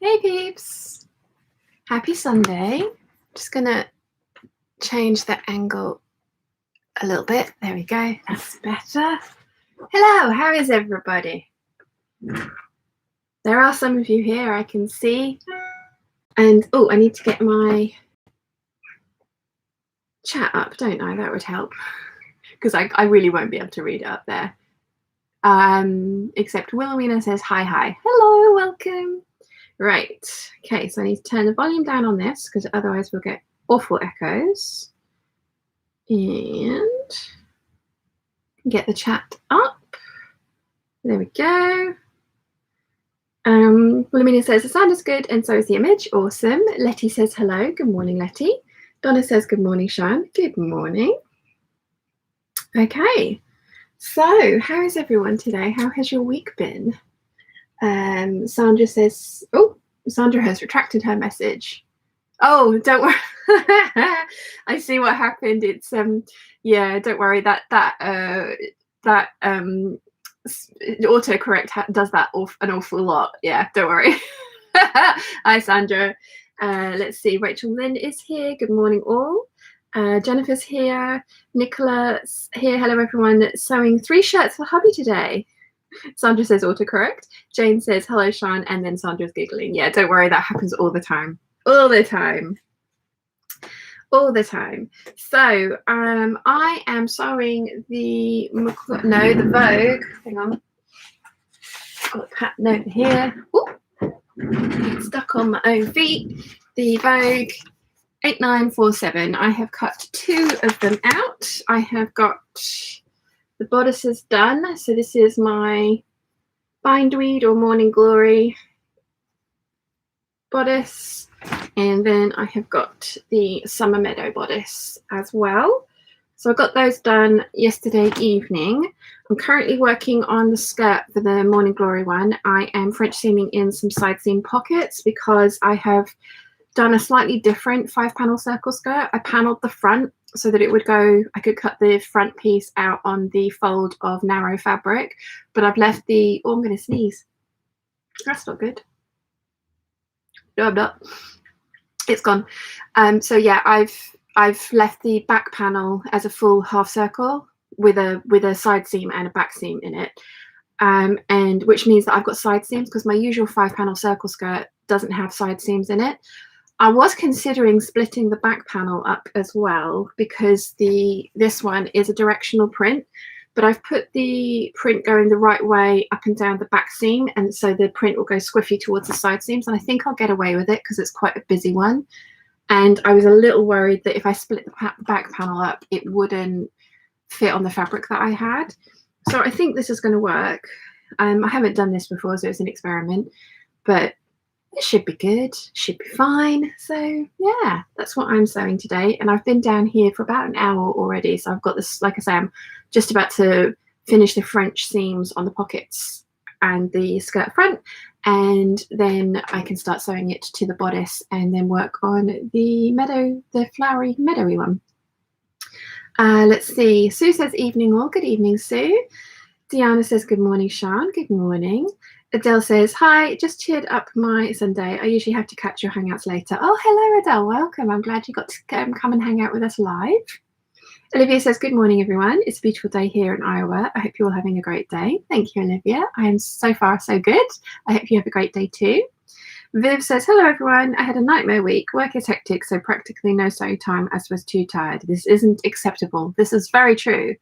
Hey peeps, happy Sunday. Just gonna change the angle a little bit. There we go, that's better. Hello, how is everybody? There are some of you here I can see. And oh, I need to get my chat up, don't I? That would help. Because I really won't be able to read it up there. Except Wilhelmina says hi. Hello, welcome. Right, okay, so I need to turn the volume down on this because otherwise we'll get awful echoes. And get the chat up. There we go. Wilhelmina says the sound is good and so is the image. Awesome. Letty says hello. Good morning, Letty. Donna says good morning, Sean. Good morning. Okay, so how is everyone today? How has your week been? Sandra says, oh, Sandra has retracted her message. Oh, don't worry. I see what happened. It's yeah, don't worry. That autocorrect does that an awful lot. Yeah, don't worry. Hi, Sandra. Let's see. Rachel Lynn is here. Good morning, all. Jennifer's here. Nicola's here. Hello, everyone. Sewing 3 shirts for hubby today. Sandra says autocorrect. Jane says hello, Sean, and then Sandra's giggling. Yeah, don't worry. That happens all the time. All the time. So I am sewing the Vogue. Hang on. Got a pattern over here. Ooh. Get stuck on my own feet. The Vogue 8947. I have cut 2 of them out. I have got the bodices done. So this is my bindweed or morning glory bodice. And then I have got the Summer Meadow bodice as well. So I got those done yesterday evening. I'm currently working on the skirt for the Morning Glory one. I am French seaming in some side seam pockets because I have done a slightly different 5-panel circle skirt. I panelled the front so that it would go, I could cut the front piece out on the fold of narrow fabric, but I've left the, oh, I'm going to sneeze. That's not good. No, I'm not. It's gone. So yeah, I've left the back panel as a full half circle with a side seam and a back seam in it, and which means that I've got side seams because my usual 5-panel circle skirt doesn't have side seams in it. I was considering splitting the back panel up as well because this one is a directional print, but I've put the print going the right way up and down the back seam, and so the print will go squiffy towards the side seams, and I think I'll get away with it because it's quite a busy one. And I was a little worried that if I split the back panel up, it wouldn't fit on the fabric that I had. So I think this is going to work. I haven't done this before, so it's an experiment, but it should be good, should be fine. So yeah, that's what I'm sewing today. And I've been down here for about an hour already. So I've got this, like I say, I'm just about to finish the French seams on the pockets and the skirt front. And then I can start sewing it to the bodice and then work on the flowery meadowy one. Let's see. Sue says evening all. Good evening, Sue. Deanna says good morning, Sean. Good morning. Adele says, hi, just cheered up my Sunday. I usually have to catch your hangouts later. Oh, hello, Adele. Welcome. I'm glad you got to come and hang out with us live. Olivia says, good morning, everyone. It's a beautiful day here in Iowa. I hope you're all having a great day. Thank you, Olivia. I am so far so good. I hope you have a great day too. Viv says, hello, everyone. I had a nightmare week. Work is hectic, so practically no sewing time as I was too tired. This isn't acceptable. This is very true.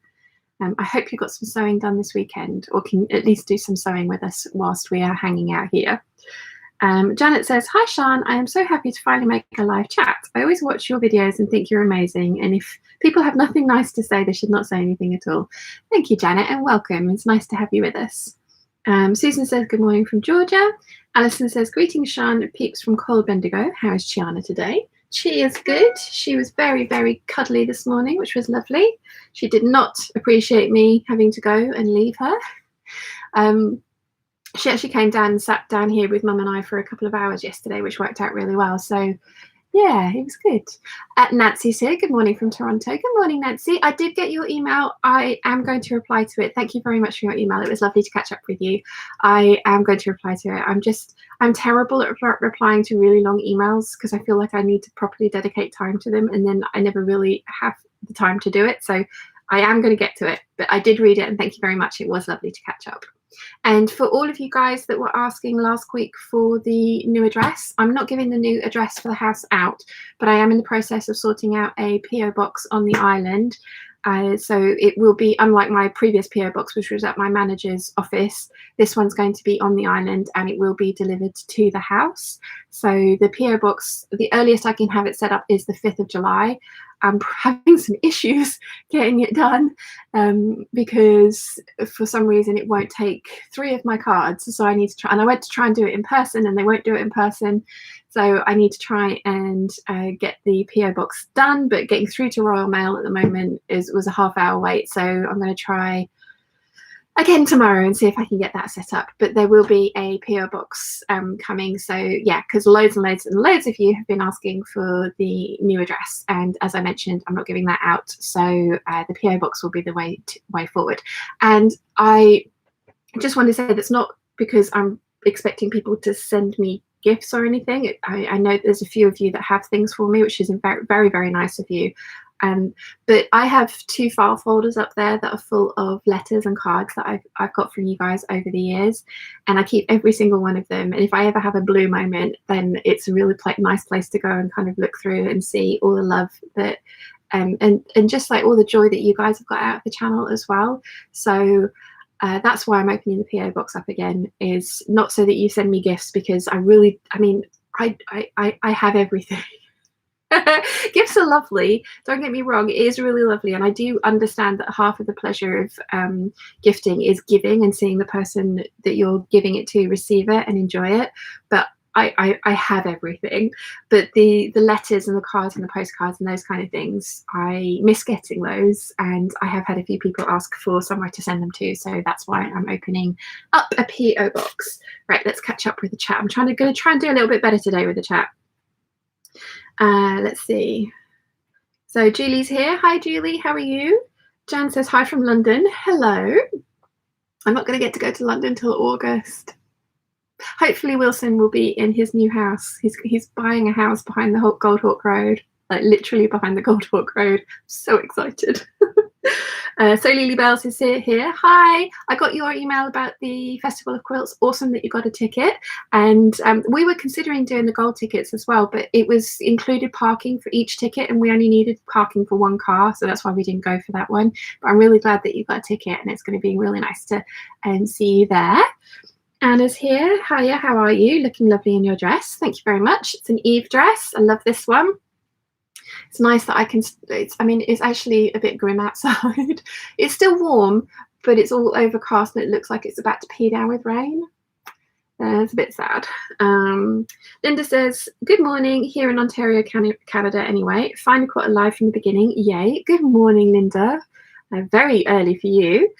I hope you got some sewing done this weekend, or can at least do some sewing with us whilst we are hanging out here. Janet says, hi, Sean. I am so happy to finally make a live chat. I always watch your videos and think you're amazing. And if people have nothing nice to say, they should not say anything at all. Thank you, Janet, and welcome. It's nice to have you with us. Susan says, good morning from Georgia. Alison says, greetings, Sean. Peeps from Cold Bendigo. How is Chiana today? She is good. She was very, very cuddly this morning, which was lovely. She did not appreciate me having to go and leave her. She actually came down and sat down here with Mum and I for a couple of hours yesterday, which worked out really well. So Yeah, it was good. Nancy's here. Good morning from Toronto. Good morning, Nancy. I did get your email. I am going to reply to it. Thank you very much for your email. It was lovely to catch up with you. I am going to reply to it. I'm terrible at replying to really long emails because I feel like I need to properly dedicate time to them, and then I never really have the time to do it. So I am going to get to it, but I did read it, and thank you very much. It was lovely to catch up. And for all of you guys that were asking last week for the new address, I'm not giving the new address for the house out, but I am in the process of sorting out a PO box on the island. So it will be, unlike my previous PO box, which was at my manager's office, this one's going to be on the island and it will be delivered to the house. So the PO box, the earliest I can have it set up is the 5th of July. I'm having some issues getting it done because for some reason it won't take 3 of my cards. So I need to try, and I went to try and do it in person and they won't do it in person. So I need to try and get the PO box done, but getting through to Royal Mail at the moment was a half-hour wait. So I'm going to try again tomorrow and see if I can get that set up. But there will be a PO box coming. So yeah, because loads and loads and loads of you have been asking for the new address, and as I mentioned, I'm not giving that out. So the PO box will be the way forward. And I just want to say that's not because I'm expecting people to send me gifts or anything. I know there's a few of you that have things for me, which is very, very, very nice of you. But I have 2 file folders up there that are full of letters and cards that I've got from you guys over the years, and I keep every single one of them. And if I ever have a blue moment, then it's a really nice place to go and kind of look through and see all the love that and just like all the joy that you guys have got out of the channel as well. So that's why I'm opening the PO box up again, is not so that you send me gifts, because I have everything. Gifts are lovely, don't get me wrong, it is really lovely, and I do understand that half of the pleasure of gifting is giving and seeing the person that you're giving it to receive it and enjoy it. But I have everything. But the letters and the cards and the postcards and those kind of things, I miss getting those, and I have had a few people ask for somewhere to send them to, so that's why I'm opening up a PO box. Right, let's catch up with the chat. I'm going to try and do a little bit better today with the chat. Let's see. So Julie's here. Hi, Julie. How are you? Jan says hi from London. Hello. I'm not going to get to go to London till August. Hopefully Wilson will be in his new house. He's buying a house behind the Goldhawk Road, like literally behind the Goldhawk Road. So excited. So Lily Bells is here. Hi, I got your email about the Festival of Quilts. Awesome that you got a ticket. And we were considering doing the gold tickets as well, but it was included parking for each ticket, and we only needed parking for 1 car, so that's why we didn't go for that one. But I'm really glad that you got a ticket, and it's going to be really nice to see you there. Anna's here. Hiya, how are you? Looking lovely in your dress. Thank you very much. It's an Eve dress. I love this one. It's nice that I can, it's actually a bit grim outside. It's still warm, but it's all overcast and it looks like it's about to pee down with rain. It's a bit sad. Linda says, good morning, here in Ontario, Canada anyway. Finally caught a live from the beginning. Yay. Good morning, Linda. Very early for you.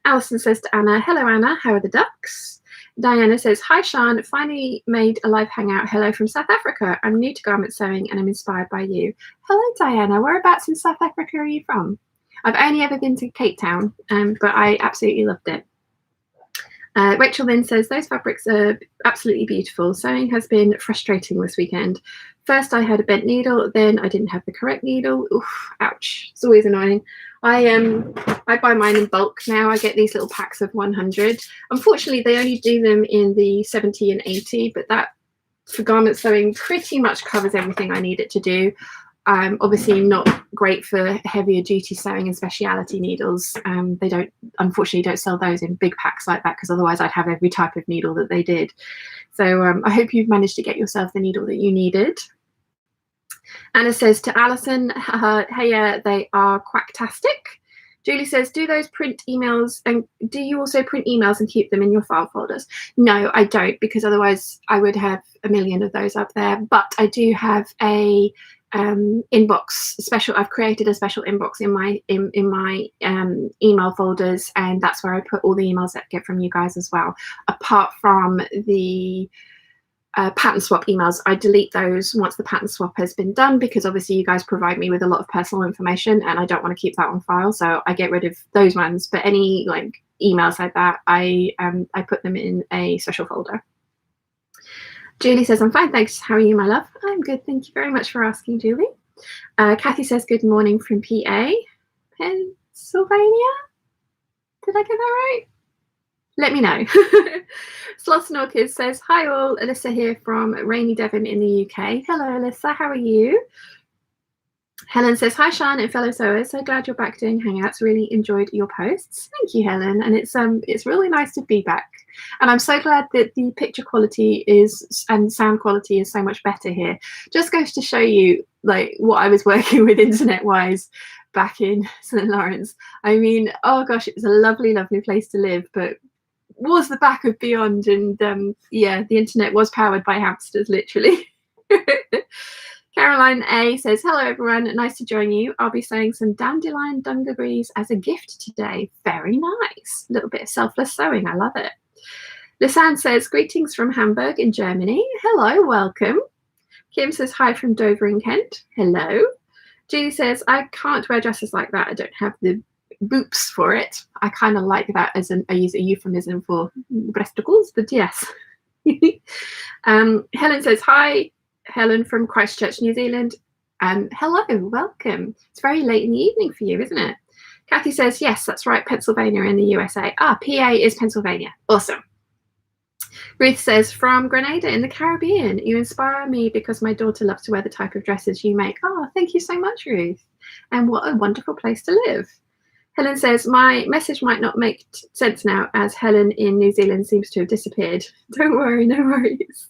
Alison says to Anna, hello, Anna. How are the ducks? Diana says, hi, Sean. Finally made a live hangout. Hello from South Africa. I'm new to garment sewing and I'm inspired by you. Hello, Diana. Whereabouts in South Africa are you from? I've only ever been to Cape Town, but I absolutely loved it. Rachel then says, those fabrics are absolutely beautiful. Sewing has been frustrating this weekend. First, I had a bent needle, then I didn't have the correct needle. Oof, ouch. It's always annoying. I buy mine in bulk now. I get these little packs of 100. Unfortunately, they only do them in the 70 and 80, but that for garment sewing pretty much covers everything I need it to do. Obviously not great for heavier duty sewing and speciality needles. They unfortunately don't sell those in big packs like that, because otherwise I'd have every type of needle that they did. So I hope you've managed to get yourself the needle that you needed. Anna says to Alison, hey, they are quacktastic. Julie says, do those print emails, and do you also print emails and keep them in your file folders? No, I don't, because otherwise I would have a million of those up there. But I do have a inbox special. I've created a special inbox in my email folders, and that's where I put all the emails that I get from you guys as well, apart from the pattern swap emails, I delete those once the pattern swap has been done, because obviously you guys provide me with a lot of personal information and I don't want to keep that on file, so I get rid of those ones. But any like emails like that, I put them in a special folder. Julie says, I'm fine, thanks. How are you, my love? I'm good, thank you very much for asking, Julie. Kathy says, good morning from PA, Pennsylvania. Did I get that right? Let me know. Sloth Snorkers says, hi all, Alyssa here from rainy Devon in the UK. Hello Alyssa, how are you? Helen says, hi Sian and fellow sewers, so glad you're back doing Hangouts, really enjoyed your posts. Thank you, Helen, and it's really nice to be back. And I'm so glad that the picture quality is and sound quality is so much better here. Just goes to show you like what I was working with internet-wise back in St. Lawrence. I mean, oh gosh, it was a lovely, lovely place to live, but was the back of beyond, and yeah, the internet was powered by hamsters, literally. Caroline A says, hello everyone, nice to join you. I'll be sewing some dandelion dungarees as a gift today. Very nice. A little bit of selfless sewing, I love it. Lisanne says, greetings from Hamburg in Germany. Hello, welcome. Kim says, hi from Dover in Kent. Hello. Julie says, I can't wear dresses like that. I don't have the boops for it. I kind of like that as I use a euphemism for breasticles, but yes. Helen says, hi, Helen from Christchurch, New Zealand. Hello, welcome. It's very late in the evening for you, isn't it? Kathy says, yes, that's right, Pennsylvania in the USA. Ah, PA is Pennsylvania. Awesome. Ruth says, from Grenada in the Caribbean, you inspire me because my daughter loves to wear the type of dresses you make. Oh, thank you so much, Ruth. And what a wonderful place to live. Helen says, my message might not make sense now as Helen in New Zealand seems to have disappeared. Don't worry, no worries.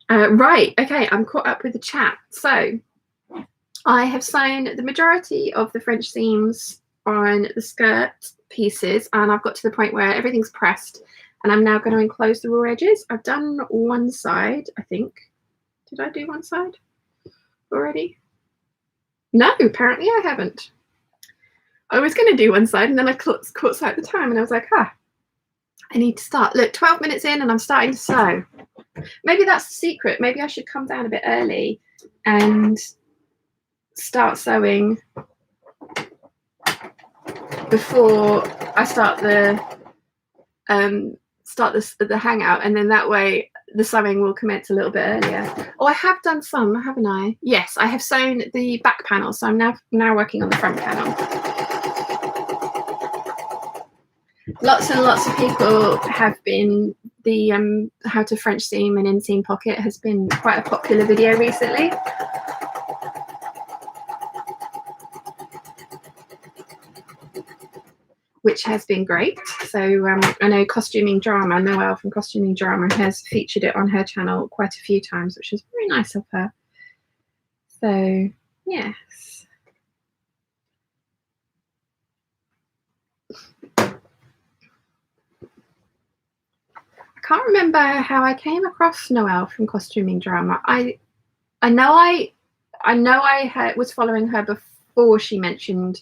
Right, okay, I'm caught up with the chat. So I have sewn the majority of the French seams on the skirt pieces, and I've got to the point where everything's pressed, and I'm now going to enclose the raw edges. I've done one side, I think. Did I do one side already? No, apparently I haven't. I was going to do one side, and then I caught sight of the time, and I was like, I need to start. Look, 12 minutes in, and I'm starting to sew. Maybe that's the secret. Maybe I should come down a bit early and start sewing before I start the hangout, and then that way the sewing will commence a little bit earlier. Oh, I have done some, haven't I? Yes, I have sewn the back panel, so I'm now working on the front panel. Lots and lots of people have been, the how to French seam and inseam pocket has been quite a popular video recently. Which has been great. So I know Costuming Drama, Noelle from Costuming Drama has featured it on her channel quite a few times, which is very nice of her. So yes. I can't remember how I came across Noelle from Costuming Drama. I know I was following her before she mentioned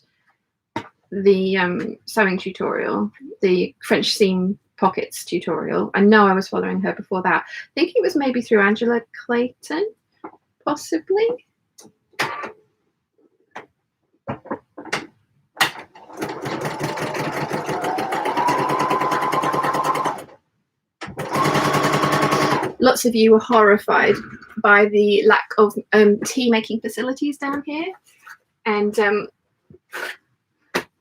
the sewing tutorial, the French seam pockets tutorial. I know I was following her before that. I think it was maybe through Angela Clayton, possibly. Lots of you were horrified by the lack of tea making facilities down here, and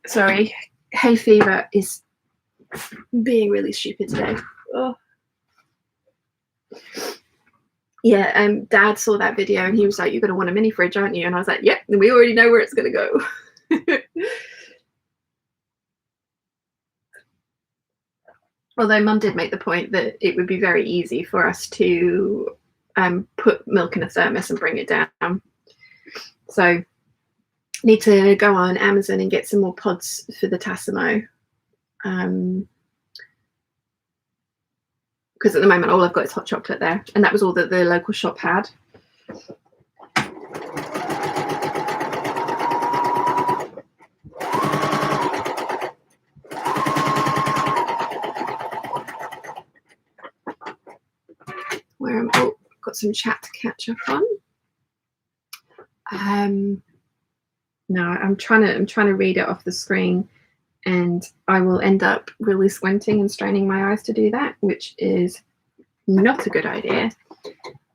sorry, hay fever is being really stupid today. Oh. Yeah, Dad saw that video and he was like, you're going to want a mini fridge, aren't you? And I was like, yep, we already know where it's going to go. Although Mum did make the point that it would be very easy for us to put milk in a thermos and bring it down. So need to go on Amazon and get some more pods for the Tassimo. Because at the moment all I've got is hot chocolate there, and that was all that the local shop had. where I'm, oh, got some chat to catch up on. No, I'm trying to read it off the screen, and I will end up really squinting and straining my eyes to do that, which is not a good idea.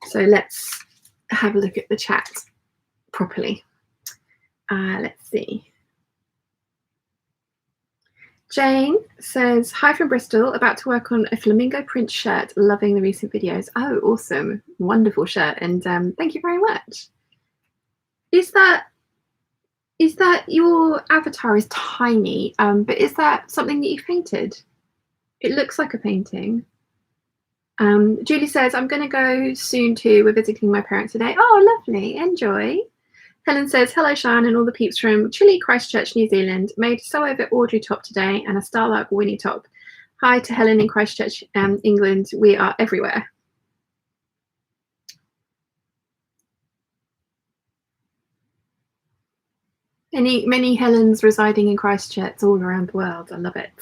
So let's have a look at the chat properly. Let's see. Jane says, hi from Bristol, about to work on a flamingo print shirt, loving the recent videos. Oh, awesome. Wonderful shirt. And thank you very much. Is that your avatar is tiny, but is that something that you've painted? It looks like a painting. Julie says, I'm going to go soon too. We're visiting my parents today. Oh, lovely. Enjoy. Helen says, hello, Sian and all the peeps from chilly Christchurch, New Zealand. Made so over Audrey top today and a Starlark Winnie top. Hi to Helen in Christchurch, England. We are everywhere. Many Helens residing in Christchurch all around the world. I love it.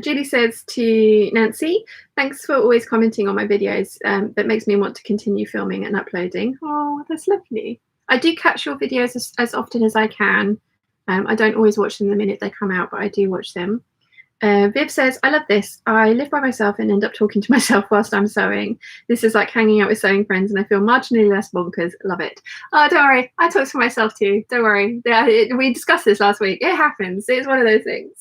Julie says to Nancy, thanks for always commenting on my videos. That makes me want to continue filming and uploading. Oh, that's lovely. I do catch your videos as often as I can. I don't always watch them the minute they come out, but I do watch them. Viv says, I love this. I live by myself and end up talking to myself whilst I'm sewing. This is like hanging out with sewing friends and I feel marginally less bonkers. Love it. Oh, don't worry. I talk to myself too. Don't worry. We discussed this last week. It happens. It's one of those things.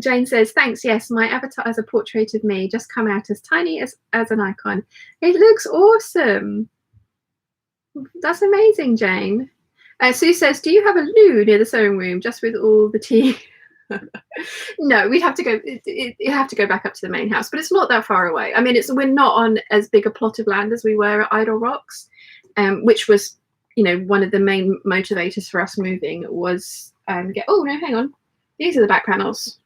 Jane says, thanks. Yes, my avatar as a portrait of me just come out as tiny as an icon. It looks awesome. That's amazing, Jane. Sue says, do you have a loo near the sewing room just with all the tea? No, we'd have to go. You have to go back up to the main house, but it's not that far away. I mean, we're not on as big a plot of land as we were at Idle Rocks, which was, you know, one of the main motivators for us moving was oh no, hang on, these are the back panels.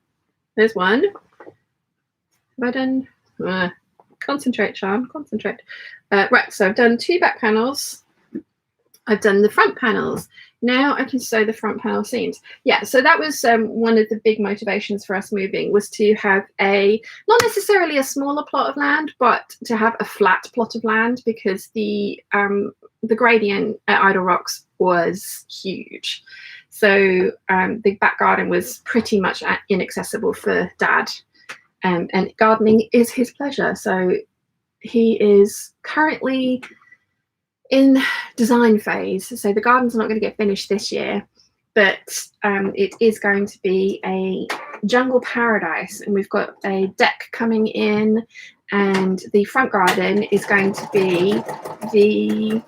There's one. Have I done? Concentrate, Sean. Concentrate. Right, so I've done 2 back panels. I've done the front panels. Now I can sew the front panel seams. Yeah, so that was one of the big motivations for us moving, was to have not necessarily a smaller plot of land, but to have a flat plot of land, because the gradient at Idle Rocks was huge. So the back garden was pretty much inaccessible for Dad, and gardening is his pleasure. So he is currently in design phase, so the garden's not going to get finished this year, but it is going to be a jungle paradise, and we've got a deck coming in, and the front garden is going to be the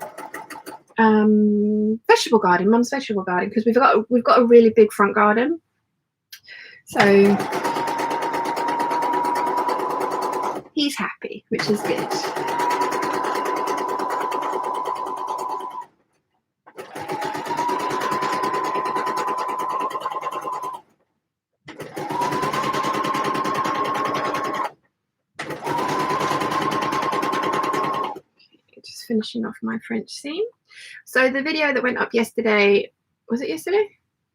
vegetable garden, Mum's vegetable garden, because we've got a really big front garden. So he's happy, which is good. Finishing off my French seam. So the video that went up yesterday, was it yesterday?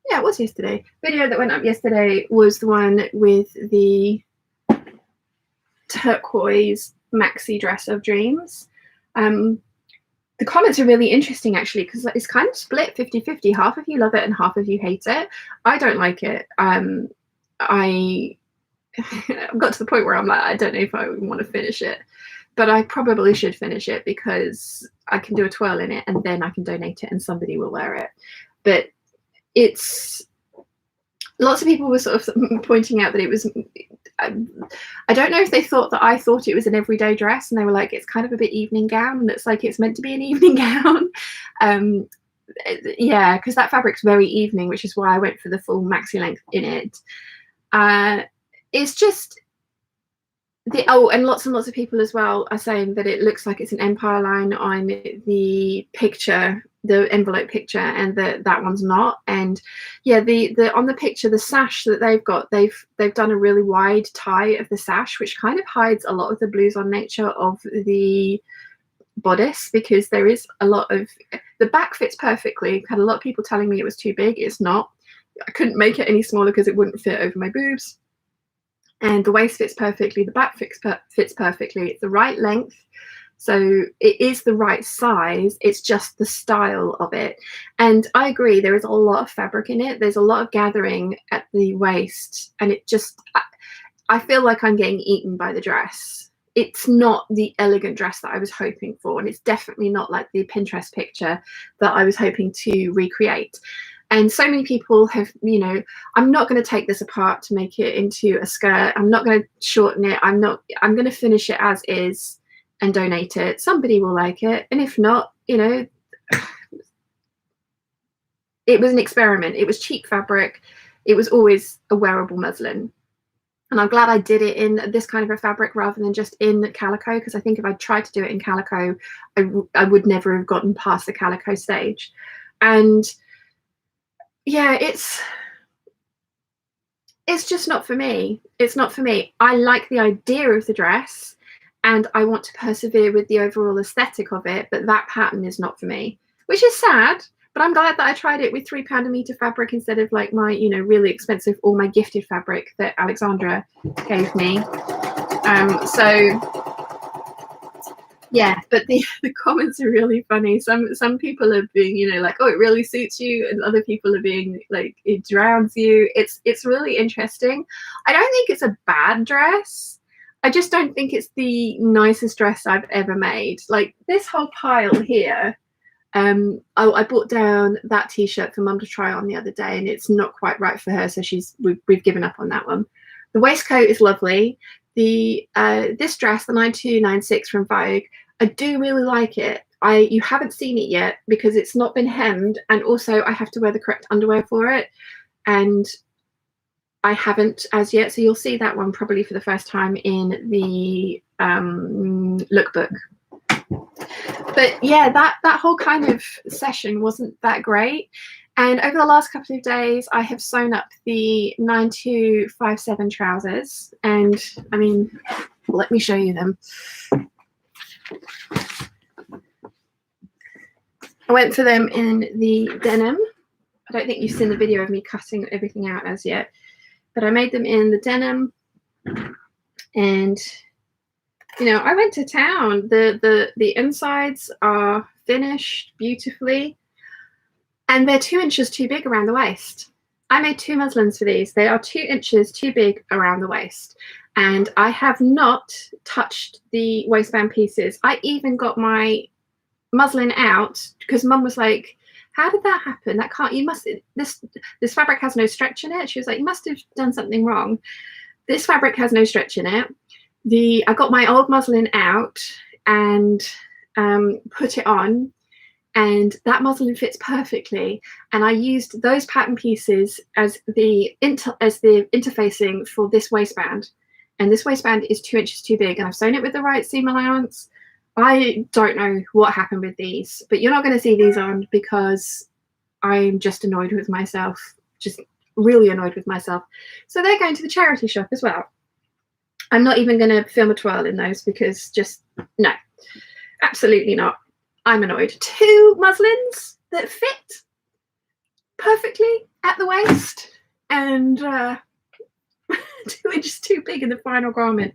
Yeah, it was yesterday. Video that went up yesterday was the one with the turquoise maxi dress of dreams. The comments are really interesting, actually, because it's kind of split 50-50. Half of you love it and half of you hate it. I don't like it. I've got to the point where I'm like, I don't know if I want to finish it. But I probably should finish it, because I can do a twirl in it and then I can donate it and somebody will wear it. But it's, lots of people were sort of pointing out that it was, I don't know if they thought that I thought it was an everyday dress, and they were like, it's kind of a bit evening gown, and it's like, it's meant to be an evening gown. Yeah, because that fabric's very evening, which is why I went for the full maxi length in it. It's just, and lots of people as well are saying that it looks like it's an empire line on the picture, the envelope picture, and that one's not. And yeah, the on the picture, the sash that they've got, they've done a really wide tie of the sash, which kind of hides a lot of the blues on nature of the bodice, because there is a lot of, the back fits perfectly. I've had a lot of people telling me it was too big. It's not. I couldn't make it any smaller because it wouldn't fit over my boobs. and the waist fits perfectly, the back fits perfectly. It's the right length, so it is the right size. It's just the style of it. And I agree, there is a lot of fabric in it. There's a lot of gathering at the waist, and it just, I feel like I'm getting eaten by the dress. It's not the elegant dress that I was hoping for, and it's definitely not like the Pinterest picture that I was hoping to recreate. And so many people have, you know, I'm not going to take this apart to make it into a skirt. I'm not going to shorten it. I'm going to finish it as is and donate it. Somebody will like it. And if not, you know, it was an experiment. It was cheap fabric. It was always a wearable muslin. And I'm glad I did it in this kind of a fabric rather than just in calico, because I think if I tried to do it in calico, I would never have gotten past the calico stage. And yeah, it's just not for me. It's not for me. I like the idea of the dress and I want to persevere with the overall aesthetic of it, but that pattern is not for me, which is sad. But I'm glad that I tried it with £3 a meter fabric instead of like my, you know, really expensive, all my gifted fabric that Alexandra gave me. So yeah, but the comments are really funny. Some people are being, you know, like, oh, it really suits you, and other people are being like, it drowns you. It's really interesting. I don't think it's a bad dress. I just don't think it's the nicest dress I've ever made. Like this whole pile here. I bought down that t-shirt for Mum to try on the other day, and it's not quite right for her, so we've given up on that one. The waistcoat is lovely. The this dress, the 9296 from Vogue, I do really like it. You haven't seen it yet because it's not been hemmed, and also I have to wear the correct underwear for it, and I haven't as yet. So you'll see that one probably for the first time in the lookbook. But yeah, that whole kind of session wasn't that great. And over the last couple of days, I have sewn up the 9257 trousers. And I mean, let me show you them. I went for them in the denim. I don't think you've seen the video of me cutting everything out as yet, but I made them in the denim. And you know, I went to town. The insides are finished beautifully, and they're 2 inches too big around the waist. I made 2 muslins for these. They are 2 inches too big around the waist, and I have not touched the waistband pieces. I even got my muslin out because Mum was like, how did that happen? That can't, you must, this fabric has no stretch in it. She was like, you must have done something wrong. This fabric has no stretch in it. I got my old muslin out and put it on, and that muslin fits perfectly. And I used those pattern pieces as the interfacing for this waistband. And this waistband is 2 inches too big, and I've sewn it with the right seam allowance. I don't know what happened with these, but you're not going to see these on because I'm just annoyed with myself, just really annoyed with myself. So they're going to the charity shop as well. I'm not even going to film a twirl in those because just, no, absolutely not. I'm annoyed. 2 muslins that fit perfectly at the waist and 2 inches too big in the final garment.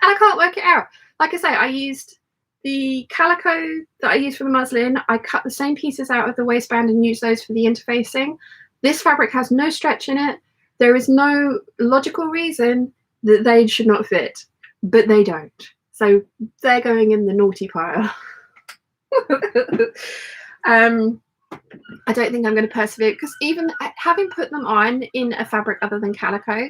And I can't work it out. Like I say, I used the calico that I used for the muslin. I cut the same pieces out of the waistband and used those for the interfacing. This fabric has no stretch in it. There is no logical reason that they should not fit, but they don't. So they're going in the naughty pile. I don't think I'm going to persevere because even having put them on in a fabric other than calico,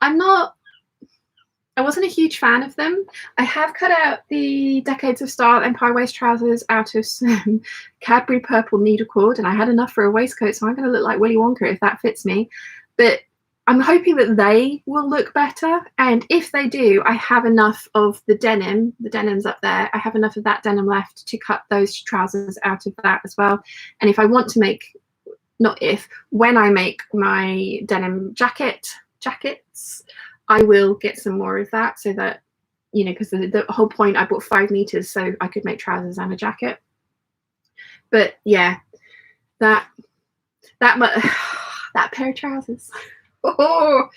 I wasn't a huge fan of them. I have cut out the Decades of Style Empire waist trousers out of some Cadbury purple needle cord, and I had enough for a waistcoat, so I'm going to look like Willy Wonka if that fits me. But I'm hoping that they will look better, and if they do, I have enough of the denim's up there, I have enough of that denim left to cut those trousers out of that as well. And if I want to make, when I make my denim jackets, I will get some more of that so that, you know, because the whole point, I bought 5 meters so I could make trousers and a jacket. But yeah, that pair of trousers. Oh,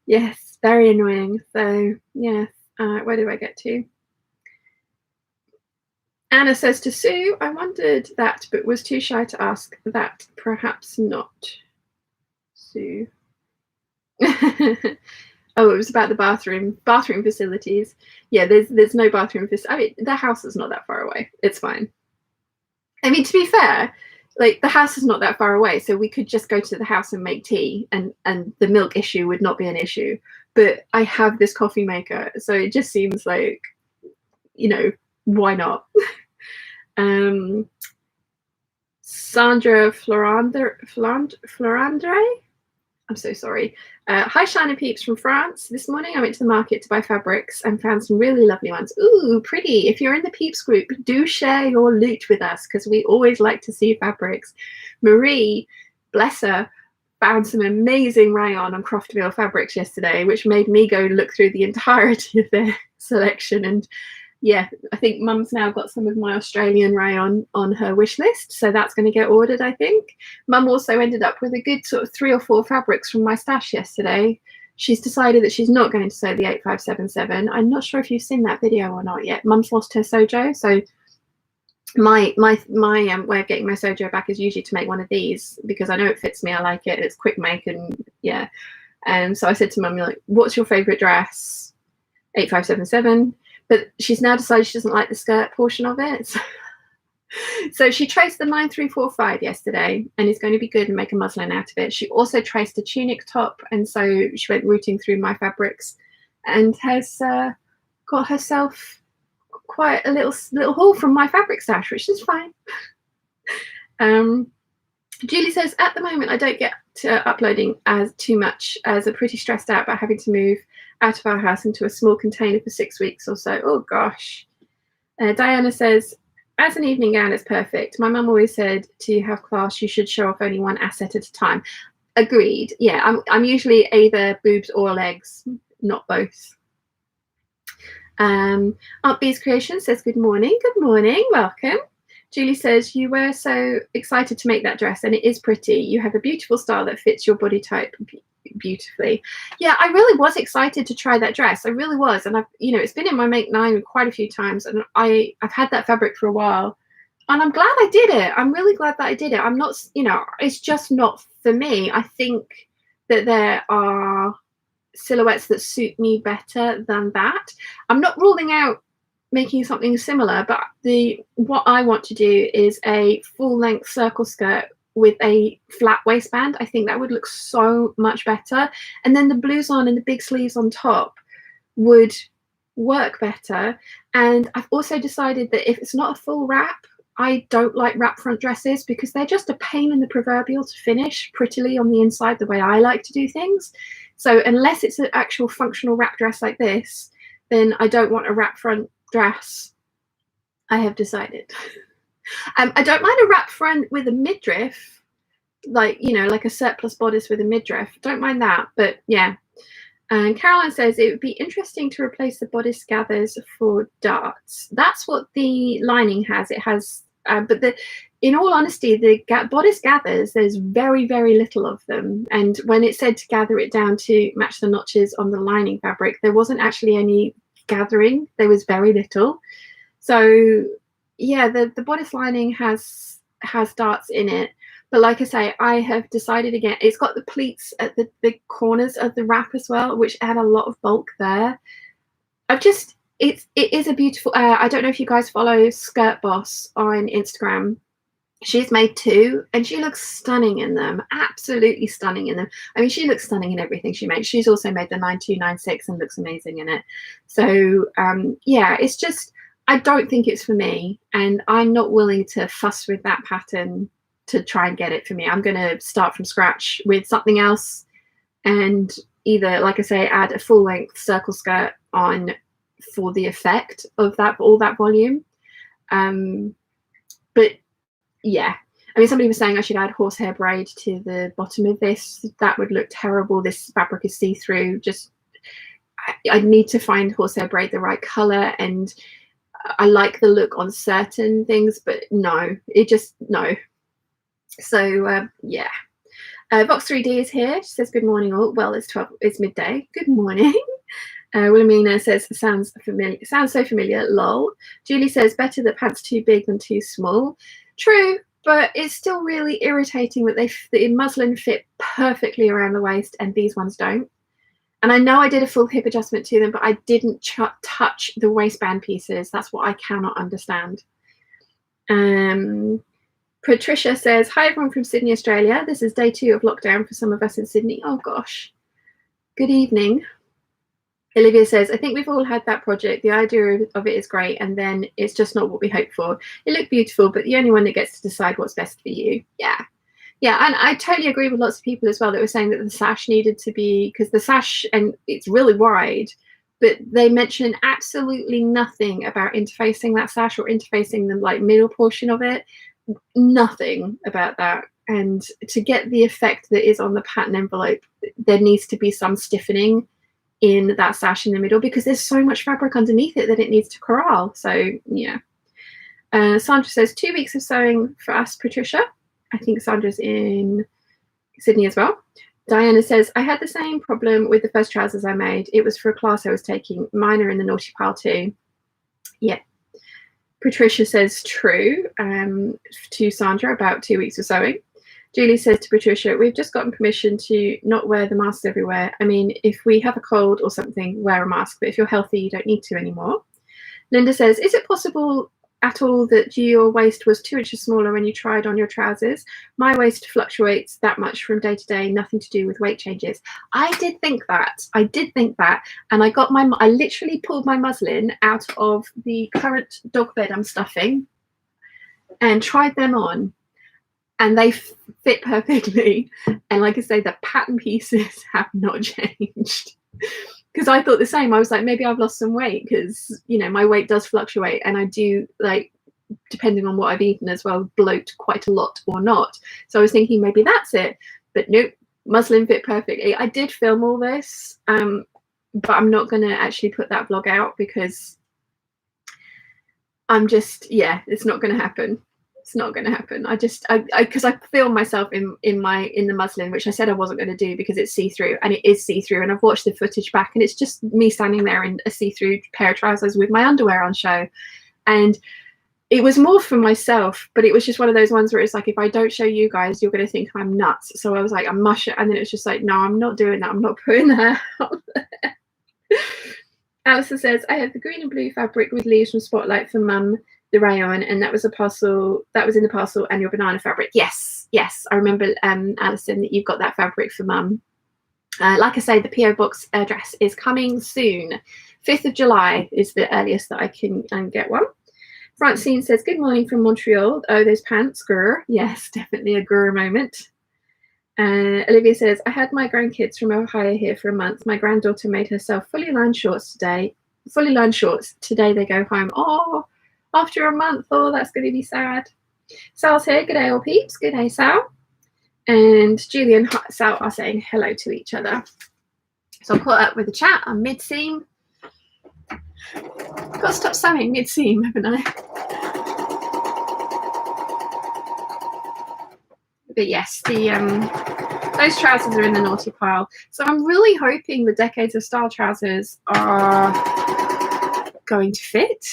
yes, very annoying. So yeah, where do I get to? Anna says to Sue, I wondered that, but was too shy to ask that. Perhaps not. Sue. Oh, it was about the bathroom facilities. Yeah, there's no bathroom I mean, the house is not that far away. It's fine. I mean, to be fair, like the house is not that far away, so we could just go to the house and make tea, and the milk issue would not be an issue. But I have this coffee maker, so it just seems like, you know, why not? Sandra Florandre, I'm so sorry. Hi, Shine Peeps from France. This morning I went to the market to buy fabrics and found some really lovely ones. Ooh, pretty. If you're in the Peeps group, do share your loot with us because we always like to see fabrics. Marie, bless her, found some amazing rayon on Croftville fabrics yesterday, which made me go look through the entirety of their selection. And yeah, I think Mum's now got some of my Australian rayon on her wish list, so that's going to get ordered, I think. Mum also ended up with a good sort of 3 or 4 fabrics from my stash yesterday. She's decided that she's not going to sew the 8577. I'm not sure if you've seen that video or not yet. Mum's lost her sojo, so my way of getting my sojo back is usually to make one of these because I know it fits me, I like it, it's quick make, and yeah. And so I said to Mum, like, what's your favourite dress? 8577. But she's now decided she doesn't like the skirt portion of it. So she traced the 9345 yesterday and is going to be good and make a muslin out of it. She also traced a tunic top, and so she went rooting through my fabrics and has got herself quite a little haul from my fabric stash, which is fine. Julie says, at the moment I don't get to uploading as too much as I'm pretty stressed out about having to move out of our house into a small container for 6 weeks or so. Oh gosh. Diana says, as an evening gown, it's perfect. My mum always said to have class, you should show off only one asset at a time. Agreed. Yeah, I'm usually either boobs or legs, not both. Aunt B's Creation says, good morning. Good morning. Welcome. Julie says, you were so excited to make that dress, and it is pretty. You have a beautiful style that fits your body type beautifully. Yeah, I really was excited to try that dress. I really was. And I've, it's been in my Make 9 quite a few times, and I've had that fabric for a while, and I'm glad I did it. I'm really glad that I did it. I'm not, it's just not for me. I think that there are silhouettes that suit me better than that. I'm not ruling out making something similar, but what I want to do is a full-length circle skirt with a flat waistband. I think that would look so much better, and then the blouson and the big sleeves on top would work better. And I've also decided that if it's not a full wrap, I don't like wrap front dresses because they're just a pain in the proverbial to finish prettily on the inside the way I like to do things. So unless it's an actual functional wrap dress like this, then I don't want a wrap front dress. I have decided. I don't mind a wrap front with a midriff, like a surplus bodice with a midriff. Don't mind that, but yeah. And Caroline says it would be interesting to replace the bodice gathers for darts. That's what the lining has. It has, but in all honesty, the bodice gathers, there's very, very little of them. And when it said to gather it down to match the notches on the lining fabric, there wasn't actually any gathering. There was very little. So yeah, the bodice lining has darts in it, but like I say, I have decided again, it's got the pleats at the corners of the wrap as well, which add a lot of bulk there. It is a beautiful, I don't know if you guys follow Skirt Boss on Instagram. She's made 2 and she looks stunning in them, absolutely stunning in them. I mean, she looks stunning in everything she makes. She's also made the 9296 and looks amazing in it. So yeah, it's just, I don't think it's for me, and I'm not willing to fuss with that pattern to try and get it for me. I'm going to start from scratch with something else and either, like I say, add a full-length circle skirt on for the effect of that, all that volume. But yeah, I mean, somebody was saying I should add horsehair braid to the bottom of this. That would look terrible. This fabric is see-through. Just I need to find horsehair braid the right color, and I like the look on certain things, but no, it just no. So yeah. Vox 3D is here. She says, good morning all. Well, it's midday. Good morning. Wilhelmina says, sounds familiar. Sounds so familiar. Lol. Julie says, better that pants too big than too small. True, but it's still really irritating that the muslin fit perfectly around the waist and these ones don't. And I know I did a full hip adjustment to them, but I didn't touch the waistband pieces. That's what I cannot understand. Patricia says, hi everyone from Sydney, Australia. This is day 2 of lockdown for some of us in Sydney. Oh gosh. Good evening. Olivia says, I think we've all had that project. The idea of it is great, and then it's just not what we hoped for. It looked beautiful, but the only one that gets to decide what's best for you. Yeah. Yeah, and I totally agree with lots of people as well that were saying that the sash needed to be, because the sash, and it's really wide, but they mention absolutely nothing about interfacing that sash or interfacing the like middle portion of it. Nothing about that. And to get the effect that is on the pattern envelope, there needs to be some stiffening in that sash in the middle, because there's so much fabric underneath it that it needs to corral. So yeah. Sandra says 2 weeks of sewing for us, Patricia. I think Sandra's in Sydney as well. Diana says, I had the same problem with the first trousers I made. It was for a class I was taking. Mine are in the naughty pile too. Yeah. Patricia says true to Sandra about 2 weeks of sewing. Julie says to Patricia, we've just gotten permission to not wear the masks everywhere. I mean, if we have a cold or something, wear a mask, but if you're healthy, you don't need to anymore. Linda says, is it possible at all that your waist was 2 inches smaller when you tried on your trousers? My waist fluctuates that much from day to day, nothing to do with weight changes. I did think that. And I literally pulled my muslin out of the current dog bed I'm stuffing and tried them on. And they fit perfectly. And like I say, the pattern pieces have not changed. Because I thought the same. I was like, maybe I've lost some weight, because, you know, my weight does fluctuate. And I do, like, depending on what I've eaten as well, bloat quite a lot or not. So I was thinking maybe that's it. But nope, muslin fit perfectly. I did film all this, but I'm not going to actually put that vlog out, because I'm just, yeah, it's not going to happen. It's not going to happen. Because I film myself in the muslin, which I said I wasn't going to do because it's see-through, and it is see-through. And I've watched the footage back, and it's just me standing there in a see-through pair of trousers with my underwear on show. And it was more for myself, but it was just one of those ones where it's like, if I don't show you guys, you're going to think I'm nuts. So I was like, I'm mush it. And then it's just like, no, I'm not doing that. I'm not putting that out there. Alison says, I have the green and blue fabric with leaves from Spotlight for Mum, the rayon, and that was in the parcel, and your banana fabric. Yes, I remember, Alison, that you've got that fabric for Mum. Like I say, the PO box address is coming soon. 5th of July is the earliest that I can get one. Francine says, good morning from Montreal. Oh, those pants, grr. Yes, definitely a grr moment. Olivia says, I had my grandkids from Ohio here for a month. My granddaughter made herself fully lined shorts today. Today they go home. Oh, after a month. Oh, that's going to be sad. Sal's here. Good day, all peeps. Good day, Sal. And Julie and Sal are saying hello to each other. So I caught up with the chat. I'm mid-seam. I've got to stop sewing mid-seam, haven't I? But yes, those trousers are in the naughty pile. So I'm really hoping the Decades of Style trousers are going to fit.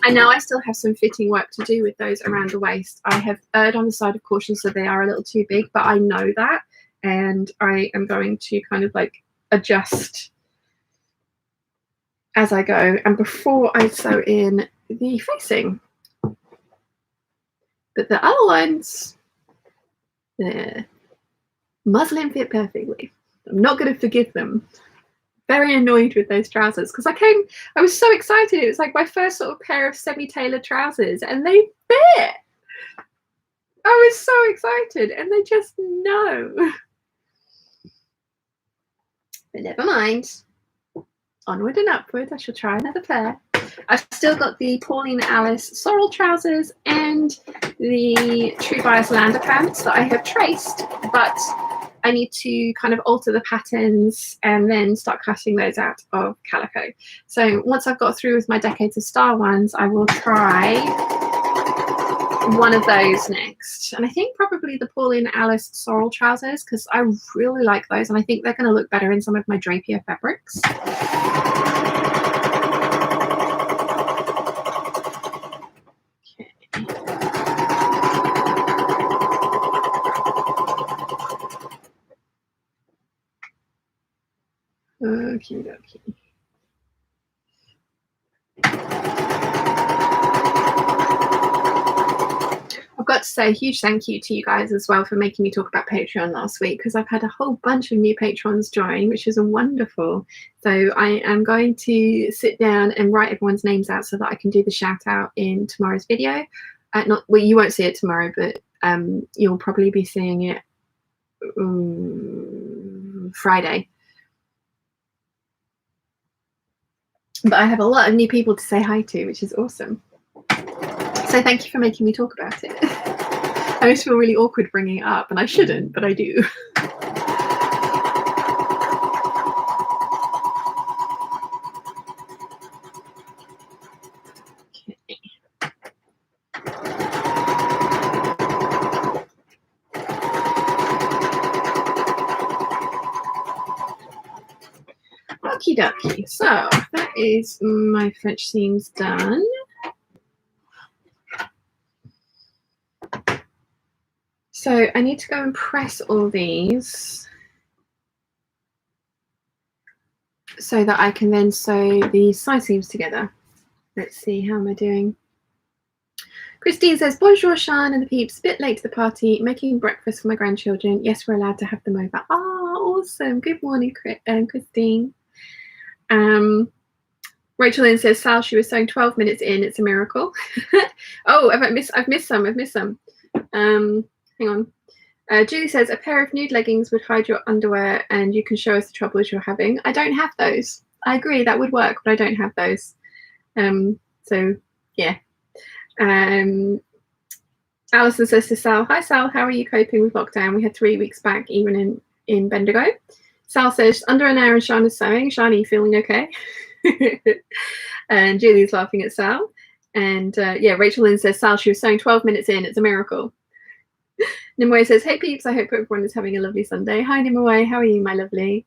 I know I still have some fitting work to do with those around the waist. I have erred on the side of caution, so they are a little too big, but I know that, and I am going to kind of like adjust as I go, and before I sew in the facing. But the other ones, the muslin fit perfectly. I'm not going to forgive them. Very annoyed with those trousers, because I was so excited. It was like my first sort of pair of semi-tailored trousers, and they fit. I was so excited, and they just no. But never mind. Onward and upward. I shall try another pair. I've still got the Pauline Alice Sorrel trousers and the True Bias Lander pants that I have traced, but I need to kind of alter the patterns and then start cutting those out of calico. So once I've got through with my Decades of Style ones, I will try one of those next. And I think probably the Pauline Alice sorrel trousers, because I really like those and I think they're going to look better in some of my drapier fabrics. Okay. Okie dokie. I've got to say a huge thank you to you guys as well for making me talk about Patreon last week, because I've had a whole bunch of new patrons join, which is wonderful. So I am going to sit down and write everyone's names out so that I can do the shout out in tomorrow's video. Well, you won't see it tomorrow, but you'll probably be seeing it Friday. But I have a lot of new people to say hi to, which is awesome. So thank you for making me talk about it. I always feel really awkward bringing it up, and I shouldn't, but I do. Okie dokie. So that is my French seams done. So I need to go and press all these so that I can then sew the side seams together. Let's see, how am I doing? Christine says, bonjour, Sean and the peeps. A bit late to the party, making breakfast for my grandchildren. Yes, we're allowed to have them over. Oh, awesome. Good morning, Christine. Rachel then says, Sal, she was sewing 12 minutes in. It's a miracle. Oh, I've missed some. Hang on. Julie says, a pair of nude leggings would hide your underwear and you can show us the troubles you're having. I don't have those. I agree, that would work, but I don't have those. So, yeah. Alison says to Sal, hi, Sal, how are you coping with lockdown? We had 3 weeks back, even in Bendigo. Sal says, under an hour and Sean is sewing. Sean, are you feeling okay? And Julie's laughing at Sal. And, yeah, Rachel Lynn says, Sal, she was sewing 12 minutes in. It's a miracle. Nimue says, hey peeps, I hope everyone is having a lovely Sunday. Hi Nimue, how are you, my lovely?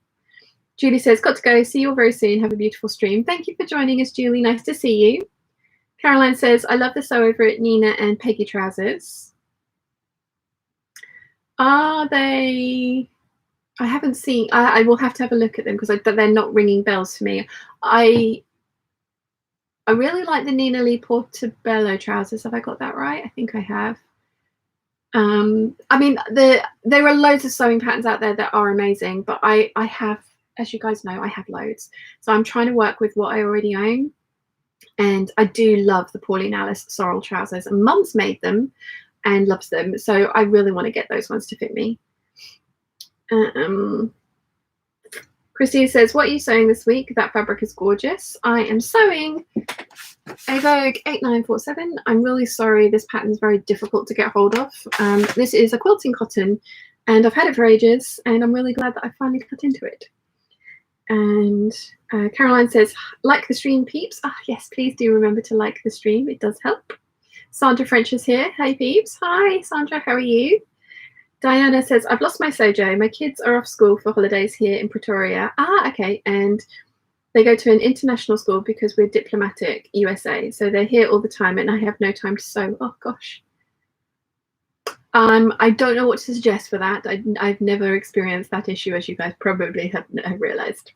Julie says, got to go. See you all very soon. Have a beautiful stream. Thank you for joining us, Julie. Nice to see you. Caroline says, I love the sew over at Nina and Peggy trousers. Are they? I haven't seen. I will have to have a look at them because they're not ringing bells for me. I really like the Nina Lee Portobello trousers. Have I got that right? I think I have. I mean, there are loads of sewing patterns out there that are amazing, but I have, as you guys know, I have loads. So I'm trying to work with what I already own. And I do love the Pauline Alice sorrel trousers, and Mum's made them and loves them. So I really want to get those ones to fit me. Christine says, what are you sewing this week? That fabric is gorgeous. I am sewing a Vogue 8947. I'm really sorry, this pattern is very difficult to get hold of. This is a quilting cotton and I've had it for ages and I'm really glad that I finally cut into it. And Caroline says, like the stream, peeps. Yes, please do remember to like the stream. It does help. Sandra French is here. Hey peeps. Hi Sandra, how are you? Diana says, I've lost my Sojo. My kids are off school for holidays here in Pretoria. Okay. And they go to an international school because we're diplomatic USA. So they're here all the time and I have no time to sew. Oh, gosh. I don't know what to suggest for that. I've never experienced that issue, as you guys probably have realized.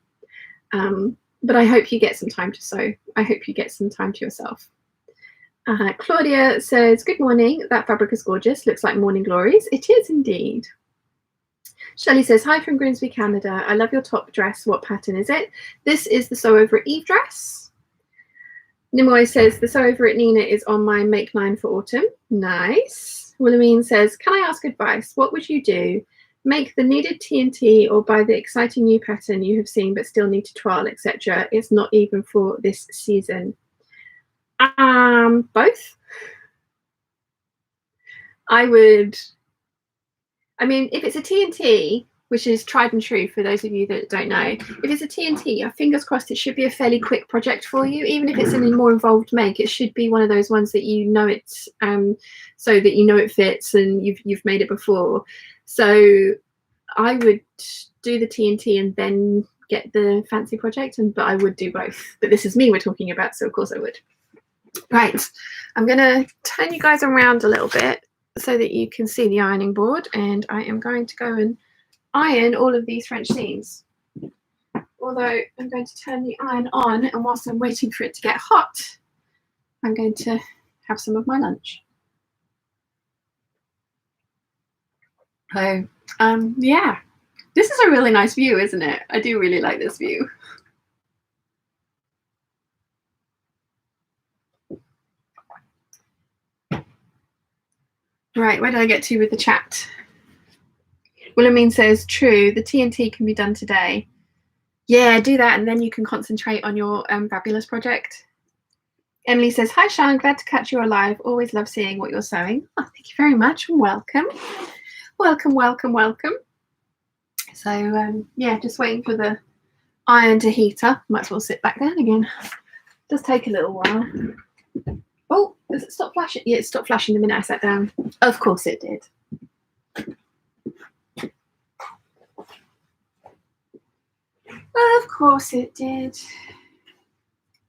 But I hope you get some time to sew. I hope you get some time to yourself. Claudia says, good morning. That fabric is gorgeous. Looks like morning glories. It is indeed. Shelley says, hi from Grimsby, Canada. I love your top dress. What pattern is it? This is the Sew Over at Eve dress. Nimoy says, the Sew Over at Nina is on my Make 9 for autumn. Nice. Wilhelmine says, can I ask advice? What would you do? Make the needed TNT or buy the exciting new pattern you have seen but still need to trial, etc. It's not even for this season. Both. I mean, if it's a TNT, which is tried and true for those of you that don't know. If it's a TNT, fingers crossed, it should be a fairly quick project for you. Even if it's a more involved make, it should be one of those ones that you know it's so that you know it fits and you've made it before. So I would do the TNT and then get the fancy project, but I would do both. But this is me we're talking about, so of course I would. Right, I'm gonna turn you guys around a little bit so that you can see the ironing board, and I am going to go and iron all of these French seams. Although I'm going to turn the iron on, and whilst I'm waiting for it to get hot, I'm going to have some of my lunch. So yeah, this is a really nice view, isn't it? I do really like this view. Right, where did I get to with the chat? Wilhelmine says, true, the TNT can be done today. Yeah, do that, and then you can concentrate on your fabulous project. Emily says, hi, Sean, glad to catch you alive. Always love seeing what you're sewing. Oh, thank you very much, and welcome. Welcome, welcome, welcome. So, yeah, just waiting for the iron to heat up. Might as well sit back down again. It does take a little while. Oh, does it stop flashing? Yeah, it stopped flashing the minute I sat down. Of course it did. Of course it did.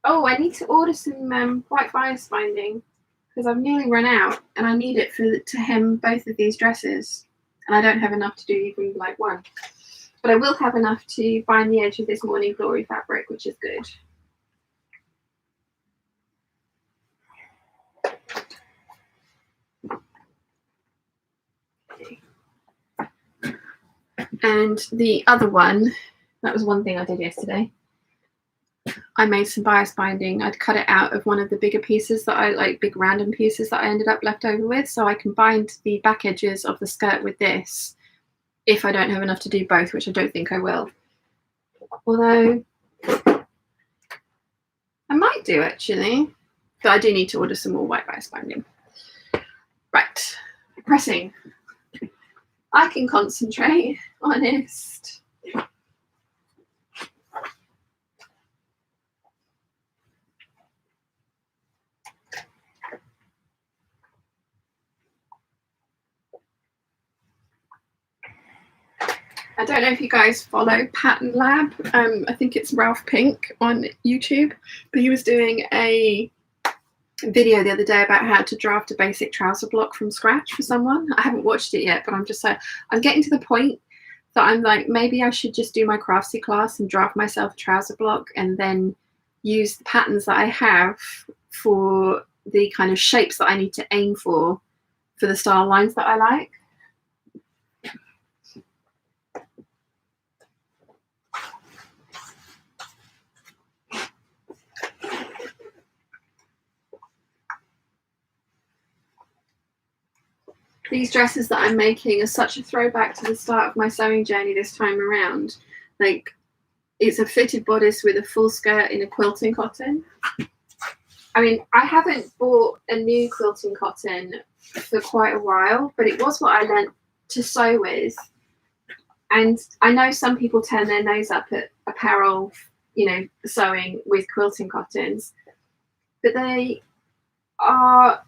Oh, I need to order some white bias binding because I've nearly run out and I need it to hem both of these dresses. And I don't have enough to do even like one. But I will have enough to bind the edge of this Morning Glory fabric, which is good. And the other one, that was one thing I did yesterday. I made some bias binding. I'd cut it out of one of the bigger pieces that I like, big random pieces that I ended up left over with. So I can bind the back edges of the skirt with this if I don't have enough to do both, which I don't think I will. Although I might do actually, but I do need to order some more white bias binding. Right, pressing. I can concentrate, honest. I don't know if you guys follow Pattern Lab. I think it's Ralph Pink on YouTube, but he was doing a video the other day about how to draft a basic trouser block from scratch for someone. I haven't watched it yet, but I'm just like, I'm getting to the point that I'm like, maybe I should just do my craftsy class and draft myself a trouser block and then use the patterns that I have for the kind of shapes that I need to aim for the style lines that I like. These dresses that I'm making are such a throwback to the start of my sewing journey this time around. Like, it's a fitted bodice with a full skirt in a quilting cotton. I mean, I haven't bought a new quilting cotton for quite a while, but it was what I learned to sew with. And I know some people turn their nose up at apparel, you know, sewing with quilting cottons, but they are...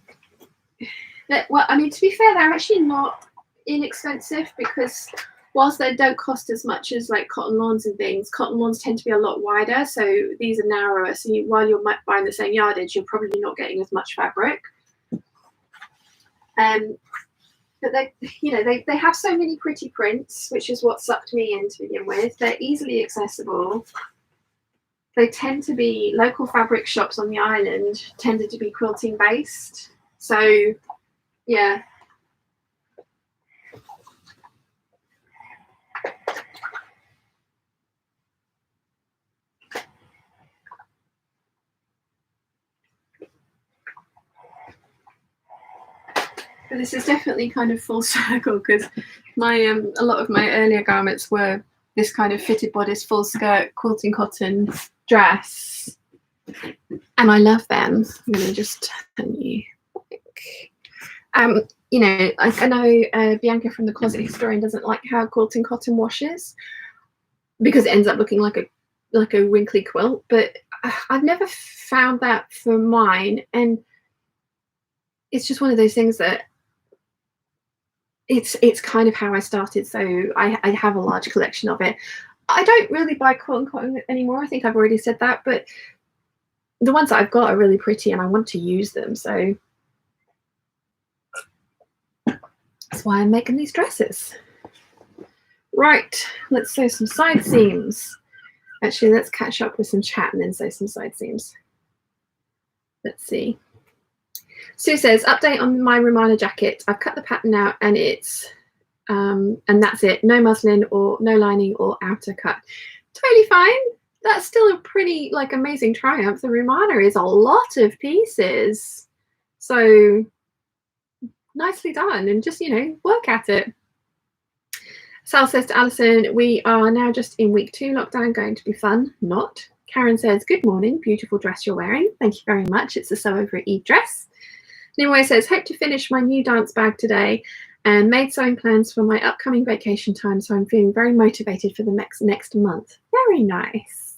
Well, I mean, to be fair, they're actually not inexpensive because whilst they don't cost as much as like cotton lawns and things, cotton lawns tend to be a lot wider. So these are narrower. So while you're buying the same yardage, you're probably not getting as much fabric. But they, you know, they have so many pretty prints, which is what sucked me in to begin with. They're easily accessible. They tend to be local fabric shops on the island, tended to be quilting based. So yeah. But this is definitely kind of full circle because my a lot of my earlier garments were this kind of fitted bodice, full skirt, quilting cotton dress, and I love them. I'm going to just turn you. you know, I know Bianca from the Closet Historian doesn't like how quilting cotton washes because it ends up looking like a wrinkly quilt, but I've never found that for mine, and it's just one of those things that it's kind of how I started. So I have a large collection of it. I don't really buy quilting cotton anymore. I think I've already said that, but the ones that I've got are really pretty and I want to use them. So that's why I'm making these dresses. Right, let's sew some side seams. Actually, let's catch up with some chat and then sew some side seams. Let's see. Sue says, update on my Romana jacket. I've cut the pattern out and it's and that's it. No muslin or no lining or outer cut. Totally fine. That's still a pretty like amazing triumph. The Romana is a lot of pieces. So nicely done, and just, you know, work at it. Sal says to Alison, we are now just in week 2 lockdown, going to be fun. Not. Karen says, good morning, beautiful dress you're wearing. Thank you very much. It's a Sew Over Eve dress. Nimue says, hope to finish my new dance bag today and made sewing plans for my upcoming vacation time, so I'm feeling very motivated for the next month. Very nice.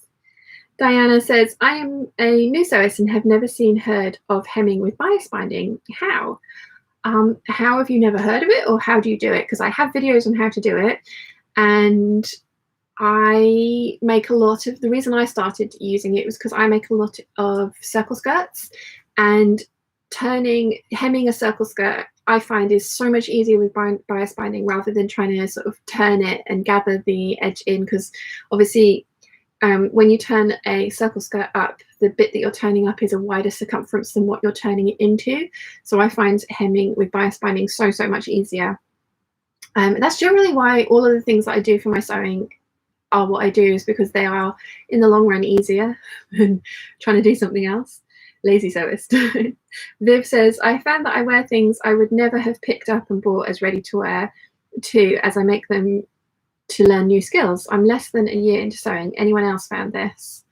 Diana says, I am a new sewist and have never heard of hemming with bias binding. How? How have you never heard of it, or how do you do it? Because I have videos on how to do it, and I make a lot of, the reason I started using it was because I make a lot of circle skirts, and hemming a circle skirt I find is so much easier with bias binding rather than trying to sort of turn it and gather the edge in, because obviously when you turn a circle skirt up, the bit that you're turning up is a wider circumference than what you're turning it into. So I find hemming with bias binding so much easier. That's generally why all of the things that I do for my sewing are what I do, is because they are in the long run easier than trying to do something else. Lazy sewist. Viv says, I found that I wear things I would never have picked up and bought as ready to wear too, as I make them to learn new skills. I'm less than a year into sewing. Anyone else found this?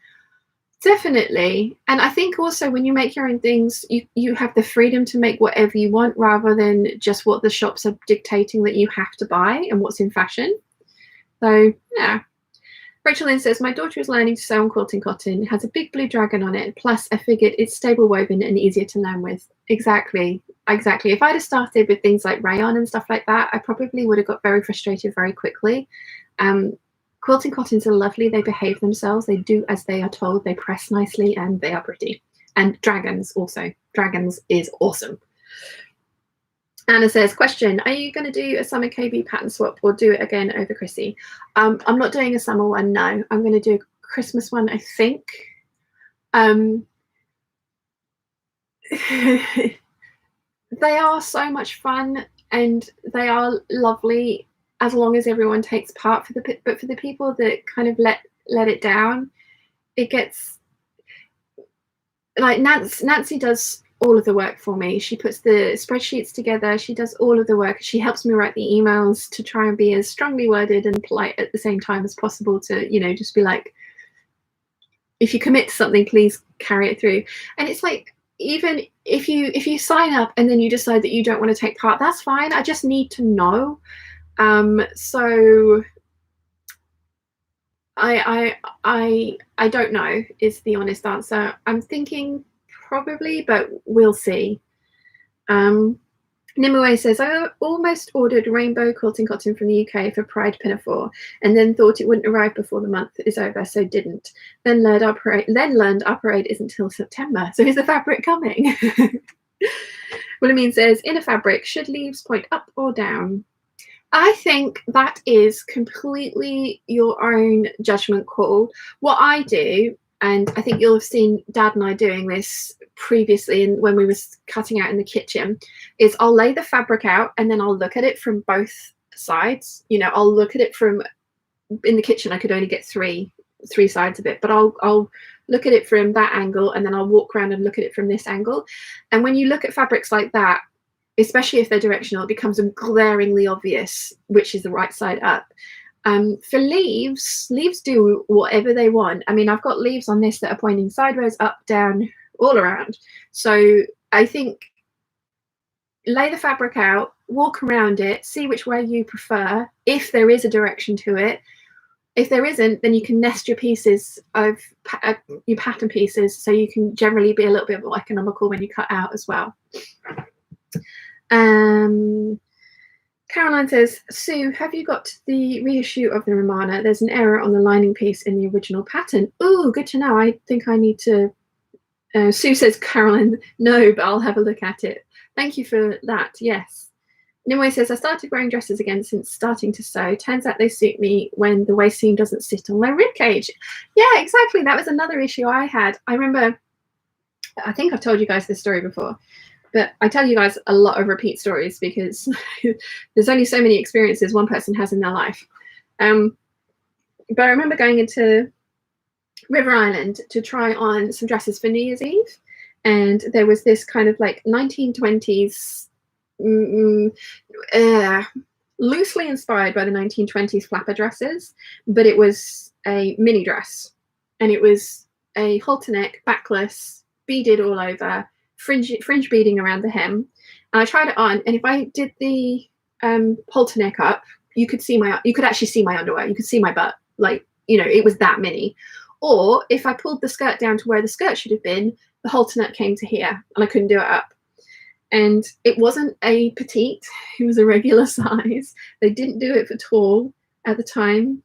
Definitely. And I think also when you make your own things, you have the freedom to make whatever you want rather than just what the shops are dictating that you have to buy and what's in fashion. So yeah. Rachel Lynn says, my daughter is learning to sew on quilting cotton. It has a big blue dragon on it. Plus, I figured it's stable woven and easier to learn with. Exactly. If I'd have started with things like rayon and stuff like that, I probably would have got very frustrated very quickly. Quilting cottons are lovely. They behave themselves. They do as they are told. They press nicely and they are pretty. And dragons also. Dragons is awesome. Anna says, question, are you going to do a summer KB pattern swap or do it again over Chrissy? I'm not doing a summer one, no. I'm going to do a Christmas one, I think. They are so much fun and they are lovely as long as everyone takes part. But for the people that kind of let it down, it gets like Nancy does all of the work for me. She puts the spreadsheets together. She does all of the work. She helps me write the emails to try and be as strongly worded and polite at the same time as possible to, you know, just be like, if you commit to something, please carry it through. And it's like, even if you sign up and then you decide that you don't want to take part, that's fine. I just need to know. So I don't know is the honest answer. I'm thinking probably, but we'll see. Nimue says, I almost ordered rainbow quilting cotton from the UK for Pride Pinafore and then thought it wouldn't arrive before the month is over, so didn't. Then learned our parade isn't till September. So is the fabric coming? Wilhelmine says, in a fabric, should leaves point up or down? I think that is completely your own judgment call. What I do, and I think you'll have seen Dad and I doing this previously and when we were cutting out in the kitchen, is I'll lay the fabric out and then I'll look at it from both sides. You know, I'll look at it from, in the kitchen I could only get three sides of it, but I'll look at it from that angle and then I'll walk around and look at it from this angle. And when you look at fabrics like that, especially if they're directional, it becomes glaringly obvious which is the right side up. For leaves do whatever they want. I mean, I've got leaves on this that are pointing sideways, up, down, all around. So I think lay the fabric out, walk around it, see which way you prefer, if there is a direction to it. If there isn't, then you can nest your pieces of your pattern pieces, so you can generally be a little bit more economical when you cut out as well. Caroline says, Sue, have you got the reissue of the Romana? There's an error on the lining piece in the original pattern. Ooh, good to know. I think I need to... Sue says, Caroline, no, but I'll have a look at it. Thank you for that, yes. Nimue says, I started wearing dresses again since starting to sew. Turns out they suit me when the waist seam doesn't sit on my ribcage. Yeah, exactly. That was another issue I had. I remember, I think I've told you guys this story before, but I tell you guys a lot of repeat stories because there's only so many experiences one person has in their life. But I remember going into River Island to try on some dresses for New Year's Eve. And there was this kind of like 1920s, loosely inspired by the 1920s flapper dresses, but it was a mini dress, and it was a halter neck, backless, beaded all over, fringe beading around the hem. And I tried it on, and if I did the halter neck up, you could actually see my underwear, you could see my butt, like, you know, it was that mini. Or if I pulled the skirt down to where the skirt should have been, the halter neck came to here, and I couldn't do it up. And it wasn't a petite, it was a regular size. They didn't do it for tall at the time.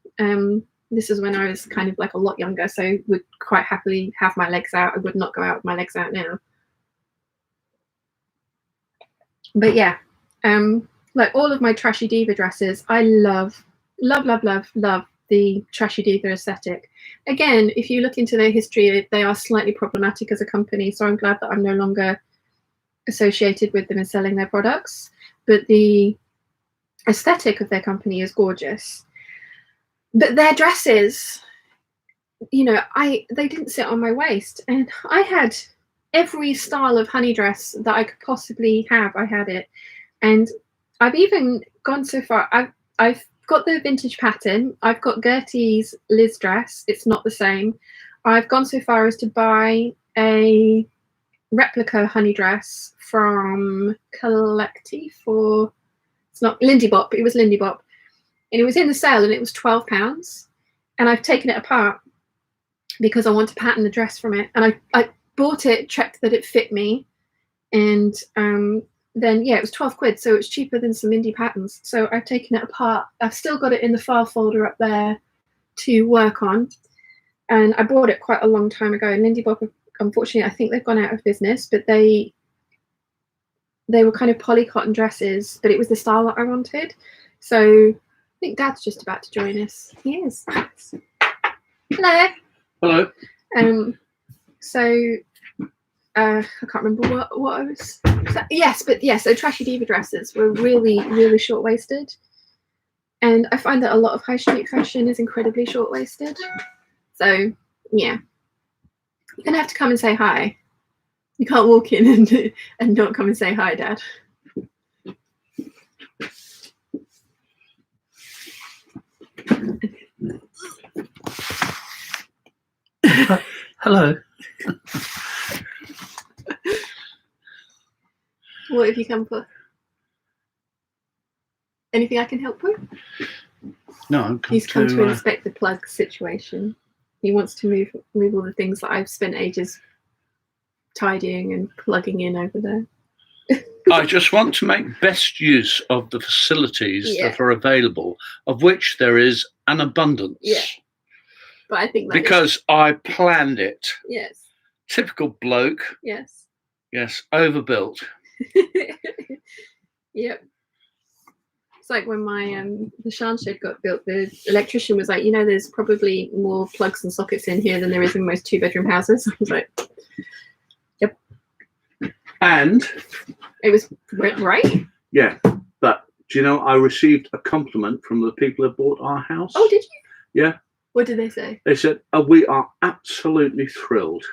This is when I was kind of like a lot younger, so would quite happily have my legs out. I would not go out with my legs out now. But yeah, like all of my Trashy Diva dresses, I love the Trashy Diva aesthetic. Again, if you look into their history, they are slightly problematic as a company, so I'm glad that I'm no longer associated with them and selling their products, but the aesthetic of their company is gorgeous. But their dresses, you know, they didn't sit on my waist, and I had every style of honey dress that I could possibly have. I had it, and I've even gone so far. I've got the vintage pattern. I've got Gertie's Liz dress. It's not the same. I've gone so far as to buy a replica honey dress from Collective for, it's not Lindy Bop, it was Lindy Bop, and it was in the sale and it was £12, and I've taken it apart because I want to pattern the dress from it, and I bought it, checked that it fit me, and then yeah, it was 12 quid, so it's cheaper than some indie patterns. So I've taken it apart. I've still got it in the file folder up there to work on, and I bought it quite a long time ago. And Lindy Bop, unfortunately, I think they've gone out of business, but they were kind of poly cotton dresses, but it was the style that I wanted. So I think Dad's just about to join us. He is. Hello. Hello. So I can't remember what I was. Yes, but yeah. So Trashy Diva dresses were really short waisted, and I find that a lot of high street fashion is incredibly short waisted. So yeah. You're gonna have to come and say hi. You can't walk in and not come and say hi, Dad. Hello. What have you come for? Anything I can help with? No, he's come to inspect the plug situation. He wants to move all the things that I've spent ages tidying and plugging in over there. I just want to make best use of the facilities that are available, of which there is an abundance. Yeah. But I think because I planned it. Yes. Typical bloke. Yes. Yes, overbuilt. Yep. It's like when my the Shan shed got built, the electrician was like, you know, there's probably more plugs and sockets in here than there is in most 2-bedroom houses. I was like, yep. And it was right. Yeah, but do you know, I received a compliment from the people that bought our house. Oh, did you? Yeah. What did they say? They said, oh, we are absolutely thrilled.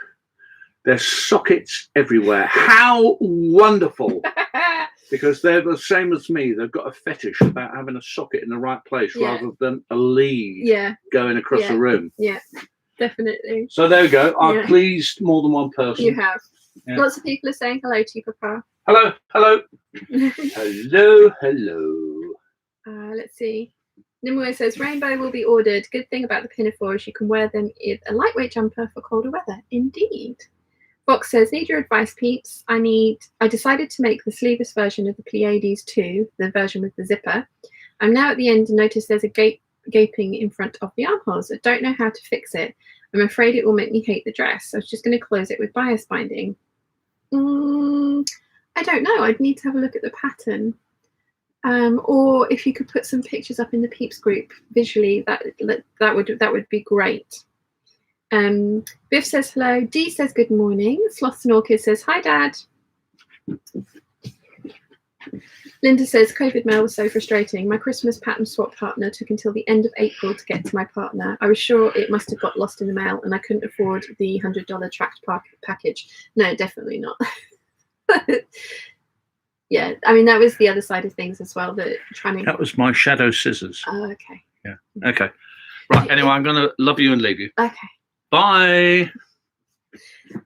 There's sockets everywhere. How wonderful. Because they're the same as me. They've got a fetish about having a socket in the right place rather than a lead going across the room. Yeah, definitely. So there we go. I've pleased more than one person. You have. Yeah. Lots of people are saying hello to you, Papa. Hello, hello. Hello, hello. Let's see. Nimue says, rainbow will be ordered. Good thing about the pinafore is you can wear them in a lightweight jumper for colder weather. Indeed. Fox says, need your advice, peeps. I decided to make the sleeveless version of the Pleiades 2, the version with the zipper. I'm now at the end and notice there's a gaping in front of the armholes. I don't know how to fix it. I'm afraid it will make me hate the dress. I was just going to close it with bias binding. I don't know. I'd need to have a look at the pattern. Or if you could put some pictures up in the Peeps group visually, that would be great. Biff says hello. Dee says good morning. Sloths and Orchids says hi, Dad. Linda says COVID mail was so frustrating. My Christmas pattern swap partner took until the end of April to get to my partner. I was sure it must have got lost in the mail, and I couldn't afford the $100 tracked package. No, definitely not. Yeah, I mean, that was the other side of things as well. That was my shadow scissors. Oh, okay. Yeah. Okay. Right. Anyway, I'm going to love you and leave you. Okay. Bye.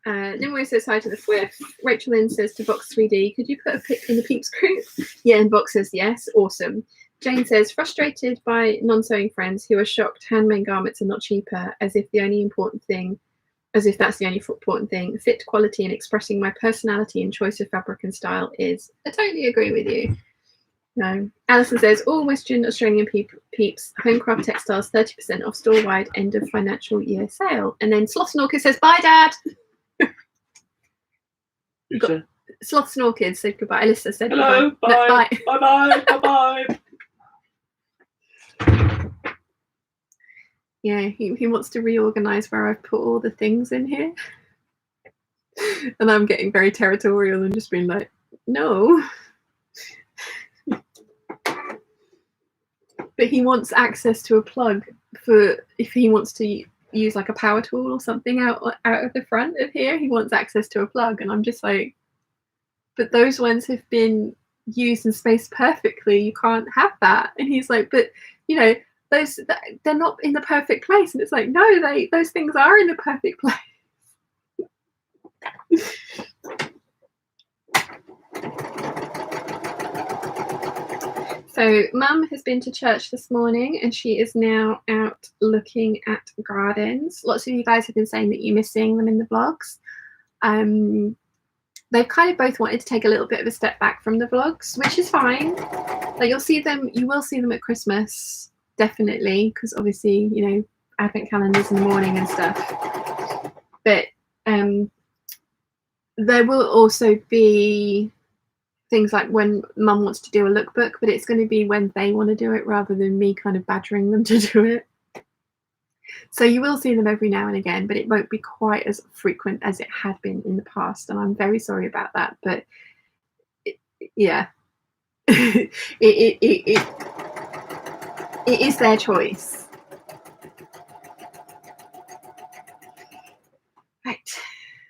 Nimue says hi to the Fwiff. Rachel Lynn says to Box 3D, could you put a pic in the Peeps group? Yeah, and Box says yes. Awesome. Jane says, frustrated by non-sewing friends who are shocked handmade garments are not cheaper, as if that's the only important thing, fit, quality, and expressing my personality and choice of fabric and style is. I totally agree with you. No. Alison says, all Western Australian peeps, Homecraft Textiles, 30% off store-wide end of financial year sale. And then Sloths and Orchids says, bye, Dad. Sloths and Orchids said goodbye. Alyssa said hello, goodbye. Bye. No, bye. Bye. Bye. Bye. Yeah, he wants to reorganize where I've put all the things in here. And I'm getting very territorial and just being like, no. But he wants access to a plug for if he wants to use like a power tool or something out of the front of here. He wants access to a plug, and I'm just like, but those ones have been used and spaced perfectly. You can't have that. And he's like, but you know, they're not in the perfect place. And it's like, no, those things are in the perfect place. So Mum has been to church this morning and she is now out looking at gardens. Lots of you guys have been saying that you miss seeing them in the vlogs. They've kind of both wanted to take a little bit of a step back from the vlogs, which is fine. Like you will see them at Christmas, definitely, because obviously, you know, advent calendars in the morning and stuff. But there will also be things like when Mum wants to do a lookbook, but it's going to be when they want to do it rather than me kind of badgering them to do it. So you will see them every now and again, but it won't be quite as frequent as it had been in the past, and I'm very sorry about that. But yeah, it is their choice. Right.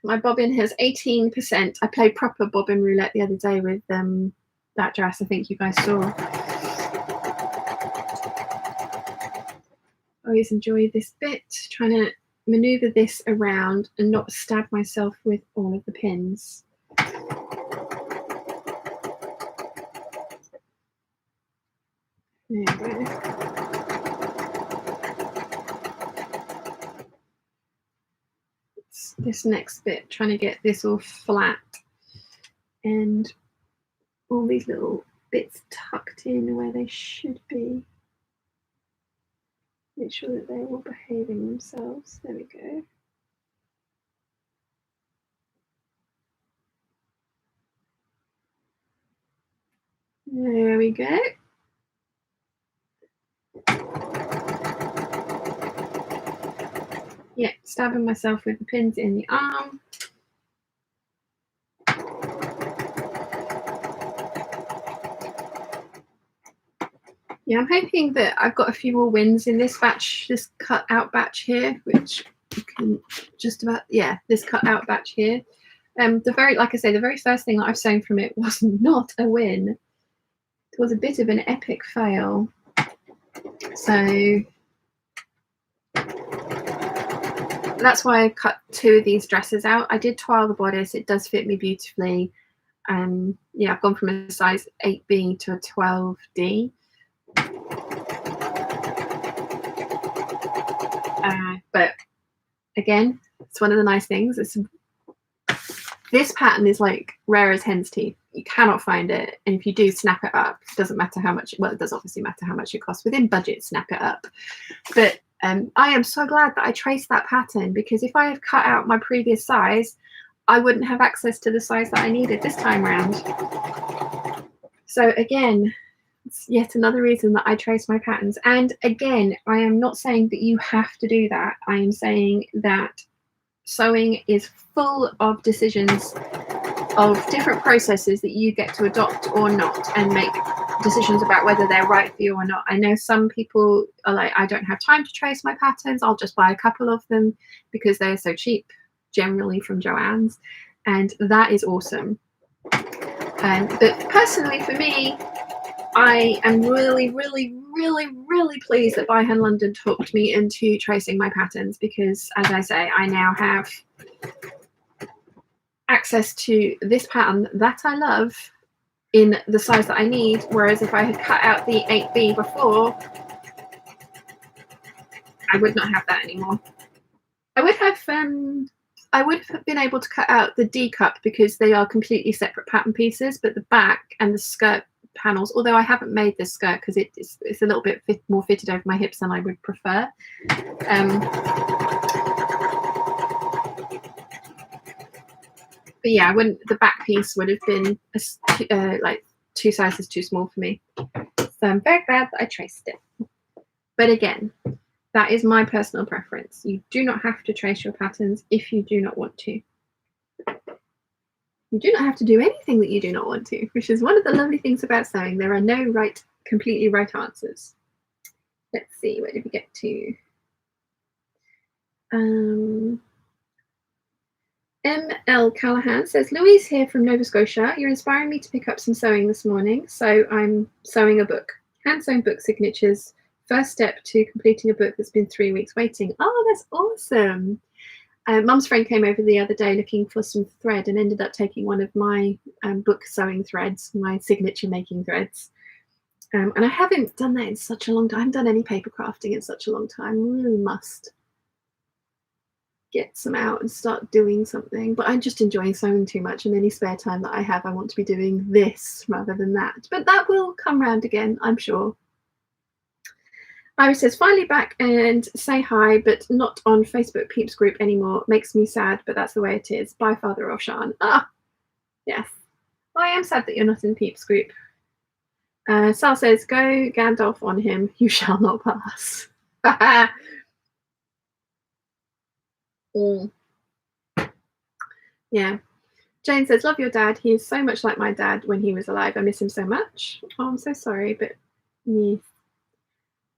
My bobbin has 18%. I played proper bobbin roulette the other day with that dress. I think you guys saw. I always enjoy this bit, trying to maneuver this around and not stab myself with all of the pins. There we go. This next bit, trying to get this all flat and all these little bits tucked in where they should be. Make sure that they're all behaving themselves. There we go. There we go. Yeah, stabbing myself with the pins in the arm. Yeah, I'm hoping that I've got a few more wins in this batch, this cut out batch here, which you can just about, yeah, this cut out batch here. Like I say, the very first thing that I've sewn from it was not a win. It was a bit of an epic fail. So that's why I cut 2 of these dresses out. I did twirl the bodice. It does fit me beautifully. Yeah, I've gone from a size 8B to a 12D. But again, it's one of the nice things. This pattern is like rare as hen's teeth. You cannot find it, and if you do, snap it up. It doesn't matter how much. Well, it does obviously matter how much it costs. Within budget, snap it up. But I am so glad that I traced that pattern, because if I had cut out my previous size, I wouldn't have access to the size that I needed this time around. So again, it's yet another reason that I trace my patterns. And again, I am not saying that you have to do that. I am saying that sewing is full of decisions, of different processes that you get to adopt or not, and make decisions about whether they're right for you or not. I know some people are like, I don't have time to trace my patterns, I'll just buy a couple of them because they're so cheap, generally from Joann's, and that is awesome. But personally for me, I am really, really, really, really pleased that By Hand London talked me into tracing my patterns, because, as I say, I now have access to this pattern that I love in the size that I need, whereas if I had cut out the 8B before, I would not have that anymore. I would have been able to cut out the D cup because they are completely separate pattern pieces, but the back and the skirt panels, although I haven't made this skirt because it's a little bit more fitted over my hips than I would prefer. But yeah, the back piece would have been like 2 sizes too small for me. So I'm very glad that I traced it. But again, that is my personal preference. You do not have to trace your patterns if you do not want to. You do not have to do anything that you do not want to, which is one of the lovely things about sewing. There are no completely right answers. Let's see, where did we get to? M.L. Callahan says, Louise here from Nova Scotia. You're inspiring me to pick up some sewing this morning. So I'm sewing a book. Hand-sewn book signatures. First step to completing a book that's been 3 weeks waiting. Oh, that's awesome. Mum's friend came over the other day looking for some thread and ended up taking one of my book sewing threads, my signature making threads. And I haven't done that in such a long time. I haven't done any paper crafting in such a long time. I really must get some out and start doing something, but I'm just enjoying sewing too much, and any spare time that I have, I want to be doing this rather than that. But that will come round again, I'm sure. Iris says, finally back and say hi, but not on Facebook Peeps group anymore. Makes me sad, but that's the way it is. Bye, Father Roshan. Ah, yes. I am sad that you're not in Peeps group. Sal says, go Gandalf on him. You shall not pass. Yeah. Jane says, love your dad. He is so much like my dad when he was alive. I miss him so much. Oh, I'm so sorry, but yeah.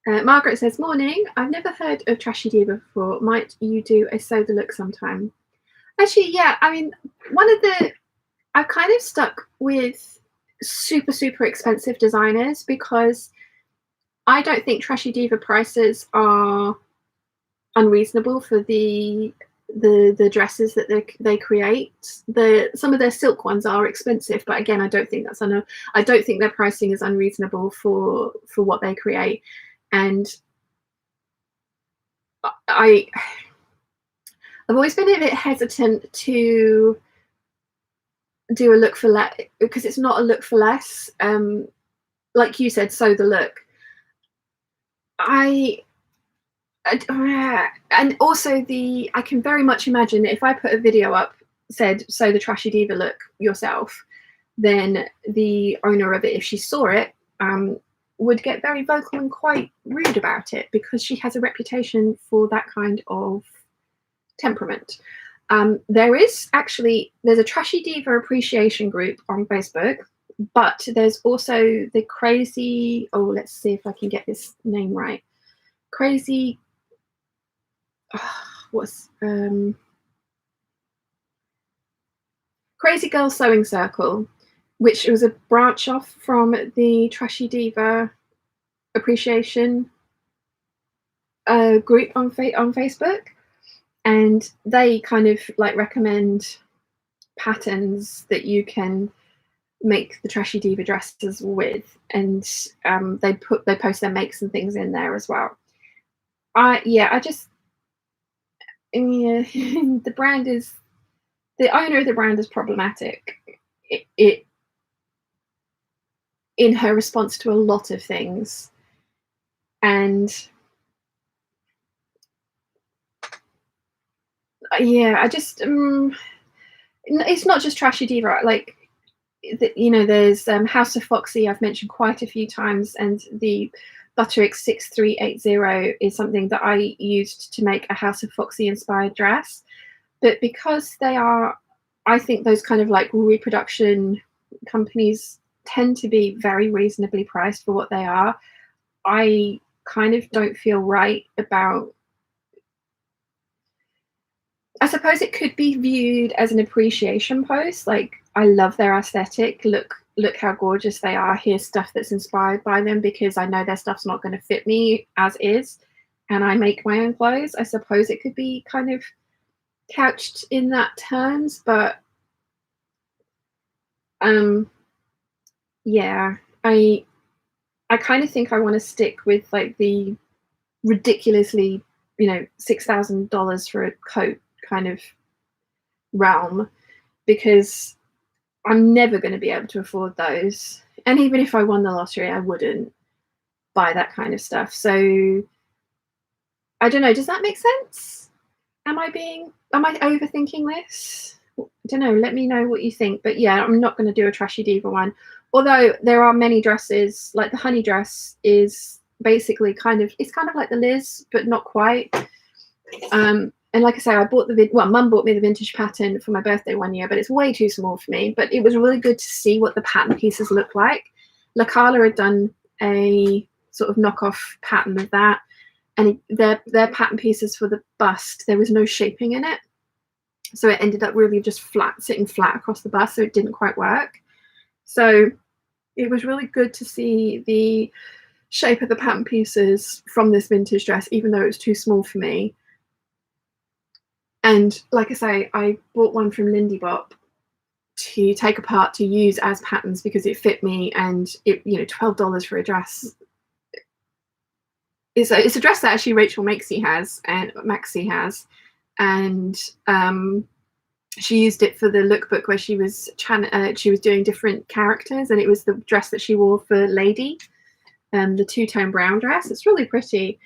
Margaret says, morning. I've never heard of Trashy Diva before. Might you do a sew the look sometime? Actually, yeah. I mean, I've kind of stuck with super, super expensive designers because I don't think Trashy Diva prices are unreasonable for the dresses that they create. Some of their silk ones are expensive, but again, I don't think I don't think their pricing is unreasonable for what they create. And I've always been a bit hesitant to do a look for less, because it's not a look for less. Like you said, sew the look. And also I can very much imagine that if I put a video up, said sew the Trashy Diva look yourself, then the owner of it, if she saw it, would get very vocal and quite rude about it, because she has a reputation for that kind of temperament. There's a Trashy Diva appreciation group on Facebook, but there's also the crazy, let's see if I can get this name right. Crazy Crazy Girl Sewing Circle, which was a branch off from the Trashy Diva appreciation group on Facebook, and they kind of like recommend patterns that you can make the Trashy Diva dresses with, and they post their makes and things in there as well. The brand is, the owner of the brand is problematic. It in her response to a lot of things, and I just it's not just Trashy Diva. Like, there's House of Foxy, I've mentioned quite a few times, and the Butterick 6380 is something that I used to make a House of Foxy inspired dress. But because they are, I think those kind of like reproduction companies tend to be very reasonably priced for what they are, I kind of don't feel right about. I suppose it could be viewed as an appreciation post. Like, I love their aesthetic. Look how gorgeous they are. Here's stuff that's inspired by them, because I know their stuff's not going to fit me as is, and I make my own clothes. I suppose it could be kind of couched in that terms, but yeah, I kind of think I want to stick with like the ridiculously, $6,000 for a coat kind of realm, because I'm never going to be able to afford those. And even if I won the lottery, I wouldn't buy that kind of stuff. So I don't know. Does that make sense? Am I overthinking this? I don't know. Let me know what you think. But yeah, I'm not going to do a Trashy Diva one. Although there are many dresses, like the honey dress is basically it's kind of like the Liz, but not quite. And like I say, Mum bought me the vintage pattern for my birthday one year, but it's way too small for me. But it was really good to see what the pattern pieces look like. La Carla had done a sort of knockoff pattern of that, and their pattern pieces for the bust, there was no shaping in it, so it ended up really just sitting flat across the bust, so it didn't quite work. So it was really good to see the shape of the pattern pieces from this vintage dress, even though it was too small for me. And like I say, I bought one from Lindy Bop to take apart to use as patterns because it fit me, and it, $12 for a dress. It's a dress that actually Rachel Maxey has, and she used it for the lookbook where she was doing different characters, and it was the dress that she wore for Lady, the two-tone brown dress. It's really pretty,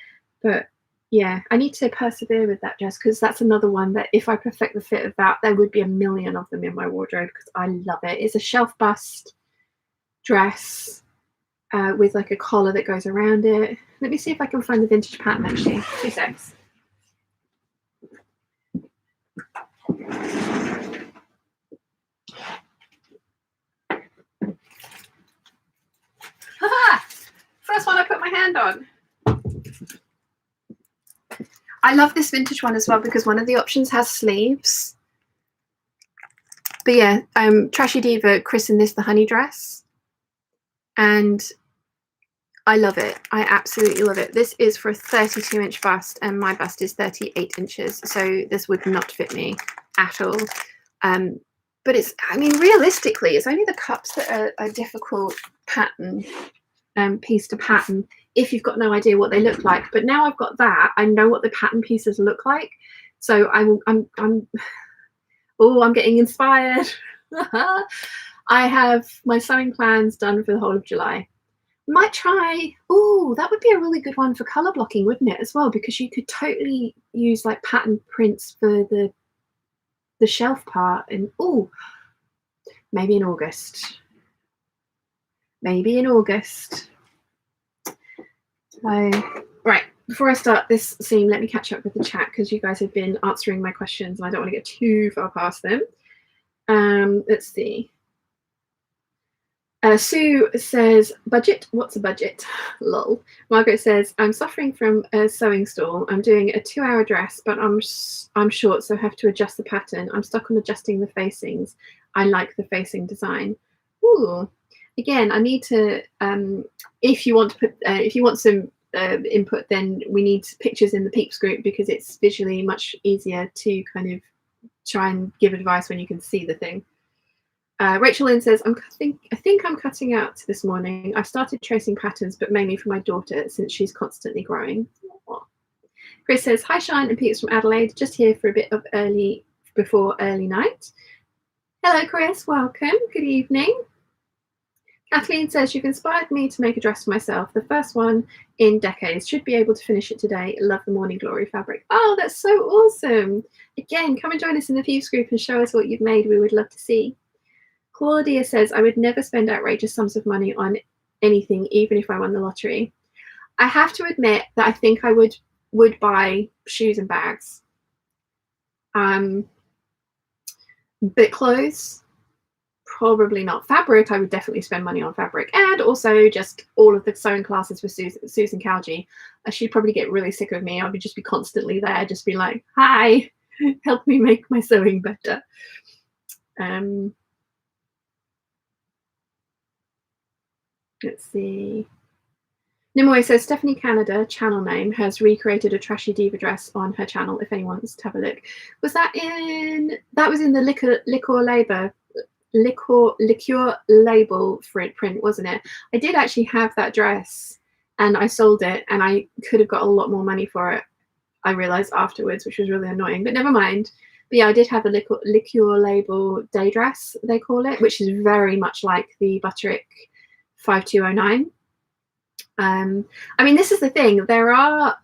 but yeah, I need to persevere with that dress, because that's another one that if I perfect the fit of that, there would be a million of them in my wardrobe, because I love it. It's a shelf bust dress with like a collar that goes around it. Let me see if I can find the vintage pattern actually. 2 seconds. First one I put my hand on. I love this vintage one as well because one of the options has sleeves. But yeah, Trashy Diva christened this the honey dress, and I love it. I absolutely love it. This is for a 32-inch bust, and my bust is 38 inches, so this would not fit me at all. But it's, realistically, it's only the cups that are a difficult pattern piece to pattern if you've got no idea what they look like. But now I've got that, I know what the pattern pieces look like, so I'm getting inspired. I have my sewing plans done for the whole of July. Might try, that would be a really good one for color blocking, wouldn't it, as well, because you could totally use like pattern prints for the shelf part. And maybe in August. Right, before I start this scene, let me catch up with the chat, because you guys have been answering my questions and I don't want to get too far past them. Let's see. Sue says, budget? What's a budget? Lol. Margaret says, I'm suffering from a sewing stall. I'm doing a 2-hour dress, but I'm short, so have to adjust the pattern. I'm stuck on adjusting the facings. I like the facing design. Again, I need to, if you want some input, then we need pictures in the Peeps group, because it's visually much easier to kind of try and give advice when you can see the thing. Rachel Lynn says, I think I'm cutting out this morning. I've started tracing patterns, but mainly for my daughter since she's constantly growing. Aww. Chris says, hi, Shine and Peeps from Adelaide. Just here for a bit of before early night. Hello, Chris. Welcome. Good evening. Kathleen says, you've inspired me to make a dress for myself. The first one in decades. Should be able to finish it today. Love the Morning Glory fabric. Oh, that's so awesome. Again, come and join us in the Peeps group and show us what you've made. We would love to see. Claudia says, I would never spend outrageous sums of money on anything, even if I won the lottery. I have to admit that I think I would buy shoes and bags. But clothes, probably not. Fabric, I would definitely spend money on fabric. And also just all of the sewing classes for Susan Calgie. She'd probably get really sick of me. I would just be constantly there, just be like, hi, help me make my sewing better. Let's see. Nimoy says, Stephanie Canada, channel name, has recreated a Trashy Diva dress on her channel if anyone wants to have a look. Was that was in the liquor label print, wasn't it? I did actually have that dress and I sold it and I could have got a lot more money for it. I realized afterwards, which was really annoying, but never mind. But yeah, I did have a liqueur label day dress, they call it, which is very much like the Butterick 5209. I mean, this is the thing. There are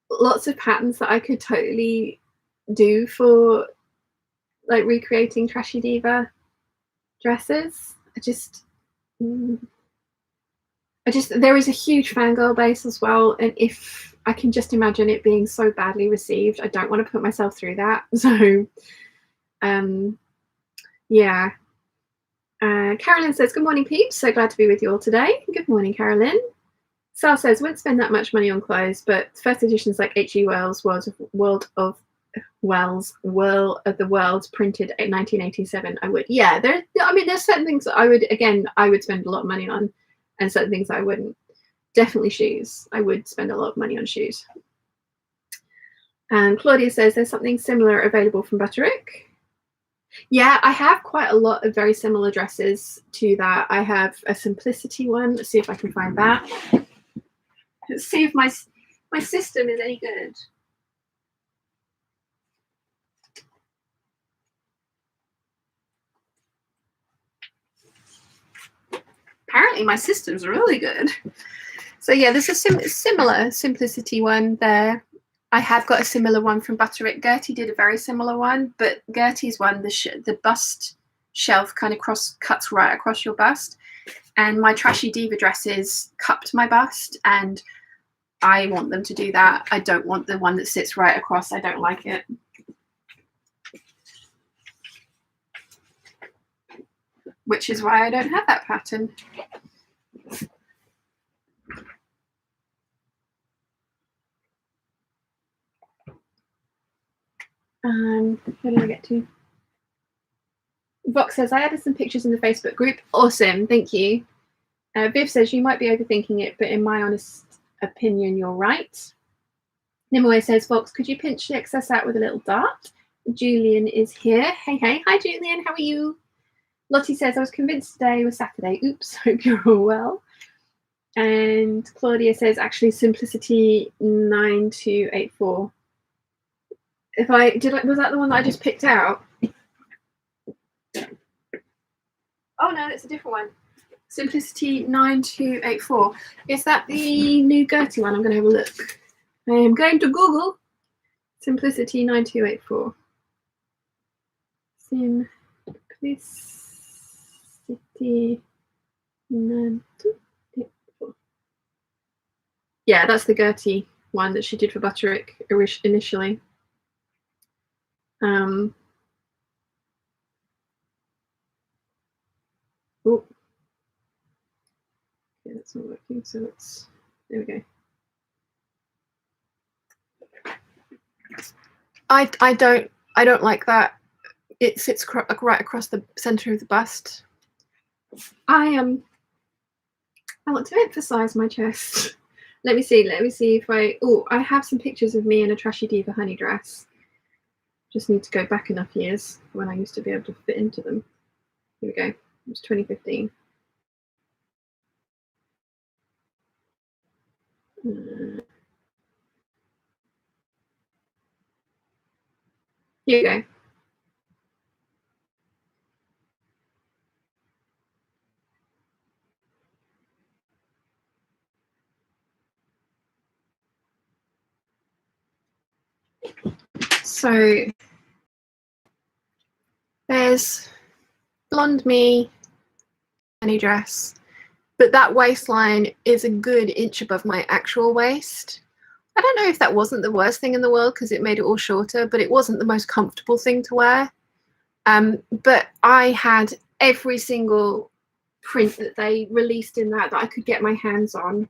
lots of patterns that I could totally do for like recreating Trashy Diva dresses. There is a huge fangirl base as well, and if I can just imagine it being so badly received, I don't want to put myself through that. So yeah. Carolyn says, good morning, Peeps. So glad to be with you all today. Good morning, Carolyn. Sal says, wouldn't spend that much money on clothes, but first editions like H.G. Wells' World of the Worlds printed in 1987, I would. Yeah, there's certain things I would spend a lot of money on, and certain things I wouldn't. Definitely shoes. I would spend a lot of money on shoes. And Claudia says, there's something similar available from Butterick. Yeah, I have quite a lot of very similar dresses to that. I have a Simplicity one. Let's see if I can find that. Let's see if my system is any good. Apparently my system's really good. So yeah, there's a similar Simplicity one there. I have got a similar one from Butterick. Gertie did a very similar one, but Gertie's one, the bust shelf kind of cuts right across your bust. And my Trashy Diva dresses cupped my bust, and I want them to do that. I don't want the one that sits right across. I don't like it. Which is why I don't have that pattern. Where did I get to? Vox says, I added some pictures in the Facebook group. Awesome, thank you. Viv says, you might be overthinking it, but in my honest opinion, you're right. Nimoy says, Vox, could you pinch the excess out with a little dart? Julian is here. Hey, hey. Hi, Julian. How are you? Lottie says, I was convinced today was Saturday. Oops, hope you're all well. And Claudia says, actually, Simplicity 9284. Was that the one that I just picked out? Oh no, it's a different one. Simplicity 9284. Is that the new Gertie one? I'm going to have a look. I am going to Google Simplicity 9284. Simplicity 9284. Yeah, that's the Gertie one that she did for Butterick initially. Oh, okay, that's not working. So there we go. I don't like that. It sits right across the center of the bust. I want to emphasize my chest. Let me see if I have some pictures of me in a Trashy Diva honey dress. Just need to go back enough years when I used to be able to fit into them. Here we go. It was 2015. Here we go. So there's blonde me, honey dress, but that waistline is a good inch above my actual waist. I don't know if that wasn't the worst thing in the world because it made it all shorter, but it wasn't the most comfortable thing to wear. But I had every single print that they released in that I could get my hands on.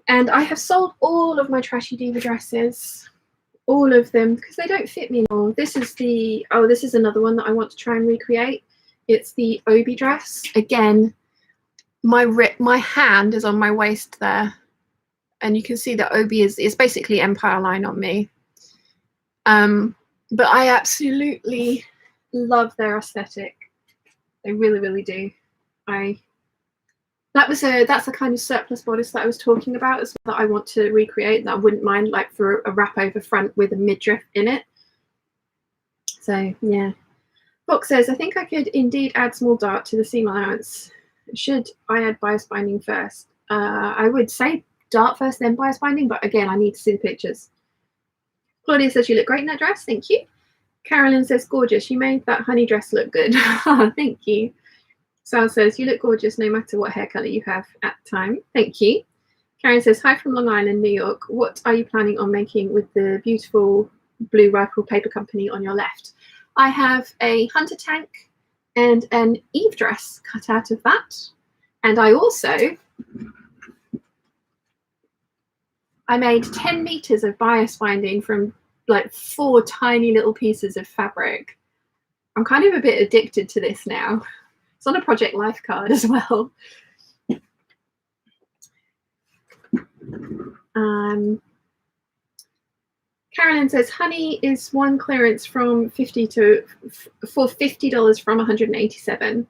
And I have sold all of my Trashy Diva dresses, all of them, because they don't fit me anymore. This is the, oh, this is another one that I want to try and recreate. It's the Obi dress. Again, my hand is on my waist there. And you can see that Obi is basically Empire line on me. But I absolutely love their aesthetic. They really, really do. That's the kind of surplus bodice that I was talking about, is that I want to recreate, that I wouldn't mind like for a wrap over front with a midriff in it. So yeah. Fox says, I think I could indeed add small dart to the seam allowance. Should I add bias binding first? I would say dart first, then bias binding, but again, I need to see the pictures. Claudia says, you look great in that dress. Thank you. Carolyn says, gorgeous. You made that honey dress look good. Thank you. Sal says, you look gorgeous no matter what hair color you have at the time. Thank you. Karen says, hi from Long Island, New York. What are you planning on making with the beautiful blue rifle paper company on your left? I have a hunter tank and an Eve dress cut out of that. And I made 10 meters of bias binding from like 4 tiny little pieces of fabric. I'm kind of a bit addicted to this now. It's on a Project Life card as well. Carolyn says, honey is one clearance from $50 from $187.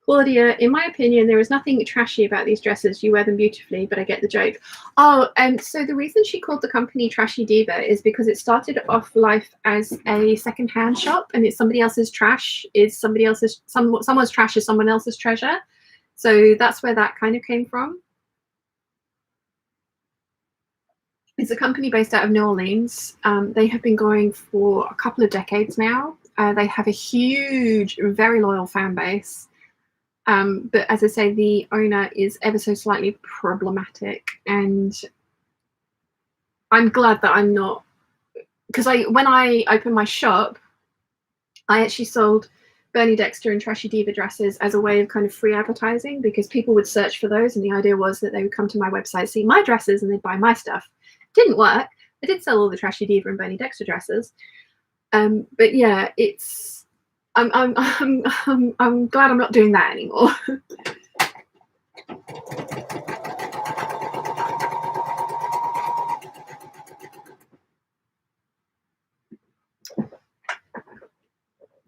Claudia, in my opinion, there is nothing trashy about these dresses. You wear them beautifully, but I get the joke. Oh, so the reason she called the company Trashy Diva is because it started off life as a secondhand shop, and it's somebody else's trash is somebody else's, someone's trash is someone else's treasure. So that's where that kind of came from. It's a company based out of New Orleans. They have been going for a couple of decades now. They have a huge, very loyal fan base. But as I say, the owner is ever so slightly problematic, and I'm glad that I'm not, because when I opened my shop, I actually sold Bernie Dexter and Trashy Diva dresses as a way of kind of free advertising, because people would search for those, and the idea was that they would come to my website, see my dresses, and they'd buy my stuff. It didn't work. I did sell all the Trashy Diva and Bernie Dexter dresses, but yeah, it's. I'm glad I'm not doing that anymore.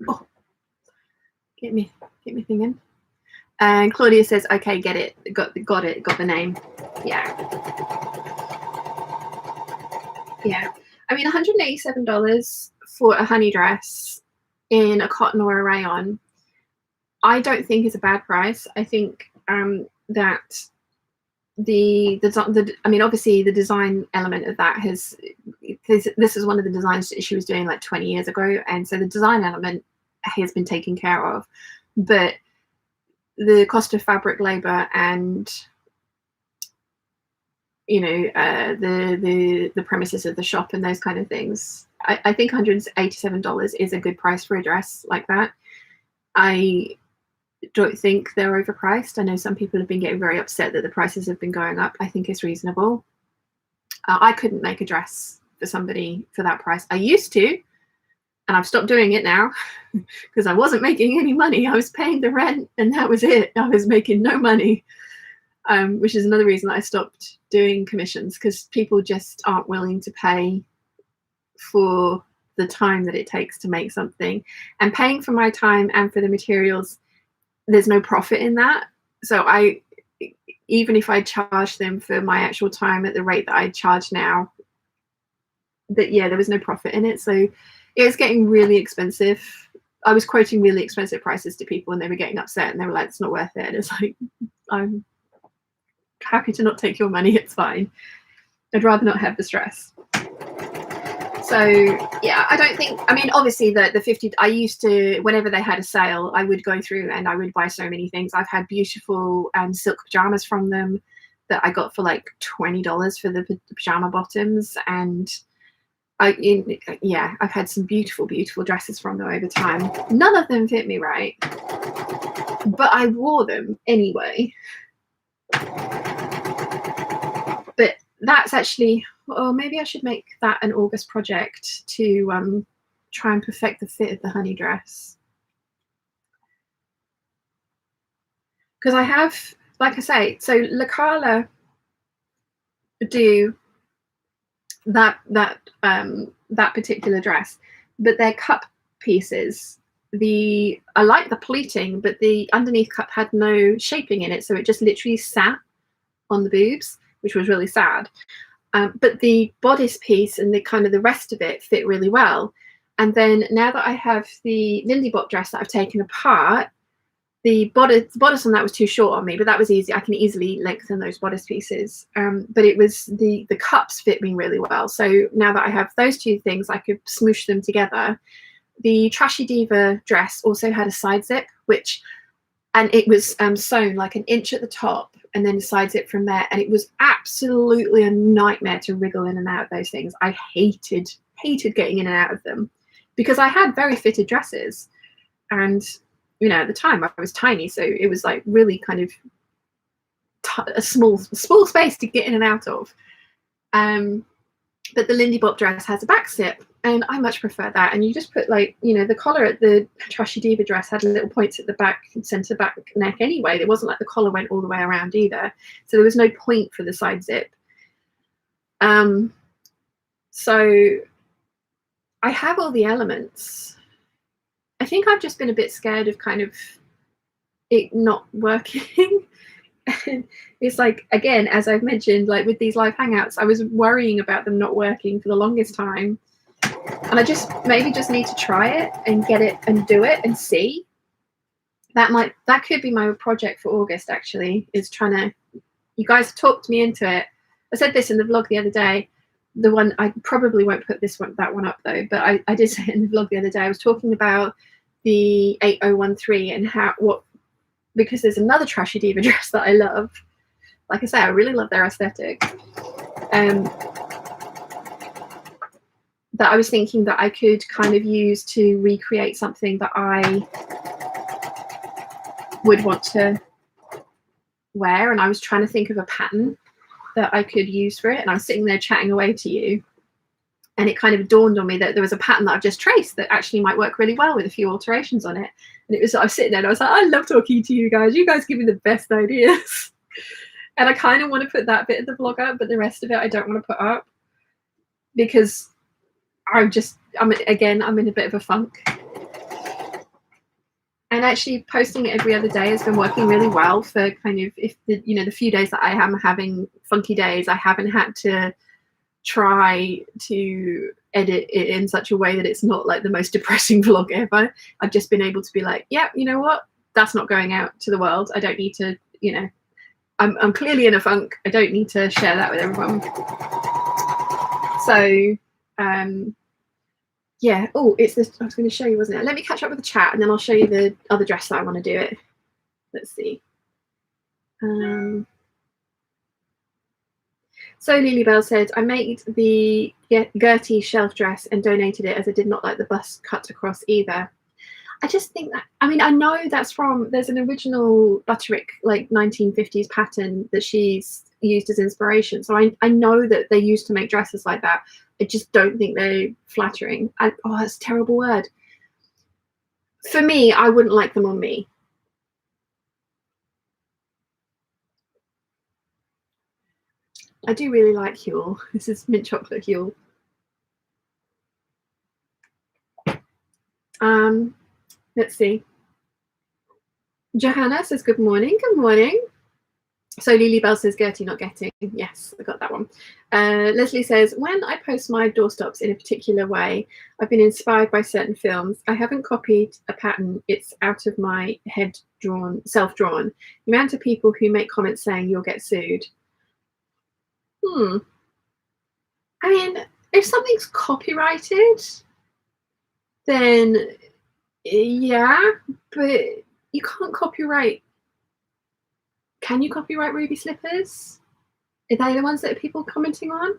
Oh, get me thinking. And Claudia says, okay, get it, got the name. Yeah. I mean, $187 for a honey dress in a cotton or a rayon, I don't think is a bad price. I think that I mean, obviously the design element of that has, this is one of the designs that she was doing like 20 years ago, and so the design element has been taken care of, but the cost of fabric, labor, and you know, the premises of the shop and those kind of things, I think $187 is a good price for a dress like that. I don't think they're overpriced. I know some people have been getting very upset that the prices have been going up. I think it's reasonable. I couldn't make a dress for somebody for that price. I used to, and I've stopped doing it now because I wasn't making any money. I was paying the rent and that was it. I was making no money, which is another reason that I stopped doing commissions, because people just aren't willing to pay for the time that it takes to make something, and paying for my time and for the materials, there's no profit in that. So even if I charge them for my actual time at the rate that I charge now, there was no profit in it. So it was getting really expensive. I was quoting really expensive prices to people and they were getting upset and they were like, it's not worth it. And it's like, I'm happy to not take your money, it's fine. I'd rather not have the stress. So yeah, I don't think, I mean, obviously the 50, I used to, whenever they had a sale, I would go through and I would buy so many things. I've had beautiful silk pajamas from them that I got for like $20 for the pajama bottoms. And I've had some beautiful, beautiful dresses from them over time. None of them fit me right, but I wore them anyway. But that's actually, maybe I should make that an August project to try and perfect the fit of the honey dress. Because I have, like I say, so La Carla do that particular dress, but their cup pieces, I like the pleating, but the underneath cup had no shaping in it, so it just literally sat on the boobs, which was really sad. But the bodice piece and the rest of it fit really well. And then now that I have the Lindy Bop dress that I've taken apart, the bodice on that was too short on me, but that was easy. I can easily lengthen those bodice pieces. But it was the cups fit me really well. So now that I have those two things, I could smoosh them together. The Trashy Diva dress also had a side zip, and it was sewn like an inch at the top and then a side zip from there. And it was absolutely a nightmare to wriggle in and out of those things. I hated getting in and out of them because I had very fitted dresses. And, at the time I was tiny. So it was like really kind of a small space to get in and out of. But the Lindy Bop dress has a back zip, and I much prefer that. And you just put the collar at the Trashy Diva dress had little points at the back, centre back neck anyway. It wasn't like the collar went all the way around either. So there was no point for the side zip. So I have all the elements. I think I've just been a bit scared of kind of it not working. And it's like, again, as I've mentioned, like with these live hangouts, I was worrying about them not working for the longest time. And I maybe just need to try it and get it and do it and see. That could be my project for August, actually, is you guys talked me into it. I said this in the vlog the other day. The one, I probably won't put that one up though, but I did say it in the vlog the other day. I was talking about the 8013 and because there's another Trashy Diva dress that I love. Like I say, I really love their aesthetic. That I was thinking that I could kind of use to recreate something that I would want to wear. And I was trying to think of a pattern that I could use for it. And I was sitting there chatting away to you. And it kind of dawned on me that there was a pattern that I've just traced that actually might work really well with a few alterations on it. And I was sitting there and I was like, I love talking to you guys. You guys give me the best ideas. And I kind of want to put that bit of the vlog up, but the rest of it I don't want to put up because I'm in a bit of a funk. And actually posting it every other day has been working really well for kind of, if the few days that I am having funky days, I haven't had to try to edit it in such a way that it's not like the most depressing vlog ever. I've just been able to be like, yeah, you know what? That's not going out to the world. I don't need to, I'm clearly in a funk. I don't need to share that with everyone. So, yeah. Oh, it's this. I was going to show you, wasn't it? Let me catch up with the chat and then I'll show you the other dress that I want to do it. Let's see. So Lily Bell said, I made the Gertie shelf dress and donated it as I did not like the bust cut across either. I just think that, I know that's there's an original Butterick like 1950s pattern that she's used as inspiration. So I know that they used to make dresses like that. I just don't think they're flattering. That's a terrible word. For me, I wouldn't like them on me. I do really like Huel. This is mint chocolate Huel. Let's see. Johanna says, good morning. Good morning. So Lily Bell says, Gertie not getting. Yes, I got that one. Leslie says, when I post my doorstops in a particular way, I've been inspired by certain films. I haven't copied a pattern. It's out of my head drawn, self-drawn. The amount of people who make comments saying you'll get sued. I mean, if something's copyrighted, then yeah, but you can't copyright. Can you copyright ruby slippers? Are they the ones that are people commenting on?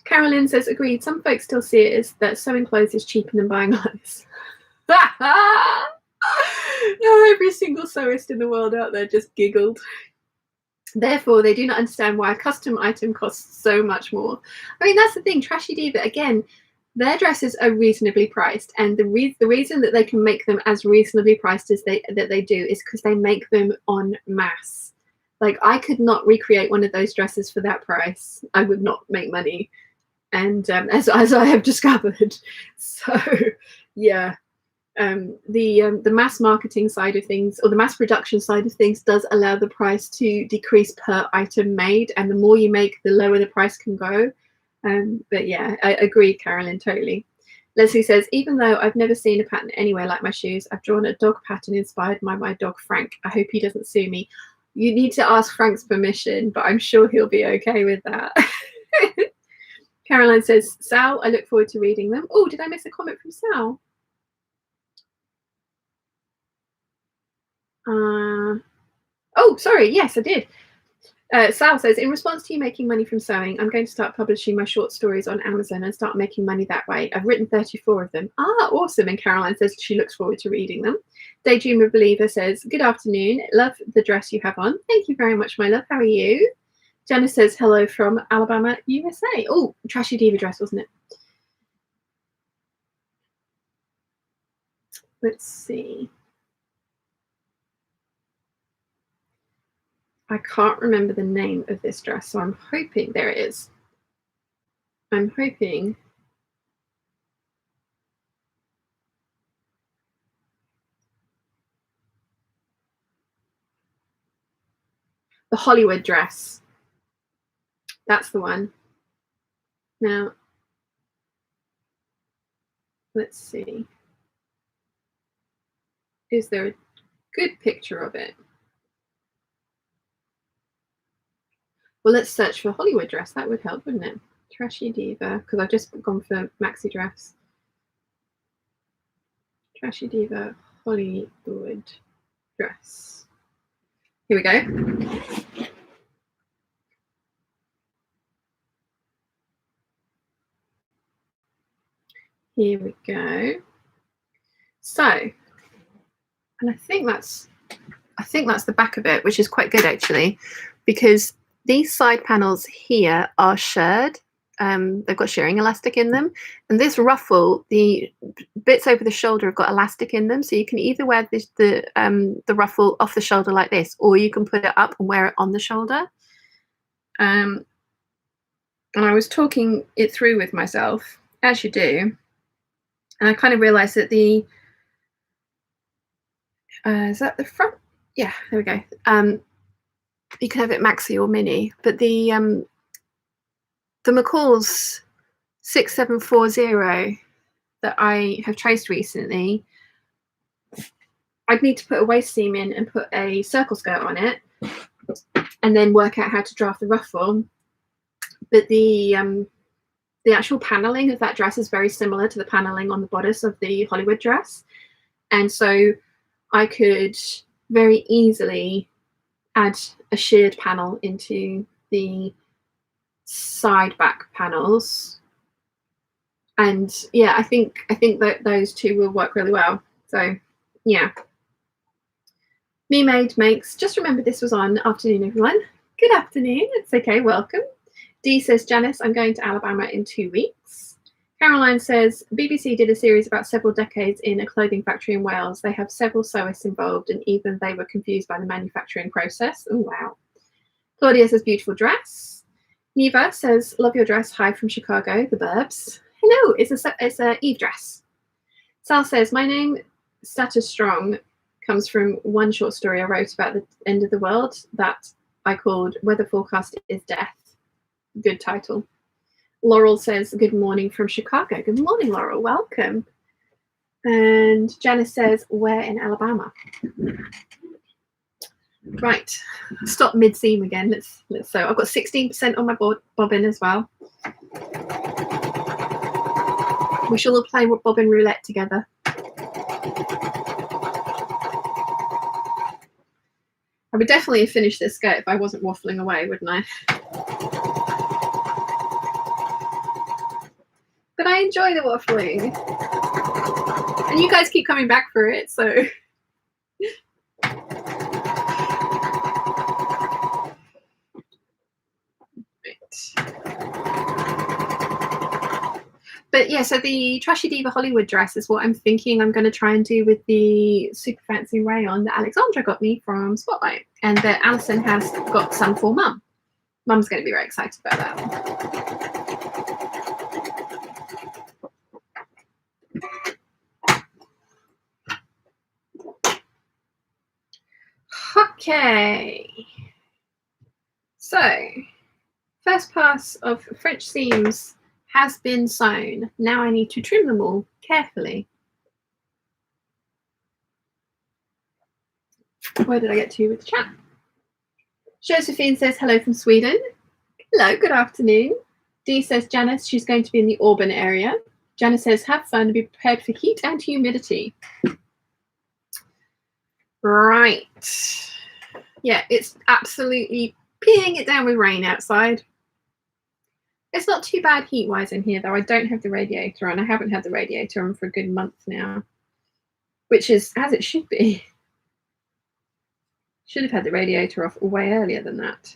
Carolyn says, agreed. Some folks still see it as that sewing clothes is cheaper than buying eyes. No, every single sewist in the world out there just giggled. Therefore, they do not understand why a custom item costs so much more. I mean, that's the thing. Trashy Diva, again, their dresses are reasonably priced, and the reason that they can make them as reasonably priced as they do is because they make them en masse. Like, I could not recreate one of those dresses for that price. I would not make money, and as I have discovered. So, yeah, the mass marketing side of things, or the mass production side of things, does allow the price to decrease per item made, and the more you make, the lower the price can go. But yeah, I agree, Carolyn, totally. Leslie says, even though I've never seen a pattern anywhere like my shoes, I've drawn a dog pattern inspired by my dog Frank. I hope he doesn't sue me. You need to ask Frank's permission, but I'm sure he'll be okay with that. Caroline says, Sal, I look forward to reading them. Oh, did I miss a comment from Sal? Oh, sorry. Yes, I did. Sal says, in response to you making money from sewing, I'm going to start publishing my short stories on Amazon and start making money that way. I've written 34 of them. Ah, awesome. And Caroline says she looks forward to reading them. Daydreamer Believer says, good afternoon. Love the dress you have on. Thank you very much, my love. How are you? Janice says, hello from Alabama, USA. Oh, Trashy Diva dress, wasn't it? Let's see. I can't remember the name of this dress, so I'm hoping, there it is. I'm hoping the Hollywood dress. That's the one. Now, let's see. Is there a good picture of it? Well, let's search for Hollywood dress. That would help, wouldn't it? Trashy Diva, because I've just gone for maxi dress. Trashy Diva Hollywood dress. Here we go. Here we go. So, and I think that's the back of it, which is quite good actually, because these side panels here are shirred. They've got shirring elastic in them, and this ruffle, the bits over the shoulder have got elastic in them, so you can either wear the ruffle off the shoulder like this, or you can put it up and wear it on the shoulder. And I was talking it through with myself, as you do, and I kind of realized that the is that the front? Yeah, there we go. You can have it maxi or mini, but the McCall's 6740 that I have traced recently, I'd need to put a waist seam in and put a circle skirt on it, and then work out how to draft the ruffle. But the actual paneling of that dress is very similar to the paneling on the bodice of the Hollywood dress, and so I could very easily add a sheared panel into the side back panels, and yeah, I think that those two will work really well. So yeah, Me Made Makes, just remember this was on. Afternoon everyone. Good afternoon. It's okay, welcome. Dee says, Janice, I'm going to Alabama in 2 weeks. Caroline says, BBC did a series about several decades in a clothing factory in Wales. They have several sewists involved, and even they were confused by the manufacturing process. Oh, wow. Claudia says, beautiful dress. Neva says, love your dress. Hi from Chicago, the burbs. Hello, it's a Eve dress. Sal says, my name, Status Strong, comes from one short story I wrote about the end of the world that I called Weather Forecast is Death. Good title. Laurel says, good morning from Chicago. Good morning, Laurel. Welcome. And Janice says, where in Alabama? Right. Stop mid-seam again. Let's so I've got 16% on my bobbin as well. We shall all play bobbin roulette together. I would definitely have finished this skirt if I wasn't waffling away, wouldn't I? But I enjoy the waffling. And you guys keep coming back for it, so... But yeah, so the Trashy Diva Hollywood dress is what I'm thinking I'm going to try and do with the super fancy rayon that Alexandra got me from Spotlight, and that Alison has got some for Mum. Mum's going to be very excited about that. Okay. So, first pass of French seams has been sewn. Now I need to trim them all carefully. Where did I get to with the chat? Josephine says hello from Sweden. Hello, good afternoon. Dee says Janice, she's going to be in the Auburn area. Janice says have fun and be prepared for heat and humidity. Right. Yeah, it's absolutely peeing it down with rain outside. It's not too bad heat-wise in here, though. I don't have the radiator on. I haven't had the radiator on for a good month now, which is as it should be. Should have had the radiator off way earlier than that.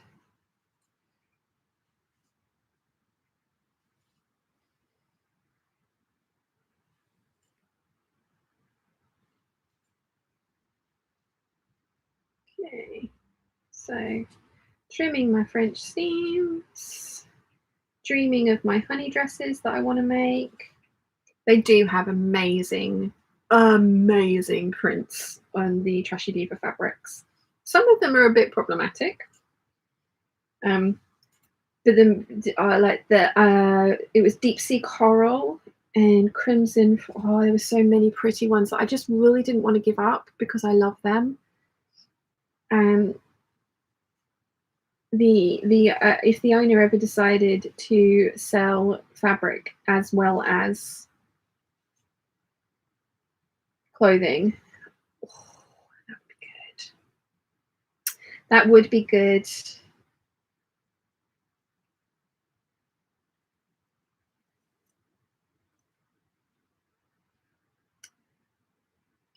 Okay, so trimming my French seams, dreaming of my honey dresses that I want to make. They do have amazing prints on the Trashy Diva fabrics. Some of them are a bit problematic. But then like it was deep sea coral and crimson. Oh, there were so many pretty ones that I just really didn't want to give up because I love them. If the owner ever decided to sell fabric as well as clothing, that would be good.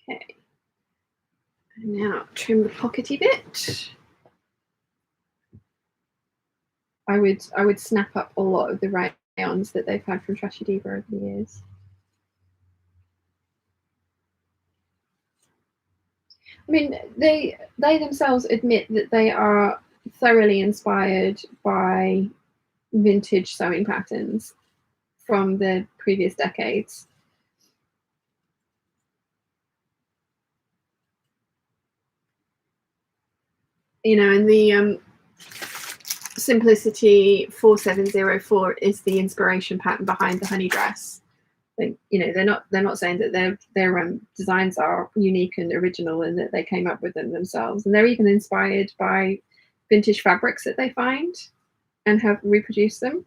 Okay. And now trim the pockety bit. I would snap up a lot of the rayons that they've had from Trashy Diva over the years. I mean, they themselves admit that they are thoroughly inspired by vintage sewing patterns from the previous decades. You know, and the Simplicity 4704 is the inspiration pattern behind the honey dress. You know, they're not saying that their designs are unique and original and that they came up with them themselves, and they're even inspired by vintage fabrics that they find and have reproduced them.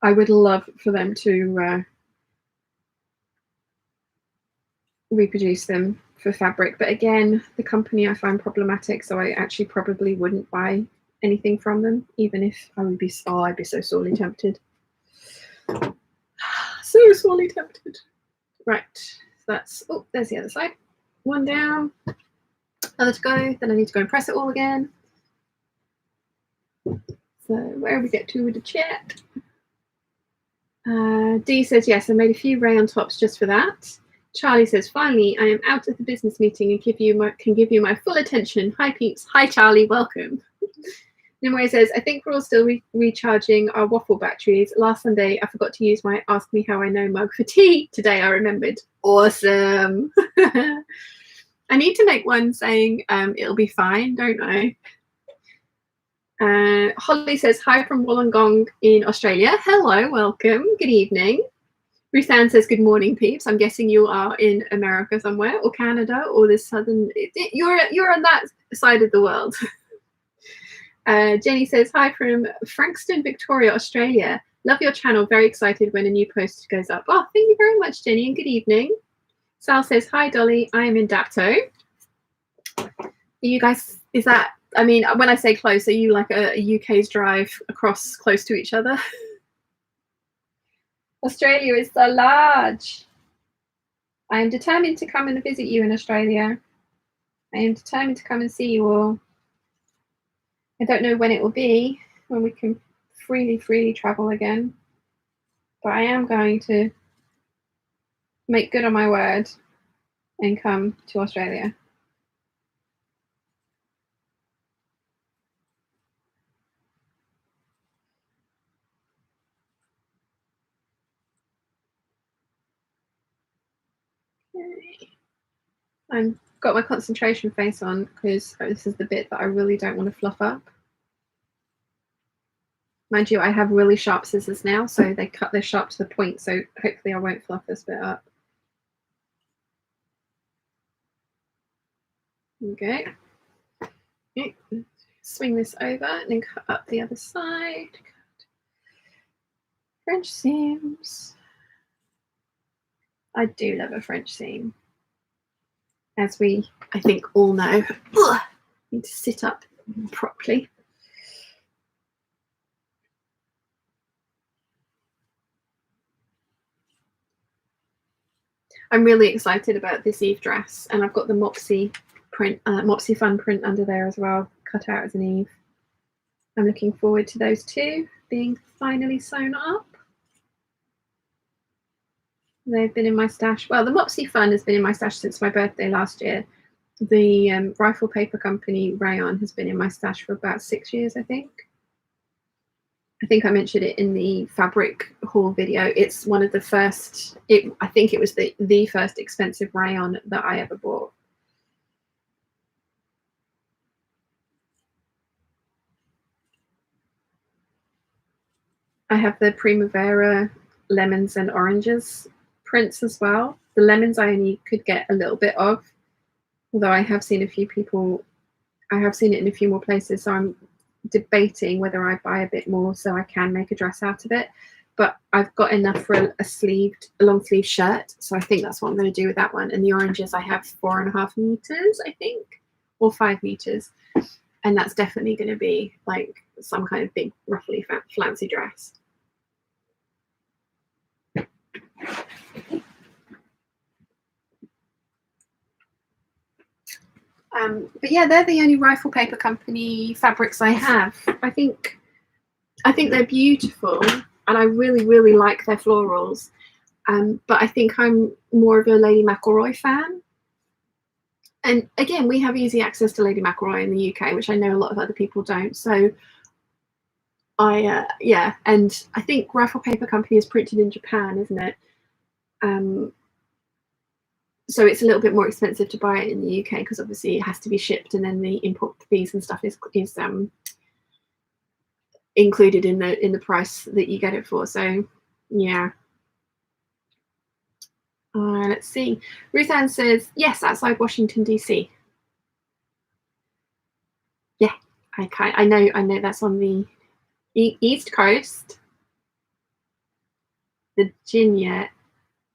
I would love for them to reproduce them for fabric, but again, the company I find problematic, so I actually probably wouldn't buy anything from them, even if I'd be so sorely tempted. So sorely tempted. Right, so that's, oh, there's the other side. One down, another to go, then I need to go and press it all again. So where we get to with the chat? Dee says, yes, I made a few rayon tops just for that. Charlie says, finally, I am out of the business meeting and can give you my full attention. Hi, Peeps. Hi, Charlie. Welcome. Nimue says, I think we're all still recharging our waffle batteries. Last Sunday, I forgot to use my Ask Me How I Know mug for tea. Today, I remembered. Awesome. I need to make one saying it'll be fine, don't I? Holly says, hi from Wollongong in Australia. Hello, welcome. Good evening. Ruth Ann says, good morning, peeps. I'm guessing you are in America somewhere, or Canada, or the southern... You're on that side of the world. Jenny says, hi from Frankston, Victoria, Australia. Love your channel. Very excited when a new post goes up. Oh, thank you very much, Jenny, and good evening. Sal says, hi, Dolly. I am in Dapto. You guys, is that... I mean, when I say close, are you like a UK's drive across close to each other? Australia is so large. I am determined to come and visit you in Australia. I am determined to come and see you all. I don't know when it will be, when we can freely travel again. But I am going to make good on my word and come to Australia. Okay. I've got my concentration face on because this is the bit that I really don't want to fluff up. Mind you, I have really sharp scissors now, so they cut this sharp to the point, so hopefully I won't fluff this bit up. Okay. Swing this over and then cut up the other side. French seams. I do love a French seam. As we, I think, all know. Ugh, need to sit up properly. I'm really excited about this Eve dress, and I've got the Mopsy print, Mopsy Fun print under there as well, cut out as an Eve. I'm looking forward to those two being finally sewn up. They've been in my stash. Well, the Mopsy Fun has been in my stash since my birthday last year. The Rifle Paper Company rayon has been in my stash for about 6 years, I think. I think I mentioned it in the fabric haul video. It's one of the first, I think it was the first expensive rayon that I ever bought. I have the Primavera lemons and oranges prints as well. The lemons I only could get a little bit of, although I have seen a few people, I have seen it in a few more places, so I'm debating whether I buy a bit more so I can make a dress out of it. But I've got enough for a long sleeve shirt, so I think that's what I'm going to do with that one. And the oranges I have 4.5 meters, I think, or 5 meters, and that's definitely going to be like some kind of big ruffly flouncy dress. But yeah, they're the only Rifle Paper Company fabrics I have. I think they're beautiful, and I really like their florals. But I think I'm more of a Lady McElroy fan. And again, we have easy access to Lady McElroy in the UK, which I know a lot of other people don't. So yeah, and I think Rifle Paper Company is printed in Japan, isn't it? So it's a little bit more expensive to buy it in the UK because obviously it has to be shipped, and then the import fees and stuff is included in the price that you get it for. So yeah. Let's see. Ruth Ann says, yes, outside Washington DC. Yeah, I know that's on the East Coast, Virginia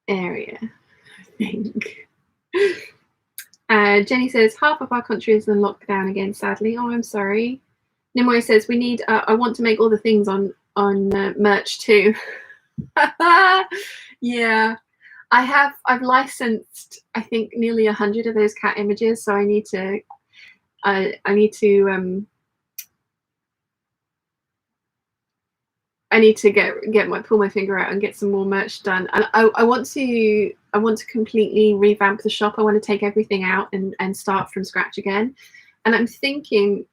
area, I think. Jenny says, half of our country is in lockdown again, sadly. Oh, I'm sorry. Nimue says, we need, I want to make all the things on merch too. Yeah, I've licensed, I think, nearly 100 of those cat images, so I need to pull my finger out and get some more merch done. And I want to completely revamp the shop. I want to take everything out and start from scratch again. And I'm thinking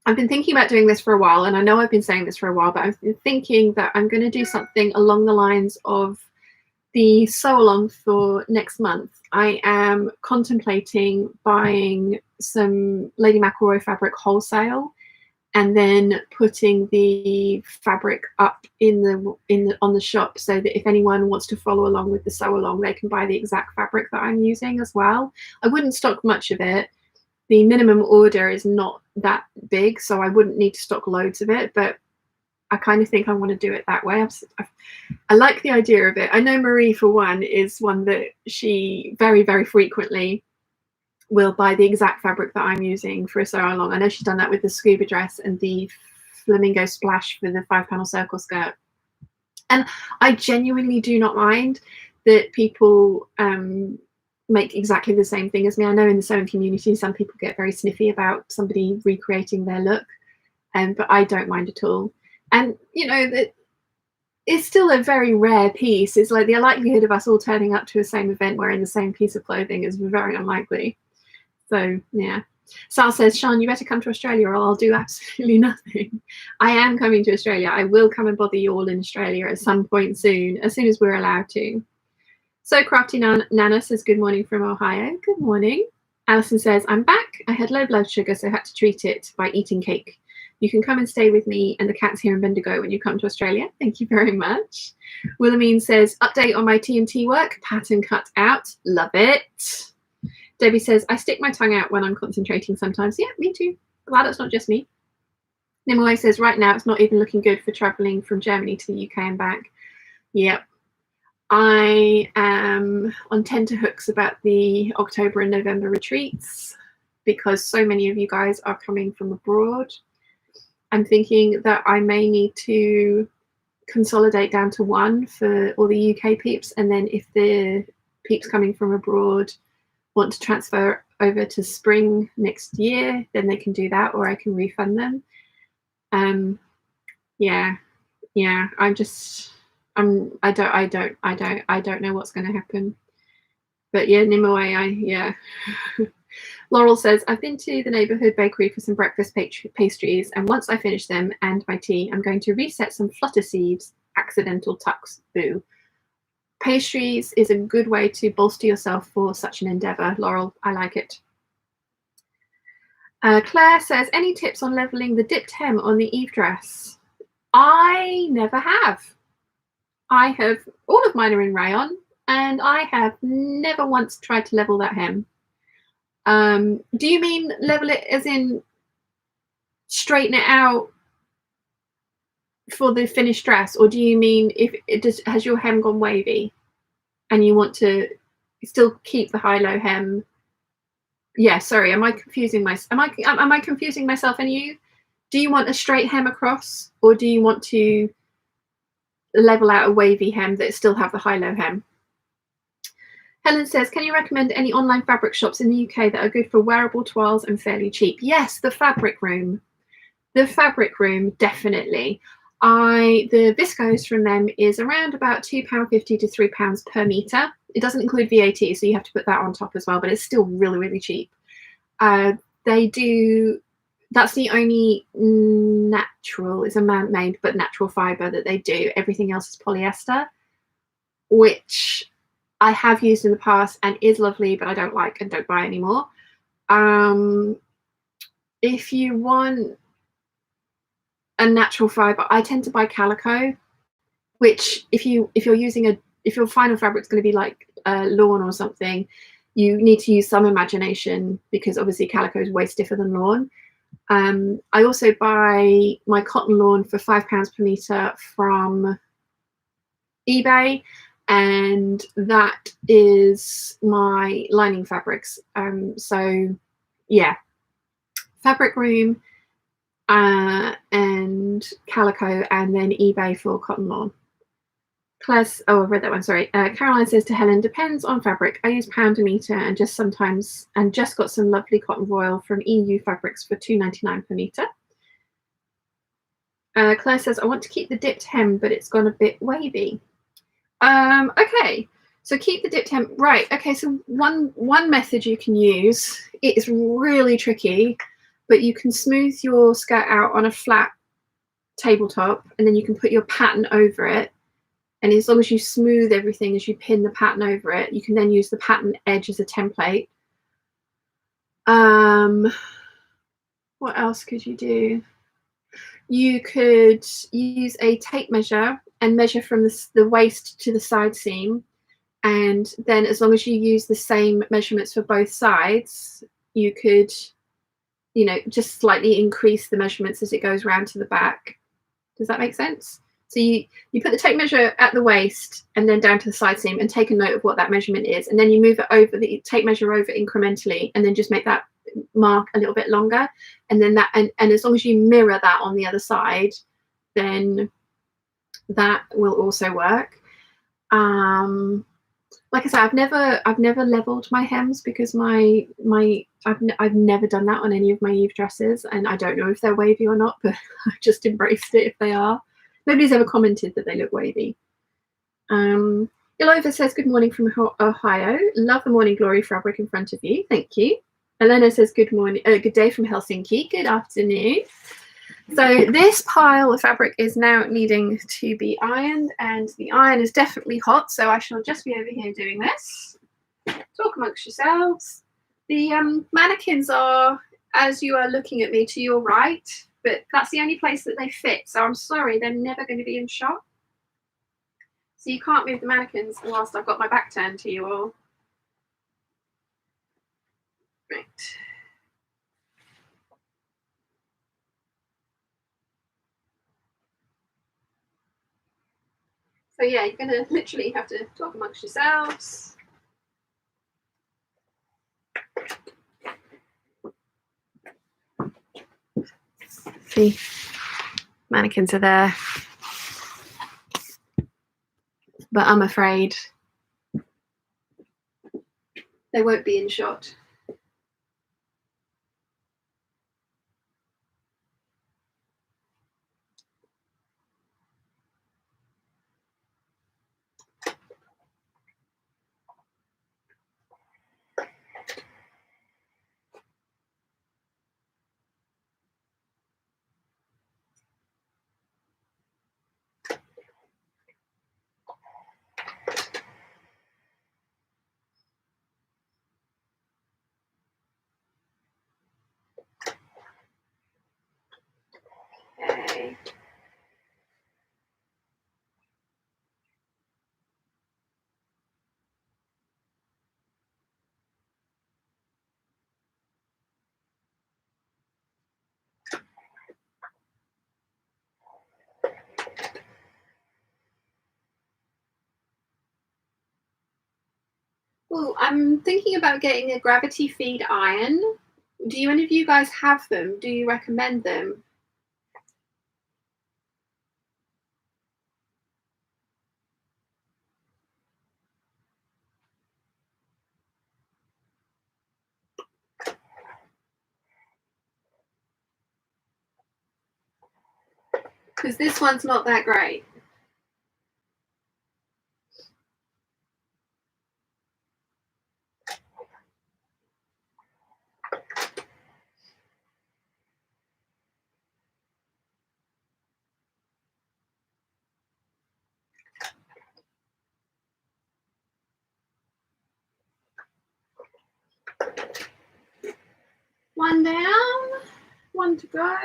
I've been thinking about doing this for a while, and I know I've been saying this for a while, but I've been thinking that I'm going to do something along the lines of the sew along for next month. I am contemplating buying some Lady McElroy fabric wholesale, and then putting the fabric up on the shop, so that if anyone wants to follow along with the sew along, they can buy the exact fabric that I'm using as well. I wouldn't stock much of it. The minimum order is not that big, so I wouldn't need to stock loads of it, but I kind of think I want to do it that way. I like the idea of it. I know Marie, for one, is one that she very, very frequently will buy the exact fabric that I'm using for a sew along. I know she's done that with the scuba dress and the flamingo splash for the 5-panel circle skirt. And I genuinely do not mind that people make exactly the same thing as me. I know in the sewing community, some people get very sniffy about somebody recreating their look, but I don't mind at all. And you know that it's still a very rare piece. It's like the likelihood of us all turning up to the same event wearing the same piece of clothing is very unlikely. So yeah. Sal says, Sean, you better come to Australia or I'll do absolutely nothing. I am coming to Australia. I will come and bother you all in Australia at some point soon, as soon as we're allowed to. So Crafty Nana says, good morning from Ohio. Good morning. Alison says, I'm back. I had low blood sugar, so I had to treat it by eating cake. You can come and stay with me and the cats here in Bendigo when you come to Australia. Thank you very much. Wilhelmine says, update on my TNT work. Pattern cut out. Love it. Debbie says, I stick my tongue out when I'm concentrating sometimes. Yeah, me too. Glad it's not just me. Nimue says, right now it's not even looking good for traveling from Germany to the UK and back. Yep. I am on tenterhooks about the October and November retreats because so many of you guys are coming from abroad. I'm thinking that I may need to consolidate down to one for all the UK peeps, and then if the peeps coming from abroad want to transfer over to spring next year, then they can do that, or I can refund them. Yeah. I don't know what's going to happen. But yeah, Nimue, Laurel says, I've been to the neighborhood bakery for some breakfast pastries, and once I finish them and my tea, I'm going to reset some flutter sleeves, accidental tucks, boo. Pastries is a good way to bolster yourself for such an endeavor, Laurel. I like it. Claire says, any tips on leveling the dipped hem on the Eve dress? I never have. All of mine are in rayon, and I have never once tried to level that hem. Do you mean level it as in straighten it out for the finished dress, or do you mean if it has your hem gone wavy and you want to still keep the high-low hem? Yeah, sorry, am I confusing myself and you? Do you want a straight hem across, or do you want to level out a wavy hem that still have the high-low hem? Helen says, can you recommend any online fabric shops in the UK that are good for wearable toiles and fairly cheap? Yes, the Fabric Room. The Fabric Room, definitely. The viscose from them is around about £2.50 to £3 per metre. It doesn't include VAT, so you have to put that on top as well, but it's still really, really cheap. That's the only natural, it's a man-made, but natural fibre that they do. Everything else is polyester, which I have used in the past and is lovely, but I don't like and don't buy anymore. If you want a natural fibre, I tend to buy calico, which if your final fabric is going to be like lawn or something, you need to use some imagination, because obviously calico is way stiffer than lawn. I also buy my cotton lawn for £5 per metre from eBay, and that is my lining fabrics. So yeah, Fabric Room and calico, and then eBay for cotton lawn. I've read that one, sorry. Caroline says to Helen, depends on fabric. I use pound a metre and just got some lovely cotton voile from EU Fabrics for £2.99 per metre. Claire says, I want to keep the dipped hem, but it's gone a bit wavy. Okay, so keep the dipped hem. Right, okay, so one method you can use, it is really tricky, but you can smooth your skirt out on a flat tabletop, and then you can put your pattern over it. And as long as you smooth everything as you pin the pattern over it, you can then use the pattern edge as a template. What else could you do? You could use a tape measure and measure from the waist to the side seam. And then as long as you use the same measurements for both sides, you could, you know, just slightly increase the measurements as it goes round to the back. Does that make sense? So you put the tape measure at the waist and then down to the side seam and take a note of what that measurement is. And then you move it over, the tape measure over incrementally, and then just make that mark a little bit longer. And then that, and as long as you mirror that on the other side, then that will also work. Like I said, I've never leveled my hems because I've never done that on any of my Eve dresses, and I don't know if they're wavy or not, but I've just embraced it if they are. Nobody's ever commented that they look wavy. Ilova says, good morning from Ohio. Love the Morning Glory fabric in front of you. Thank you. Elena says, good morning, good day from Helsinki. Good afternoon. So this pile of fabric is now needing to be ironed, and the iron is definitely hot, so I shall just be over here doing this. Talk amongst yourselves. The mannequins are, as you are looking at me, to your right, but that's the only place that they fit, so I'm sorry, they're never going to be in shot. So you can't move the mannequins whilst I've got my back turned to you all. Right. So yeah, you're going to literally have to talk amongst yourselves. See, mannequins are there, but I'm afraid they won't be in shot. Okay. Well, I'm thinking about getting a gravity feed iron. Do you, any of you guys have them? Do you recommend them? Because this one's not that great. One down, one to go.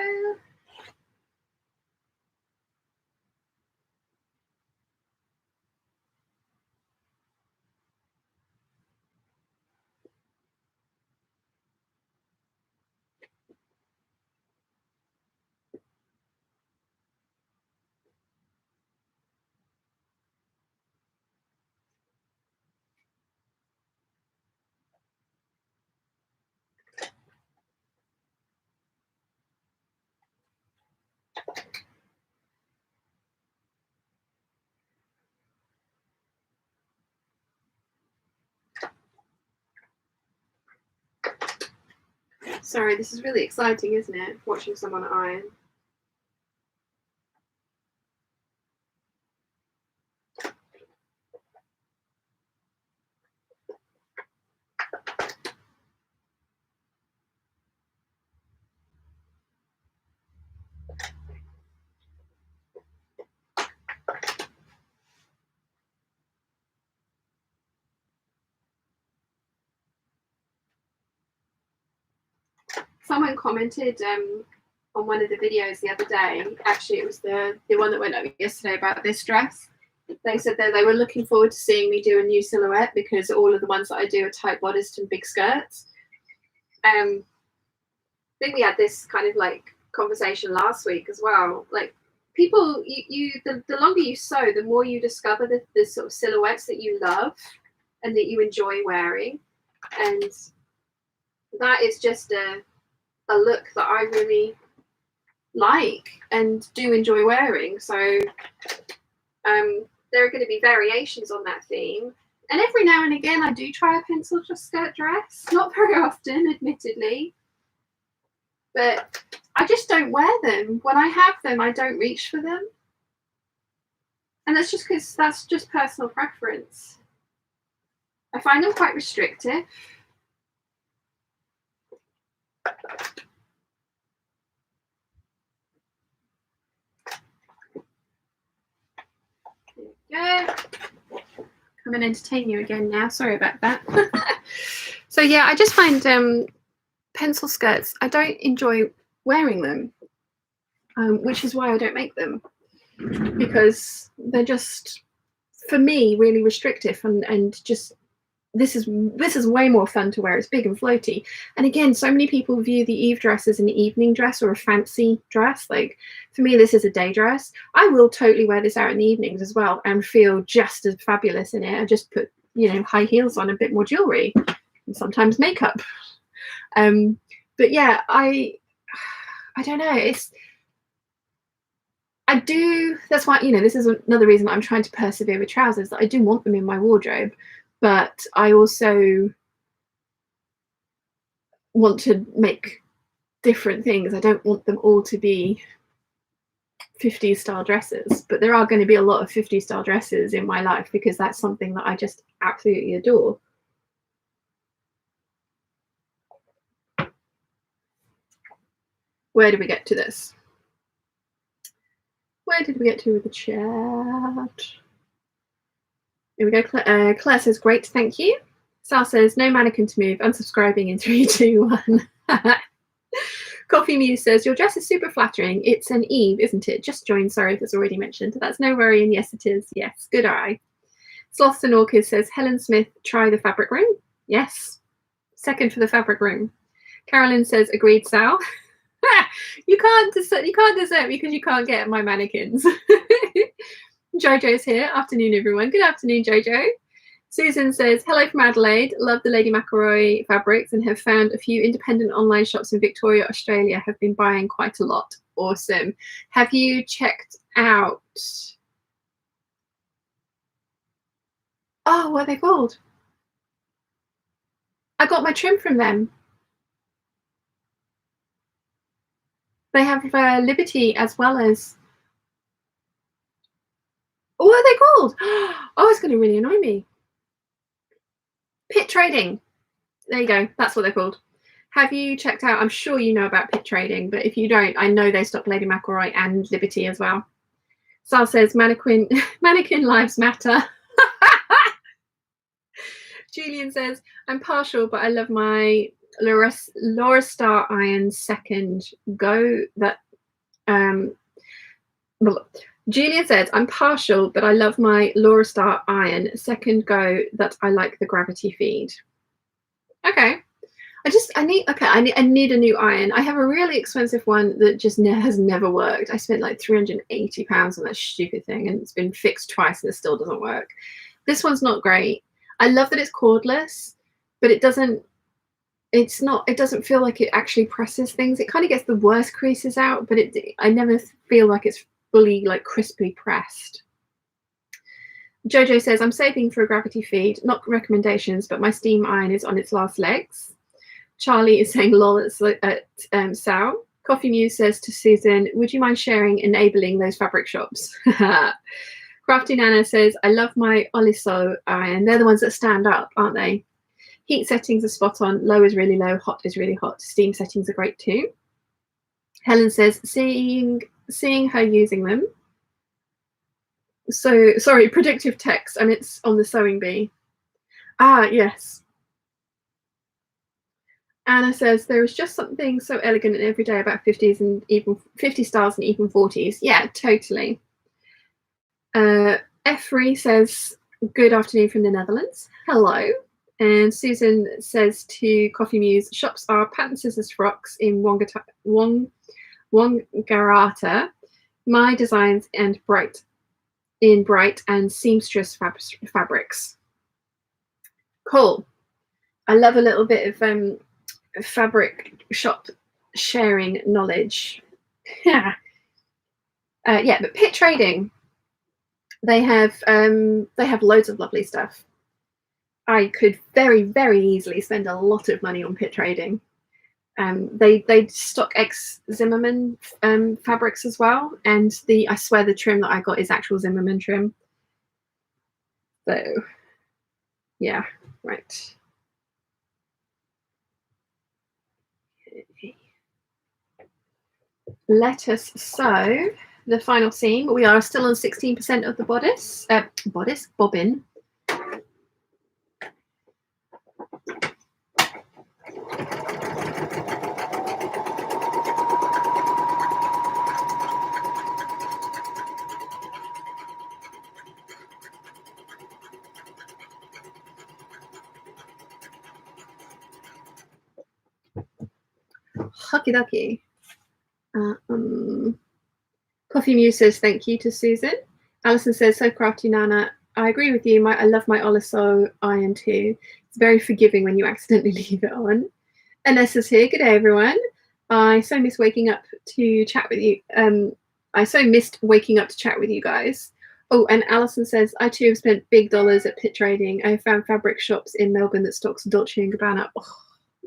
Sorry, this is really exciting, isn't it? Watching someone iron. someone commented on one of the videos the other day. Actually, it was the one that went up yesterday about this dress. They said that they were looking forward to seeing me do a new silhouette because all of the ones that I do are tight bodice and big skirts. I think we had this kind of like conversation last week as well. Like people, the longer you sew, the more you discover the sort of silhouettes that you love and that you enjoy wearing. And that is just a look that I really like and do enjoy wearing. So there are going to be variations on that theme. And every now and again, I do try a pencil skirt dress. Not very often, admittedly. But I just don't wear them. When I have them, I don't reach for them. And that's just because that's just personal preference. I find them quite restrictive. There we go. Come and entertain you again now. Sorry about that. So yeah, I just find pencil skirts, I don't enjoy wearing them, which is why I don't make them, because they're just, for me, really restrictive and just this is way more fun to wear. It's big and floaty. And again, so many people view the Eve dress as an evening dress or a fancy dress. Like for me, this is a day dress. I will totally wear this out in the evenings as well and feel just as fabulous in it. I just put, you know, high heels on, a bit more jewelry, and sometimes makeup. But yeah, I don't know. That's why, you know, this is another reason I'm trying to persevere with trousers, that I do want them in my wardrobe. But I also want to make different things. I don't want them all to be 50s style dresses, but there are going to be a lot of 50s style dresses in my life because that's something that I just absolutely adore. Where did we get to this? Where did we get to with the chat? Here we go. Claire says, great, thank you. Sal says, no mannequin to move, unsubscribing in 3, 2, 1. Coffee Muse says, your dress is super flattering. It's an Eve, isn't it? Just joined, sorry if it's already mentioned. That's no worry, and yes, it is. Yes, good eye. Sloths and Orchids says, Helen Smith, try the fabric room. Yes, second for the fabric room. Carolyn says, agreed, Sal. You can't desert me because you can't get my mannequins. Jojo's here. Afternoon, everyone. Good afternoon, Jojo. Susan says, hello from Adelaide. Love the Lady McElroy fabrics and have found a few independent online shops in Victoria, Australia. Have been buying quite a lot. Awesome. Have you checked out... Oh, what are they called? I got my trim from them. They have Liberty as well as... What are they called? Oh, it's going to really annoy me. Pit trading. There you go. That's what they're called. Have you checked out? I'm sure you know about pit trading, but if you don't, I know they stock Lady McElroy and Liberty as well. Sal says, mannequin lives matter. Julian says, I'm partial, but I love my Laura Star Iron second go that Julian says, I'm partial, but I love my Laura Star Iron second go that I like the gravity feed. Okay. I need a new iron. I have a really expensive one that just has never worked. I spent like £380 on that stupid thing and it's been fixed twice and it still doesn't work. This one's not great. I love that it's cordless, but it doesn't feel like it actually presses things. It kind of gets the worst creases out, but I never feel like it's fully like crisply pressed. Jojo says, I'm saving for a gravity feed, not recommendations, but my steam iron is on its last legs. Charlie is saying lol at Sal. Coffee Muse says to Susan, would you mind enabling those fabric shops? Crafty Nana says, I love my Oliso iron. They're the ones that stand up, aren't they? Heat settings are spot on. Low is really low. Hot is really hot. Steam settings are great too. Helen says, seeing her using them. So, sorry, predictive text, and it's on the sewing bee. Ah, yes. Anna says there is just something so elegant and everyday about 50s and even 50 styles and even 40s. Yeah, totally. Efri says good afternoon from the Netherlands. Hello. And Susan says to Coffee Muse, shops are patent scissors frocks in Wongarata, my designs and bright and seamstress fabrics. Cool. I love a little bit of fabric shop sharing knowledge. Yeah. But Pit Trading, they have loads of lovely stuff. I could very, very easily spend a lot of money on Pit Trading. They stock ex Zimmerman fabrics as well, and I swear the trim that I got is actual Zimmerman trim. So yeah, right. Let us sew the final seam. We are still on 16% of the bobbin. Hucky ducky. Coffee Muse says thank you to Susan. Alison says, so crafty, Nana. I agree with you. I love my Oliso iron too. It's very forgiving when you accidentally leave it on. Anessa's here. Good day, everyone. I so miss waking up to chat with you. I so missed waking up to chat with you guys. Oh, and Alison says, I too have spent big dollars at Pit Trading. I found fabric shops in Melbourne that stocks Dolce & Gabbana. Oh,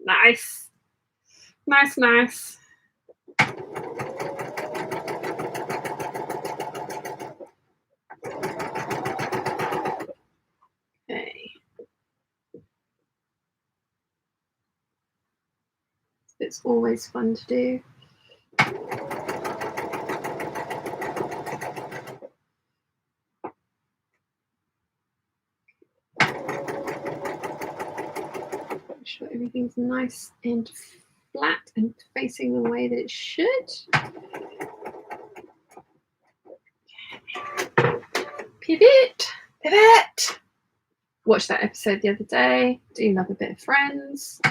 nice. Nice, nice. Okay. It's always fun to do. Make sure everything's nice and flat and facing the way that it should. Pivot. Watched that episode the other day. Do love a bit of Friends.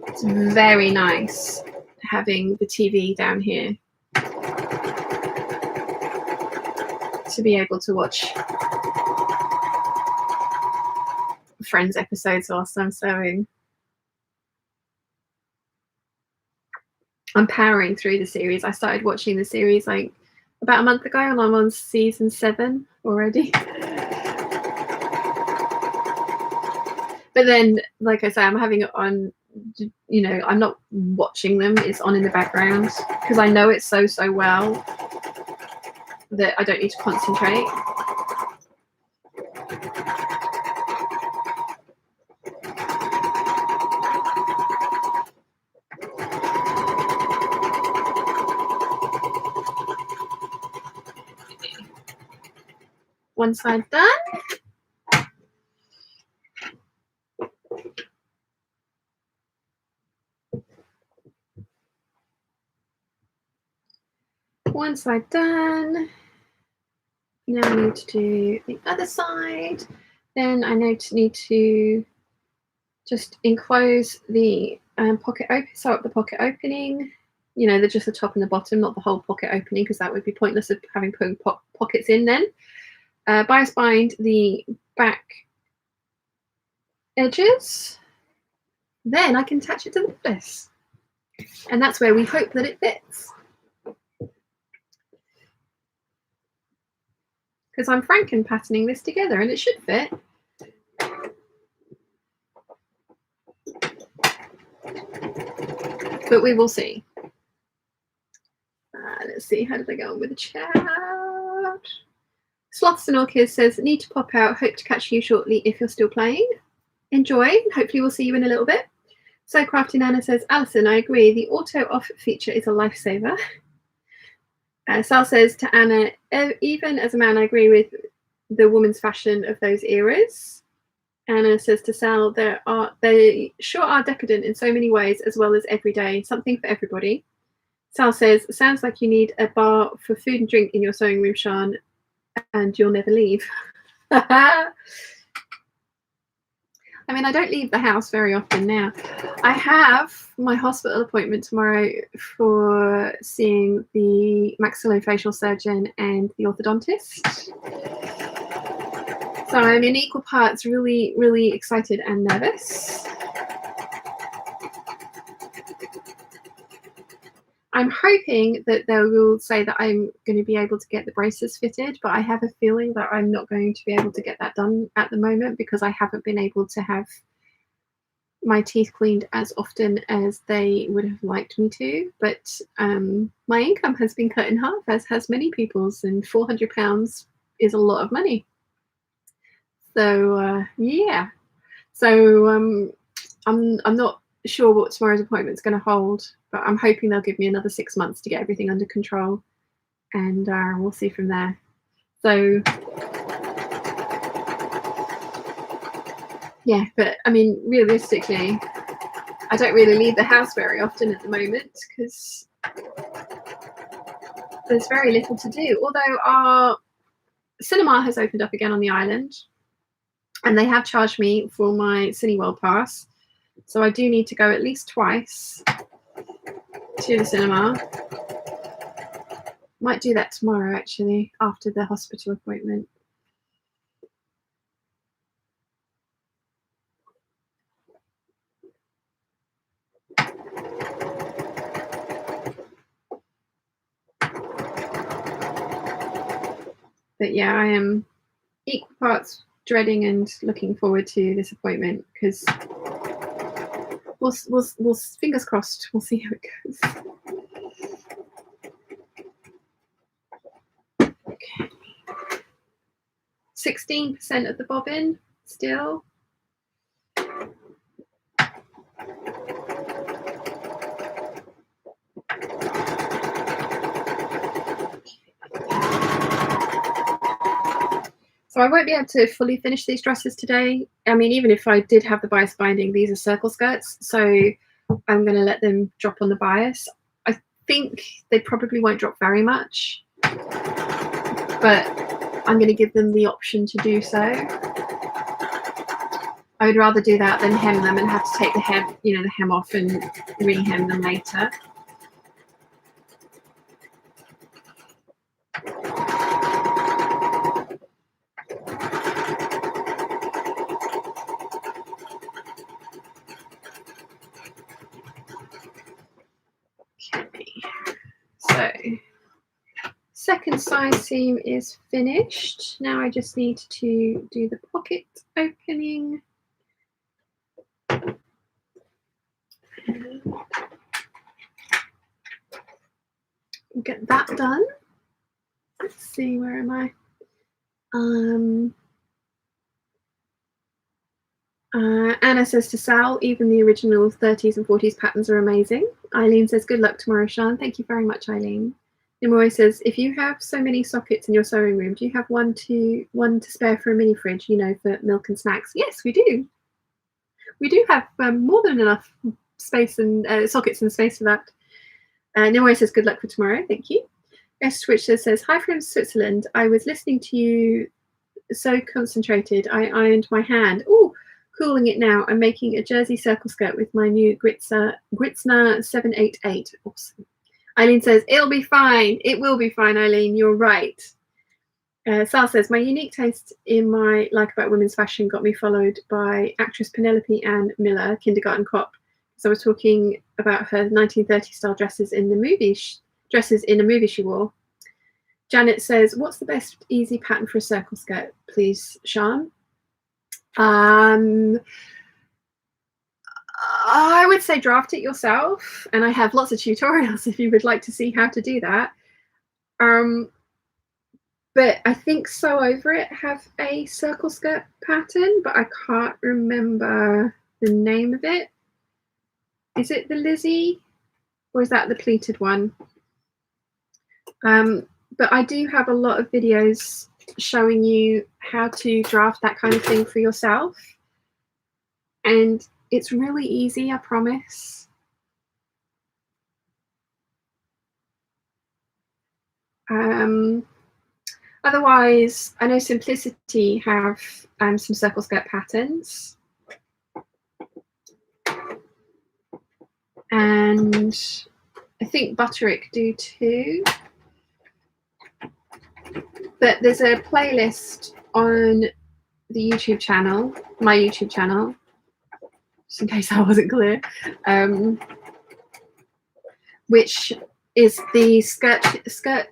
It's very nice having the TV down here to be able to watch Friends episodes whilst I'm sewing. I'm powering through the series. I started watching the series like about a month ago, and I'm on season 7 already. But then, like I say, I'm having it on, you know, I'm not watching them. It's on in the background because I know it so well that I don't need to concentrate. One side done. One side done. Now I need to do the other side. Then I need to just enclose the pocket open, sew up the pocket opening. You know, just the top and the bottom, not the whole pocket opening, because that would be pointless of having put pockets in then. Bias bind the back edges. Then I can attach it to the bodice. And that's where we hope that it fits. Because I'm Franken patterning this together and it should fit. But we will see. Let's see, how did I go on with the chat? Sloths and Orchids says, need to pop out, hope to catch you shortly if you're still playing. Enjoy, hopefully we'll see you in a little bit. So Crafty Nana says, Alison, I agree, the auto off feature is a lifesaver. Sal says to Anna, even as a man, I agree with the woman's fashion of those eras. Anna says to Sal, they sure are decadent in so many ways, as well as everyday, something for everybody. Sal says, sounds like you need a bar for food and drink in your sewing room, Sean, and you'll never leave. I mean, I don't leave the house very often now. I have my hospital appointment tomorrow for seeing the maxillofacial surgeon and the orthodontist. So I'm in equal parts really, really excited and nervous. I'm hoping that they will say that I'm going to be able to get the braces fitted, but I have a feeling that I'm not going to be able to get that done at the moment because I haven't been able to have my teeth cleaned as often as they would have liked me to. But my income has been cut in half, as has many people's, and £400 is a lot of money. So yeah. So I'm not sure what tomorrow's appointment is going to hold, but I'm hoping they'll give me another 6 months to get everything under control, and we'll see from there. So yeah, but I mean, realistically, I don't really leave the house very often at the moment because there's very little to do. Although our cinema has opened up again on the island, and they have charged me for my Cineworld pass, so I do need to go at least twice to the cinema. Might do that tomorrow, actually, after the hospital appointment. But yeah, I am equal parts dreading and looking forward to this appointment because we'll fingers crossed, we'll see how it goes. Okay. 16% of the bobbin still. So I won't be able to fully finish these dresses today. I mean, even if I did have the bias binding, these are circle skirts, so I'm going to let them drop on the bias. I think they probably won't drop very much, but I'm going to give them the option to do so. I would rather do that than hem them and have to take the hem, the hem off and re-hem them later. So second side seam is finished. Now I just need to do the pocket opening. Get that done. Let's see, where am I? Anna says to Sal, even the original 30s and 40s patterns are amazing. Eileen says, good luck tomorrow, Sean. Thank you very much, Eileen. Nimue says, if you have so many sockets in your sewing room, do you have one to spare for a mini fridge, for milk and snacks? Yes, we do. We do have more than enough space and sockets and space for that. Nimue says, good luck for tomorrow. Thank you. S. Switcher says, hi from Switzerland. I was listening to you so concentrated. I ironed my hand. Oh, cooling it now. I'm making a jersey circle skirt with my new Gritzner 788. Awesome. Eileen says, it'll be fine. It will be fine, Eileen. You're right. Sal says, my unique taste in my like about women's fashion got me followed by actress Penelope Ann Miller, kindergarten cop. So I was talking about her 1930s style dresses in the movie, dresses in a movie she wore. Janet says, what's the best easy pattern for a circle skirt, please, Sean? I would say draft it yourself, and I have lots of tutorials if you would like to see how to do that. But I think Sew Over It have a circle skirt pattern, but I can't remember the name of it. Is it the Lizzie, or is that the pleated one? But I do have a lot of videos showing you how to draft that kind of thing for yourself. and it's really easy, I promise. Otherwise, I know Simplicity have some circle skirt patterns, and I think Butterick do too. But there's a playlist on the YouTube channel, my YouTube channel, just in case I wasn't clear, which is the skirt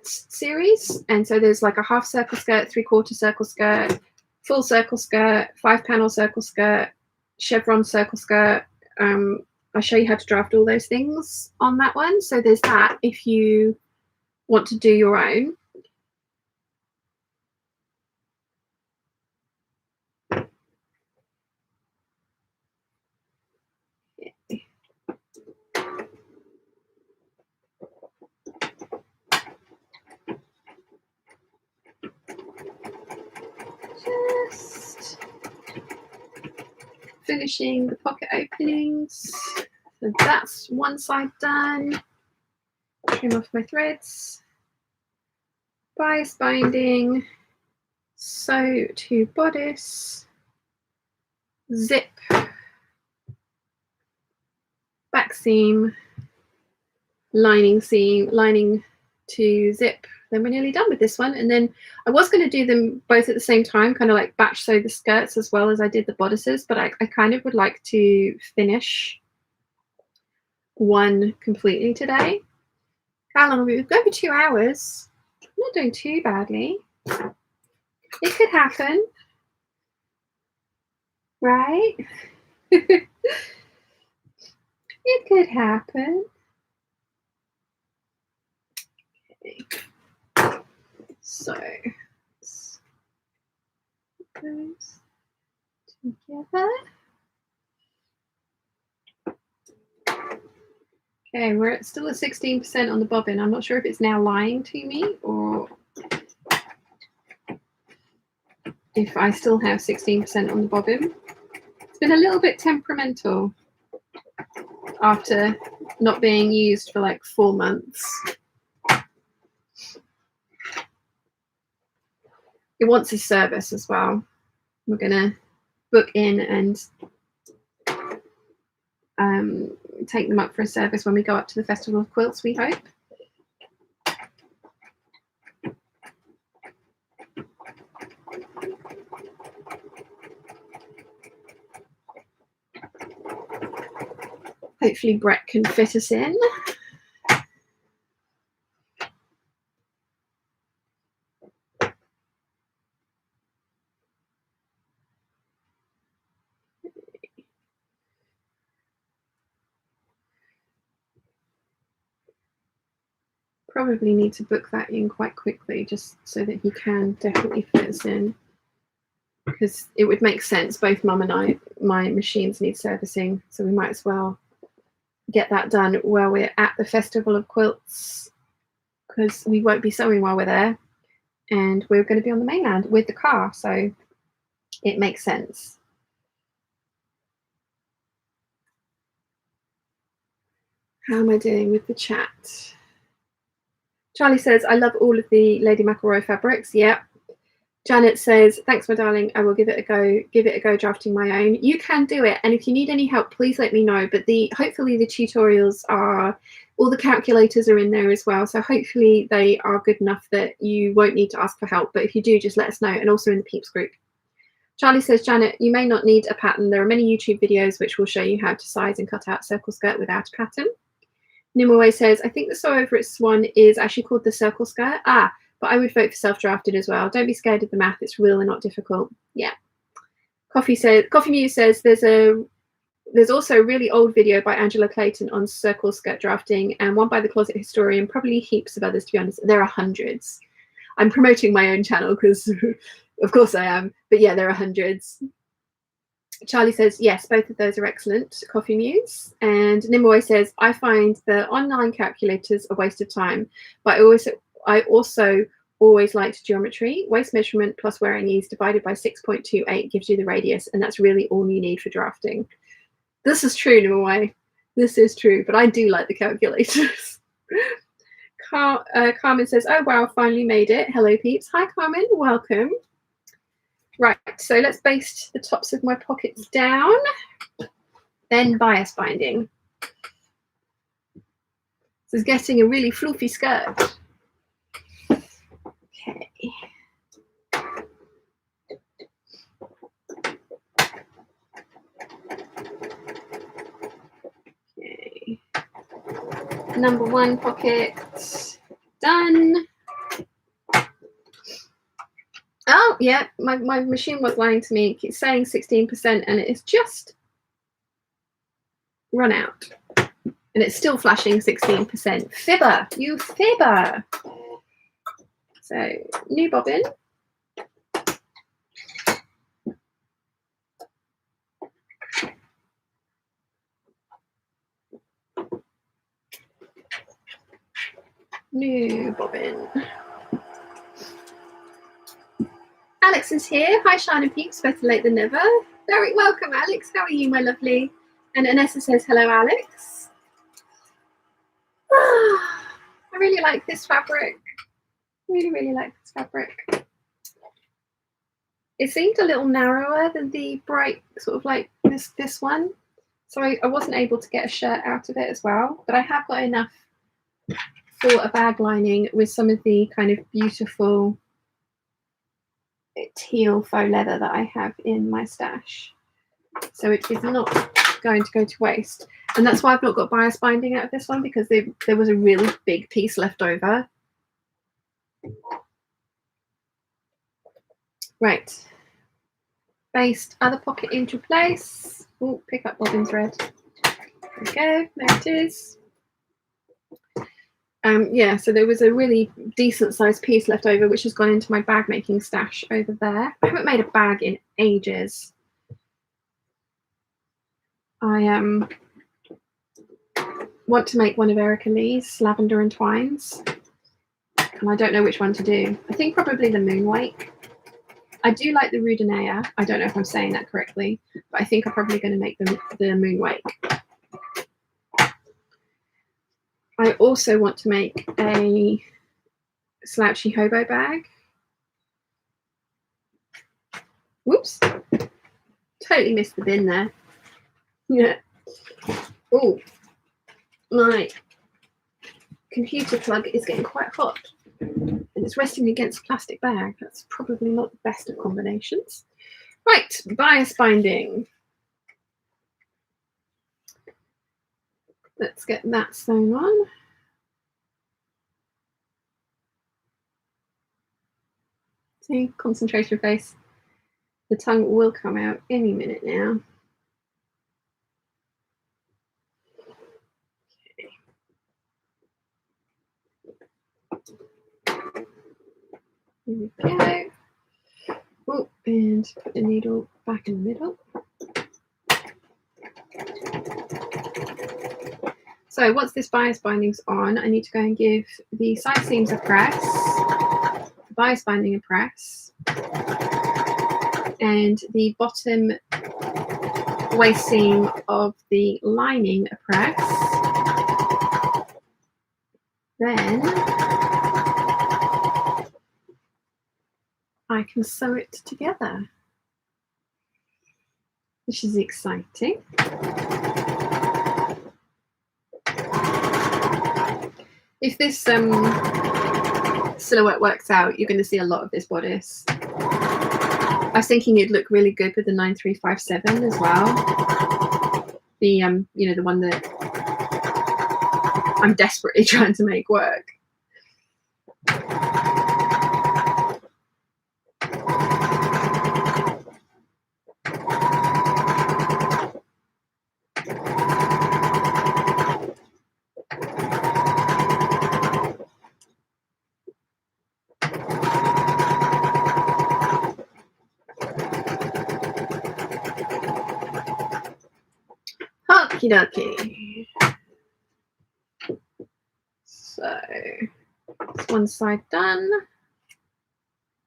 series. And so there's like a half circle skirt, 3/4 circle skirt, full circle skirt, 5-panel circle skirt, chevron circle skirt. I'll show you how to draft all those things on that one. So there's that if you want to do your own. Just finishing the pocket openings. So that's one side done. Trim off my threads. Bias binding. Sew to bodice. Zip. Back seam. Lining seam. Lining to zip. Then we're nearly done with this one. And then I was going to do them both at the same time, kind of like batch sew the skirts as well as I did the bodices, but I kind of would like to finish one completely today. How long have we got? Over 2 hours. I'm not doing too badly. It could happen, right? It could happen. Okay. So let's put those together. Okay, we're at still at 16% on the bobbin. I'm not sure if it's now lying to me or if I still have 16% on the bobbin. It's been a little bit temperamental after not being used for like 4 months. It wants a service as well. We're gonna book in and take them up for a service when we go up to the Festival of Quilts, we hope. Hopefully Brett can fit us in. Probably need to book that in quite quickly just so that he can definitely fit us in, because it would make sense. Both Mum and my machines need servicing, so we might as well get that done while we're at the Festival of Quilts, because we won't be sewing while we're there and we're going to be on the mainland with the car, so it makes sense. How am I doing with the chat? Charlie says, I love all of the Lady McElroy fabrics. Yeah. Janet says, thanks, my darling. I will give it a go drafting my own. You can do it. And if you need any help, please let me know. But hopefully the tutorials are, all the calculators are in there as well. So hopefully they are good enough that you won't need to ask for help. But if you do, just let us know. And also in the Peeps group. Charlie says, Janet, you may not need a pattern. There are many YouTube videos which will show you how to size and cut out circle skirt without a pattern. Nimue says, I think the Sew Over It's one is actually called the circle skirt. But I would vote for self-drafted as well. Don't be scared of the math. It's really not difficult. Yeah. Coffee Muse says there's also a really old video by Angela Clayton on circle skirt drafting, and one by the Closet Historian, probably heaps of others, to be honest. There are hundreds. I'm promoting my own channel because of course I am. But yeah, there are hundreds. Charlie says, yes, both of those are excellent, Coffee Muse. And Nimue says, I find the online calculators a waste of time, but I also always liked geometry. Waist measurement plus wearing ease divided by 6.28 gives you the radius, and that's really all you need for drafting. This is true, in a way. This is true, but I do like the calculators. Carmen says, oh wow, finally made it. Hello peeps. Hi Carmen, welcome. Right, so let's baste the tops of my pockets down, then bias binding. This is getting a really floofy skirt. Okay. Okay. Number one pocket done. Oh yeah, my machine was lying to me. It's saying 16% and it is just run out. And it's still flashing 16%. Fibber, you fibber. So new bobbin. New bobbin. Alex is here. Hi, Shine Peeps. Better late than never. Very welcome, Alex. How are you, my lovely? And Anessa says, hello, Alex. I really like this fabric. Really, really like this fabric. It seemed a little narrower than the bright, sort of like this one. So I wasn't able to get a shirt out of it as well. But I have got enough for a bag lining with some of the kind of beautiful teal faux leather that I have in my stash. So it is not going to go to waste. And that's why I've not got bias binding out of this one, because there was a really big piece left over. Right. Baste other pocket into place. Oh, pick up Bobbins red. There we go. There it is. Yeah, so there was a really decent sized piece left over, which has gone into my bag making stash over there. I haven't made a bag in ages. I want to make one of Erica Lee's lavender and twines, and I don't know which one to do. I think probably the Moonwake. I do like the Rudinea. I don't know if I'm saying that correctly, but I think I'm probably going to make the Moonwake. I also want to make a slouchy hobo bag. Whoops. Totally missed the bin there. Yeah. Oh, my computer plug is getting quite hot and it's resting against a plastic bag. That's probably not the best of combinations. Right, bias binding. Let's get that sewn on. See, concentration face. The tongue will come out any minute now. Here we go. Oh, and put the needle back in the middle. So once this bias binding's on, I need to go and give the side seams a press, the bias binding a press, and the bottom waist seam of the lining a press. Then I can sew it together, which is exciting. If this silhouette works out, you're going to see a lot of this bodice. I was thinking it'd look really good with the 9357 as well. The you know, the one that I'm desperately trying to make work. Okie dokie. So that's one side done.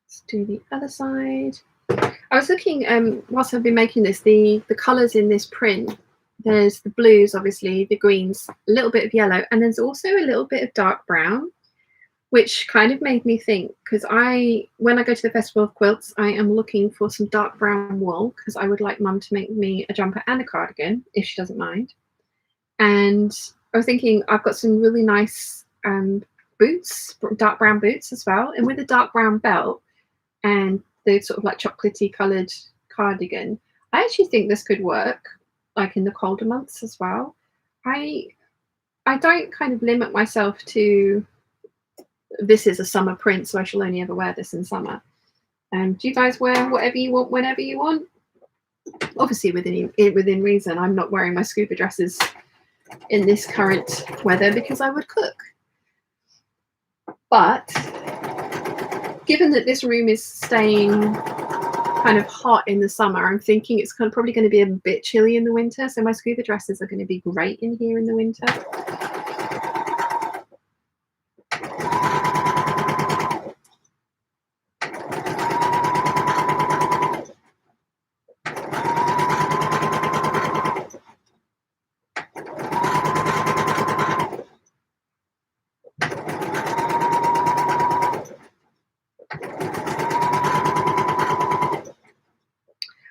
Let's do the other side. I was looking whilst I've been making this, the colours in this print there's the blues, obviously, the greens, a little bit of yellow, and there's also a little bit of dark brown, which kind of made me think, because when I go to the Festival of Quilts, I am looking for some dark brown wool, because I would like Mum to make me a jumper and a cardigan, if she doesn't mind. And I was thinking, I've got some really nice boots, dark brown boots as well, and with a dark brown belt and the sort of like chocolatey coloured cardigan, I actually think this could work, like in the colder months as well. I don't kind of limit myself to, this is a summer print, so I shall only ever wear this in summer. Do you guys wear whatever you want, whenever you want? Obviously within reason. I'm not wearing my scuba dresses in this current weather because I would cook. But given that this room is staying kind of hot in the summer, I'm thinking it's probably going to be a bit chilly in the winter, so my scuba dresses are going to be great in here in the winter.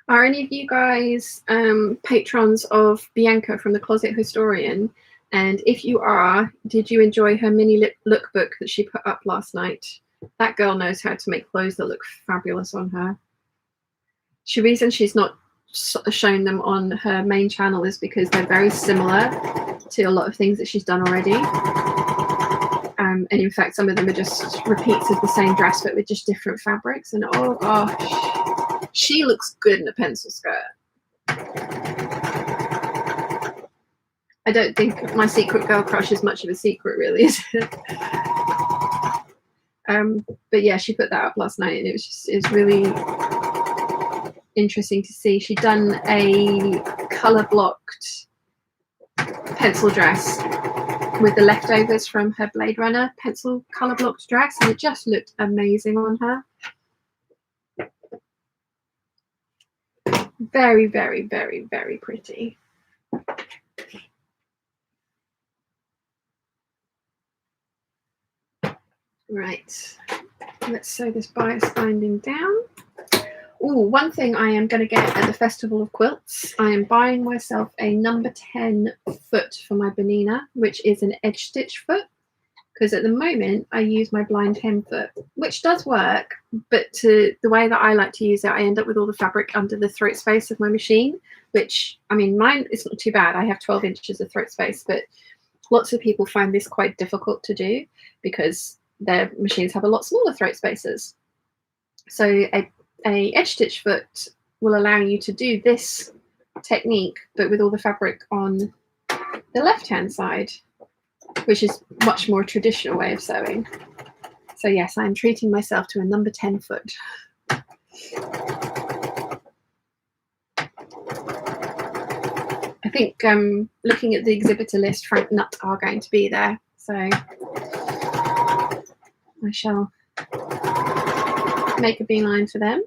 Are any of you guys patrons of Bianca from the Closet Historian? And if you are, did you enjoy her mini lookbook that she put up last night? That girl knows how to make clothes that look fabulous on her. The reason she's not shown them on her main channel is because they're very similar to a lot of things that she's done already. And in fact, some of them are just repeats of the same dress, but with just different fabrics. And oh gosh, she looks good in a pencil skirt. I don't think my secret girl crush is much of a secret, really, is it? But yeah, she put that up last night, and it was really interesting to see. She'd done a color blocked pencil dress with the leftovers from her Blade Runner pencil color blocked dress, and it just looked amazing on her. Very, very, very, very pretty. Right, let's sew this bias binding down. Oh, one thing I am going to get at the Festival of Quilts, I am buying myself a number 10 foot for my Benina, which is an edge stitch foot, because at the moment I use my blind hem foot, which does work, but the way that I like to use it, I end up with all the fabric under the throat space of my machine, which, I mean, mine is not too bad. I have 12 inches of throat space, but lots of people find this quite difficult to do because their machines have a lot smaller throat spaces. So a edge stitch foot will allow you to do this technique, but with all the fabric on the left hand side, which is much more traditional way of sewing. So yes, I'm treating myself to a number 10 foot. I think looking at the exhibitor list, Frank Nutt are going to be there, so I shall make a beeline for them.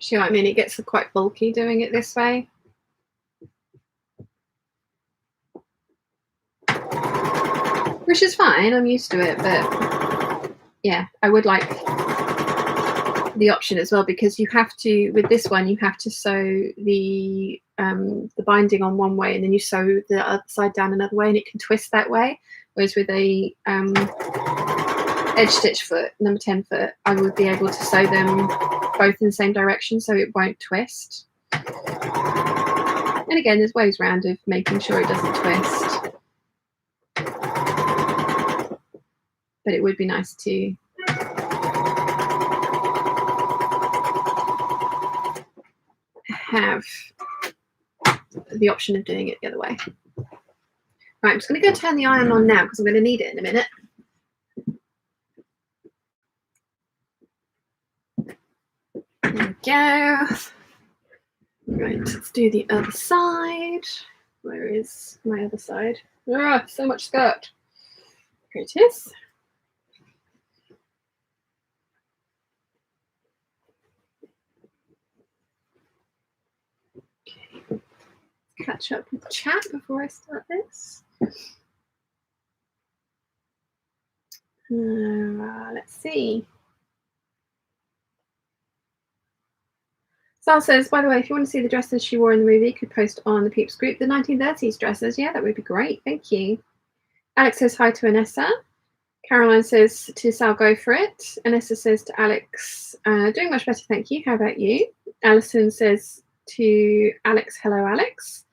See what I mean? It gets quite bulky doing it this way. Which is fine, I'm used to it, but yeah, I would like the option as well, because you have to, with this one, you have to sew the binding on one way and then you sew the other side down another way, and it can twist that way. Whereas with a edge stitch foot, number 10 foot, I would be able to sew them both in the same direction so it won't twist. And again, there's ways around of making sure it doesn't twist. But it would be nice to have the option of doing it the other way. Right, I'm just going to go turn the iron on now because I'm going to need it in a minute. There we go. Right, let's do the other side. Where is my other side? Ah, so much skirt. Here it is. Okay. Catch up with the chat before I start this. Let's see. Sal says, by the way, if you want to see the dresses she wore in the movie, you could post on the Peeps group the 1930s dresses. Yeah, that would be great. Thank you. Alex says hi to Anessa. Caroline says to Sal, go for it. Anessa says to Alex, doing much better, thank you. How about you? Alison says to Alex, hello, Alex.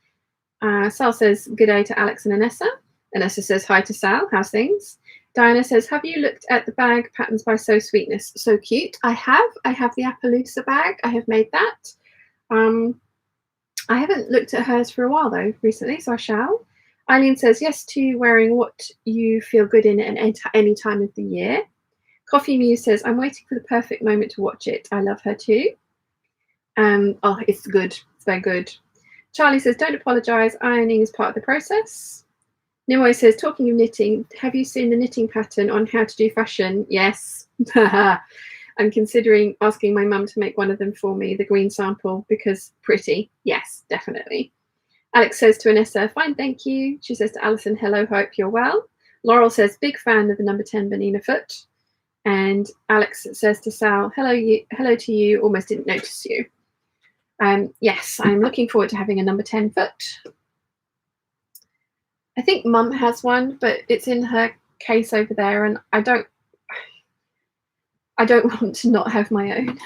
Sal says good day to Alex and Anessa. Anessa says hi to Sal, how's things? Diana says, have you looked at the bag patterns by So Sweetness? So cute. I have the Appaloosa bag. I have made that. I haven't looked at hers for a while though recently, so I shall. Eileen says yes to wearing what you feel good in at any time of the year. Coffee Muse says, I'm waiting for the perfect moment to watch it. I love her too. Oh, it's good. It's very good. Charlie says, don't apologise. Ironing is part of the process. Nimoy says, talking of knitting, have you seen the knitting pattern on how to do fashion? Yes. I'm considering asking my mum to make one of them for me, the green sample, because pretty. Yes, definitely. Alex says to Anessa, fine, thank you. She says to Alison, hello, hope you're well. Laurel says, big fan of the number 10 Benina foot. And Alex says to Sal, hello to you, almost didn't notice you. Yes, I'm looking forward to having a number 10 foot. I think Mum has one, but it's in her case over there, and I don't want to not have my own.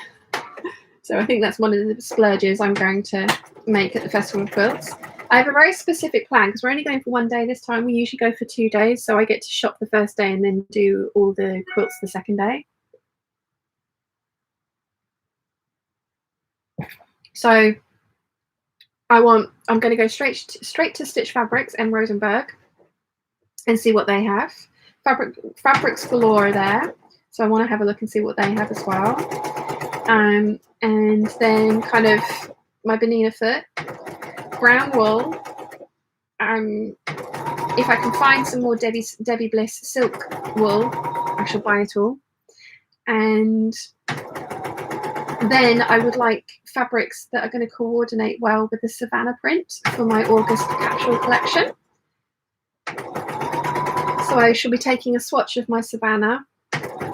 So I think that's one of the splurges I'm going to make at the Festival of Quilts. I have a very specific plan because we're only going for one day this time. We usually go for 2 days, so I get to shop the first day and then do all the quilts the second day. So I'm going to go straight to Stitch Fabrics and Rosenberg and see what they have. Fabrics galore are there, so I want to have a look and see what they have as well. And then kind of my Benina foot, brown wool. If I can find some more Debbie Bliss silk wool, I shall buy it all. And then I would like fabrics that are going to coordinate well with the Savannah print for my August capsule collection. So I shall be taking a swatch of my Savannah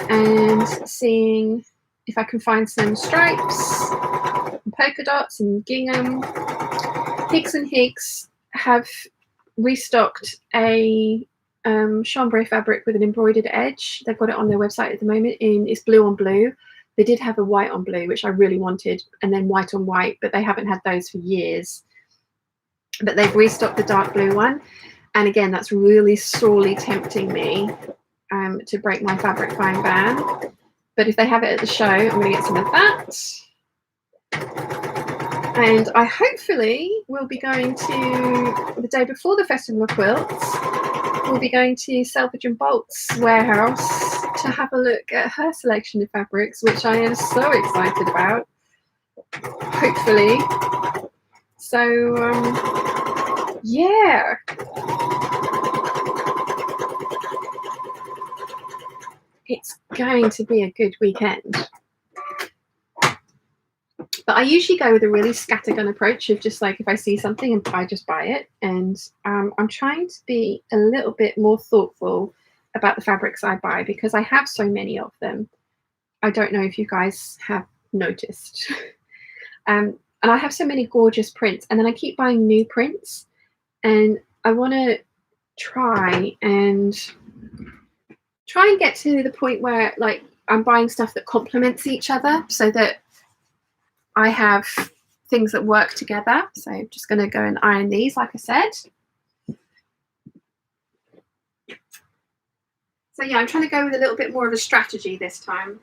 and seeing if I can find some stripes, and polka dots and gingham. Higgs and Higgs have restocked a chambray fabric with an embroidered edge. They've got it on their website at the moment it's blue on blue. They did have a white on blue, which I really wanted, and then white on white, but they haven't had those for years. But they've restocked the dark blue one. And again, that's really sorely tempting me to break my fabric buying ban. But if they have it at the show, I'm going to get some of that. And I hopefully will be going to, the day before the Festival of Quilts, we'll be going to Selfridge and Bolt's warehouse to have a look at her selection of fabrics, which I am so excited about, hopefully. So, yeah. It's going to be a good weekend. But I usually go with a really scattergun approach of just like if I see something and I just buy it. And I'm trying to be a little bit more thoughtful about the fabrics I buy because I have so many of them. I don't know if you guys have noticed. And I have so many gorgeous prints, and then I keep buying new prints, and I want to try and get to the point where like I'm buying stuff that complements each other so that I have things that work together. So I'm just going to go and iron these, like I said. So yeah, I'm trying to go with a little bit more of a strategy this time.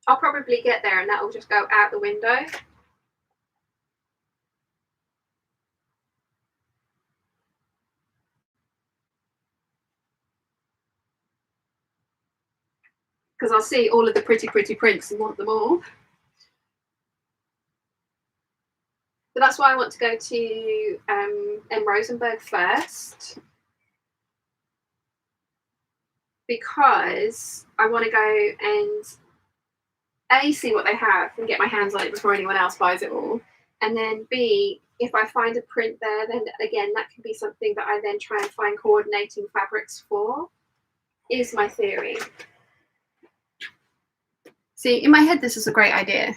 I'll probably get there and that will just go out the window. Because I'll see all of the pretty prints and want them all. But that's why I want to go to M. Rosenberg first. Because I want to go and A, see what they have and get my hands on it before anyone else buys it all. And then B, if I find a print there, then again, that can be something that I then try and find coordinating fabrics for, is my theory. See, in my head, this is a great idea.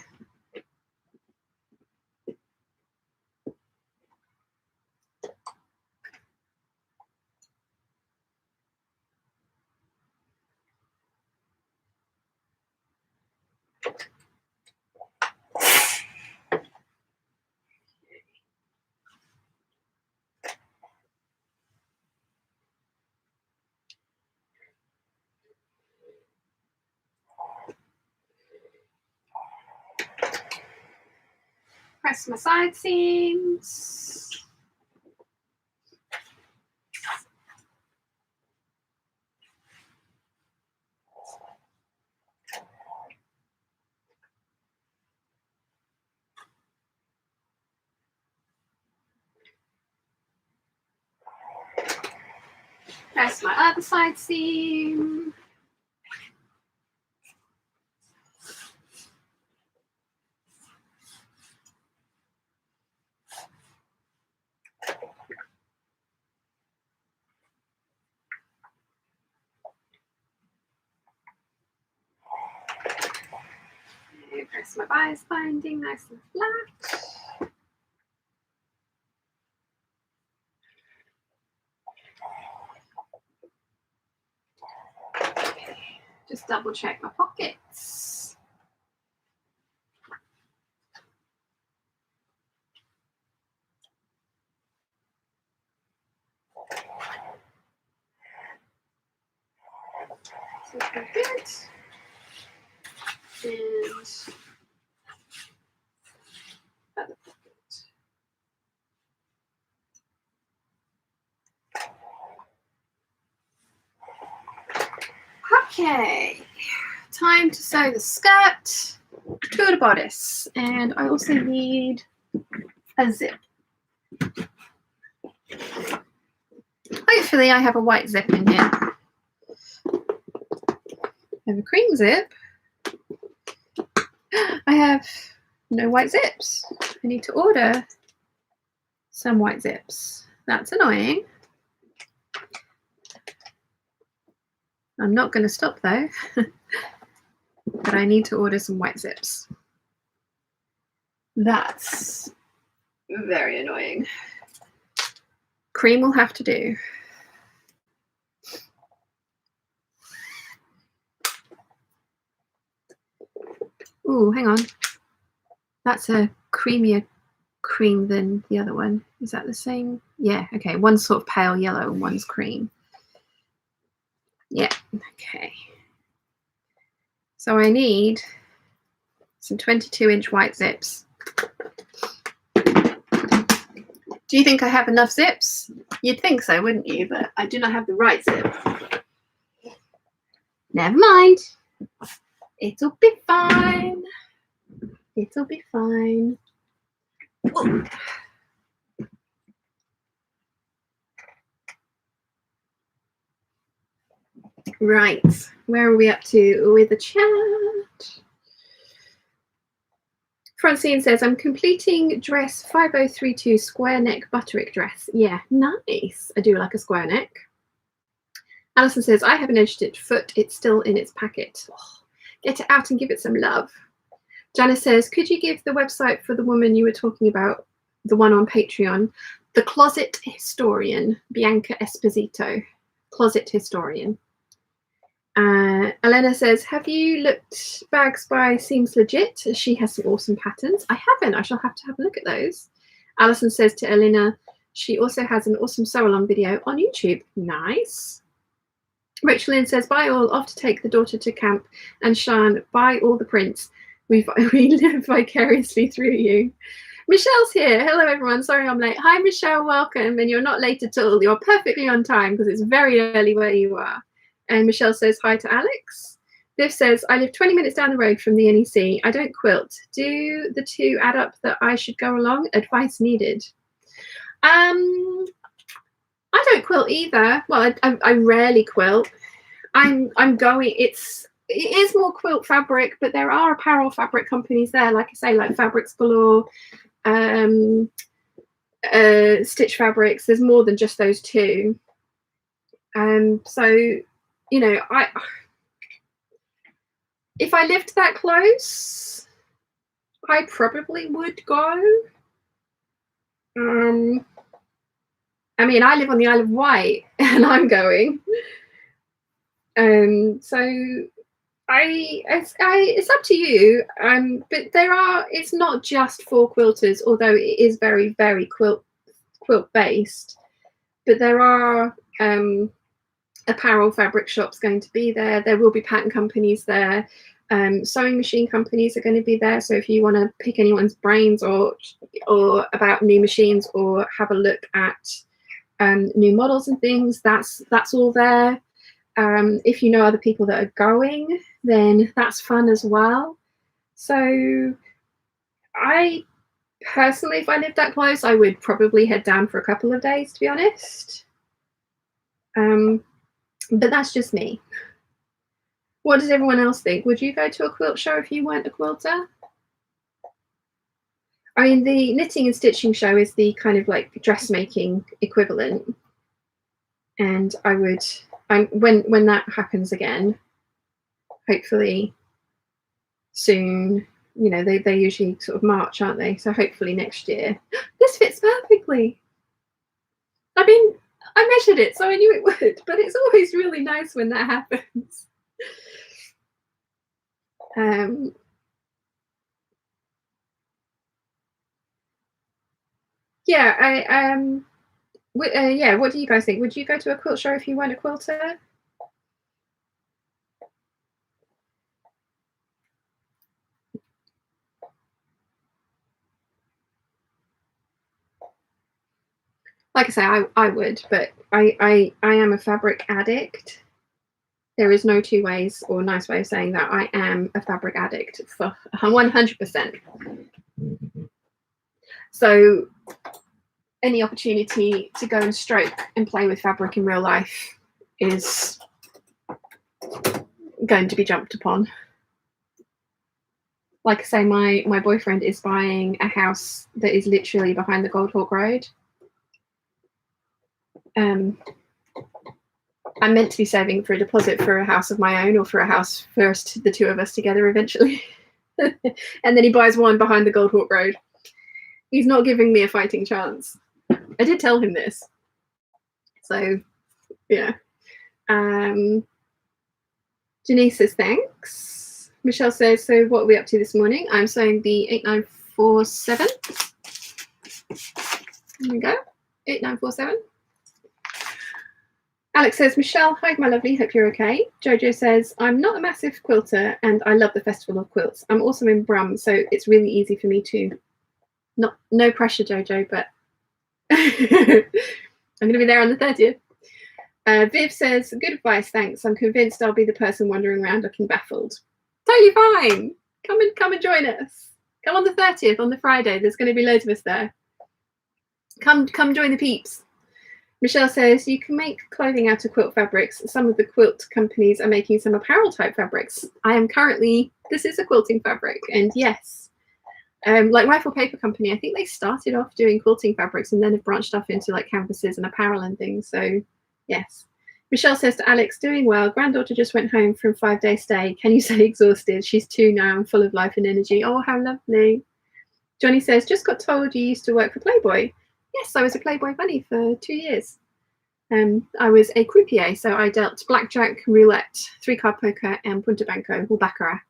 Press my side seams. Press my other side seam. Press my bias binding nice and flat. Just double check my pockets. So good. And other pocket. Okay, time to sew the skirt to the bodice, and I also need a zip. Hopefully I have a white zip in here. I have a cream zip. I have no white zips. I need to order some white zips. That's annoying. I'm not going to stop though, but I need to order some white zips. That's very annoying. Cream will have to do. Ooh, hang on. That's a creamier cream than the other one. Is that the same? Yeah, okay. One's sort of pale yellow and one's cream. Yeah, okay. So I need some 22-inch white zips. Do you think I have enough zips? You'd think so, wouldn't you? But I do not have the right zip. Never mind. It'll be fine. It'll be fine. Ooh. Right, where are we up to with the chat? Francine says, I'm completing dress 5032 square neck butterick dress. Yeah, nice. I do like a square neck. Alison says, I haven't edged it foot. It's still in its packet. Oh, get it out and give it some love. Janice says, could you give the website for the woman you were talking about, the one on Patreon? The Closet Historian, Bianca Esposito. Closet Historian. Elena says, have you looked Bags by Seems Legit? She has some awesome patterns. I haven't. I shall have to have a look at those. Alison says to Elena, she also has an awesome sew along video on YouTube. Nice. Rachel Lynn says, bye all, off to take the daughter to camp. And Sean, bye all the prints. We live vicariously through you. Michelle's here. Hello, everyone. Sorry I'm late. Hi, Michelle. Welcome. And you're not late at all. You're perfectly on time because it's very early where you are. And Michelle says hi to Alex. Viv says, I live 20 minutes down the road from the NEC. I don't quilt. Do the two add up that I should go along? Advice needed. I don't quilt either. Well, I rarely quilt. It is more quilt fabric, but there are apparel fabric companies there, like I say, like Fabrics Galore, Stitch Fabrics. There's more than just those two. So, you know, if I lived that close, I probably would go. I mean, I live on the Isle of Wight and I'm going. So it's up to you. But it's not just for quilters, although it is very, very quilt based. But there are apparel fabric shops going to be there. There will be pattern companies there. Sewing machine companies are going to be there. So if you want to pick anyone's brains or about new machines or have a look at new models and things, that's all there. If you know other people that are going, then that's fun as well. So I personally, if I lived that close, I would probably head down for a couple of days, to be honest. But that's just me. What does everyone else think? Would you go to a quilt show if you weren't a quilter? I mean, the knitting and stitching show is the kind of like dressmaking equivalent. And when that happens again, hopefully soon, you know, they usually sort of March, aren't they? So hopefully next year. This fits perfectly. I mean, I measured it, so I knew it would, but it's always really nice when that happens. Yeah, what do you guys think? Would you go to a quilt show if you weren't a quilter? Like I say, I would, but I am a fabric addict. There is no two ways or nice way of saying that. I am a fabric addict for 100%. So any opportunity to go and stroke and play with fabric in real life is going to be jumped upon. Like I say, my boyfriend is buying a house that is literally behind the Goldhawk Road. I'm meant to be saving for a deposit for a house of my own, or for a house for the two of us together eventually. And then he buys one behind the Goldhawk Road. He's not giving me a fighting chance. I did tell him this. So, yeah. Denise says, thanks. Michelle says, so what are we up to this morning? I'm sewing the 8947. There we go. 8947. Alex says, Michelle, hi, my lovely. Hope you're okay. Jojo says, I'm not a massive quilter and I love the Festival of Quilts. I'm also in Brum, so it's really easy for me to. No pressure, Jojo, but I'm going to be there on the 30th. Viv says, good advice, thanks. I'm convinced I'll be the person wandering around looking baffled. Totally fine. Come and join us. Come on the 30th, on the Friday. There's going to be loads of us there. Come join the peeps. Michelle says, you can make clothing out of quilt fabrics. Some of the quilt companies are making some apparel type fabrics. This is a quilting fabric, and yes. Like Rifle Paper Company, I think they started off doing quilting fabrics and then have branched off into like canvases and apparel and things. So yes. Michelle says to Alex, doing well. Granddaughter just went home from 5-day stay. Can you say exhausted? She's 2 now and full of life and energy. Oh, how lovely. Johnny says, just got told you used to work for Playboy. Yes, I was a Playboy bunny for 2 years. I was a croupier, so I dealt blackjack, roulette, 3-card poker, and punta banco, or baccarat.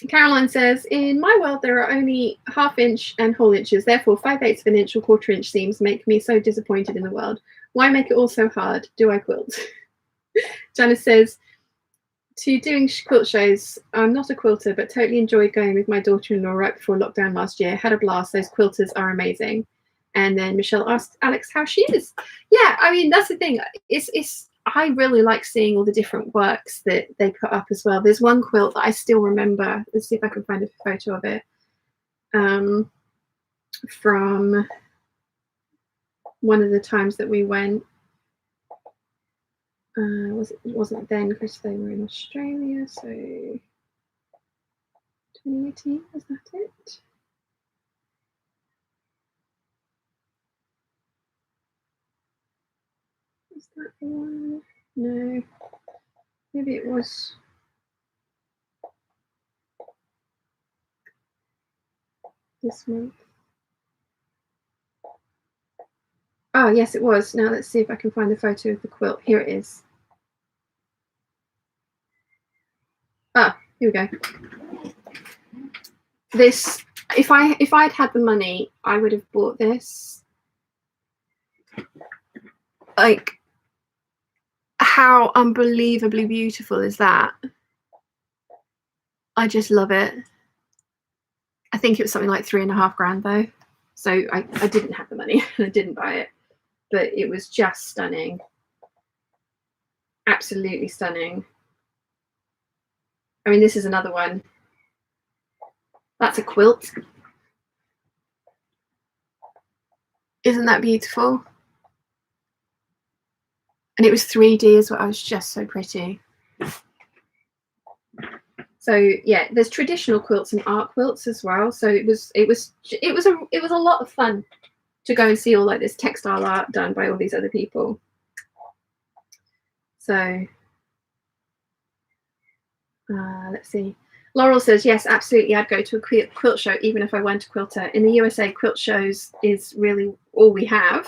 Caroline says, in my world, there are only ½ inch and whole inches. Therefore, 5/8 of an inch or quarter-inch seams make me so disappointed in the world. Why make it all so hard? Do I quilt? Janice says, to doing quilt shows, I'm not a quilter, but totally enjoyed going with my daughter-in-law right before lockdown last year. Had a blast. Those quilters are amazing. And then Michelle asked Alex how she is. Yeah, I mean, that's the thing. I really like seeing all the different works that they put up as well. There's one quilt that I still remember. Let's see if I can find a photo of it. From one of the times that we went. It wasn't then because they were in Australia, so 2018, was that it? Was that the one? No. Maybe it was. This month. Oh, yes, it was. Now let's see if I can find the photo of the quilt. Here it is. Ah, here we go. This, if I'd had the money, I would have bought this. Like, how unbelievably beautiful is that? I just love it. I think it was something like $3.5 grand though. So I didn't have the money and I didn't buy it, but it was just stunning. Absolutely stunning. I mean, this is another one. That's a quilt. Isn't that beautiful? And it was 3D as well. I was just so pretty. So yeah, there's traditional quilts and art quilts as well. So it was a lot of fun to go and see all like this textile art done by all these other people. So let's see. Laurel says, yes, absolutely. I'd go to a quilt show even if I weren't a quilter. In the USA, quilt shows is really all we have.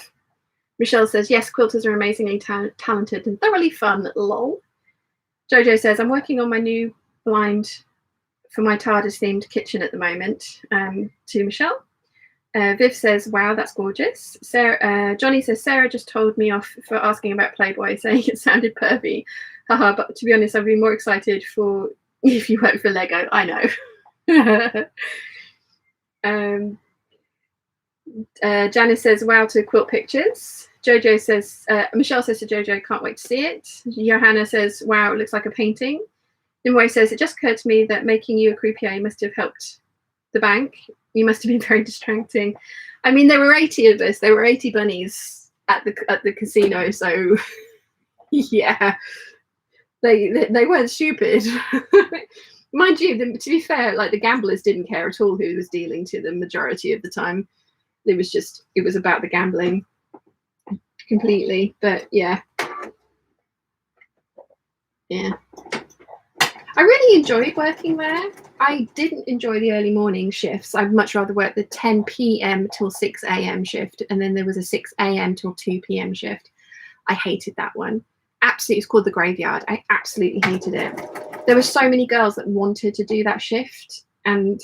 Michelle says, yes, quilters are amazingly talented and thoroughly fun. Lol. Jojo says, I'm working on my new blind for my TARDIS themed kitchen at the moment. To Michelle. Viv says, wow, that's gorgeous. Johnny says, Sarah just told me off for asking about Playboy, saying it sounded pervy. Haha, but to be honest, I'd be more excited for if you work for Lego. I know. Janice says, wow, to quilt pictures. Jojo says, Michelle says to Jojo, can't wait to see it. Johanna says, wow, it looks like a painting. Nimue says, it just occurred to me that making you a croupier must have helped the bank. You must have been very distracting. I mean, there were 80 of us. There were 80 bunnies at the casino. So yeah, they weren't stupid. Mind you, to be fair, like the gamblers didn't care at all who was dealing to the majority of the time. It was about the gambling completely. But yeah. I really enjoyed working there. I didn't enjoy the early morning shifts. I'd much rather work the 10 p.m. till 6 a.m. shift, and then there was a 6 a.m. till 2 p.m. shift. I hated that one. Absolutely, it's called the graveyard. I absolutely hated it. There were so many girls that wanted to do that shift, and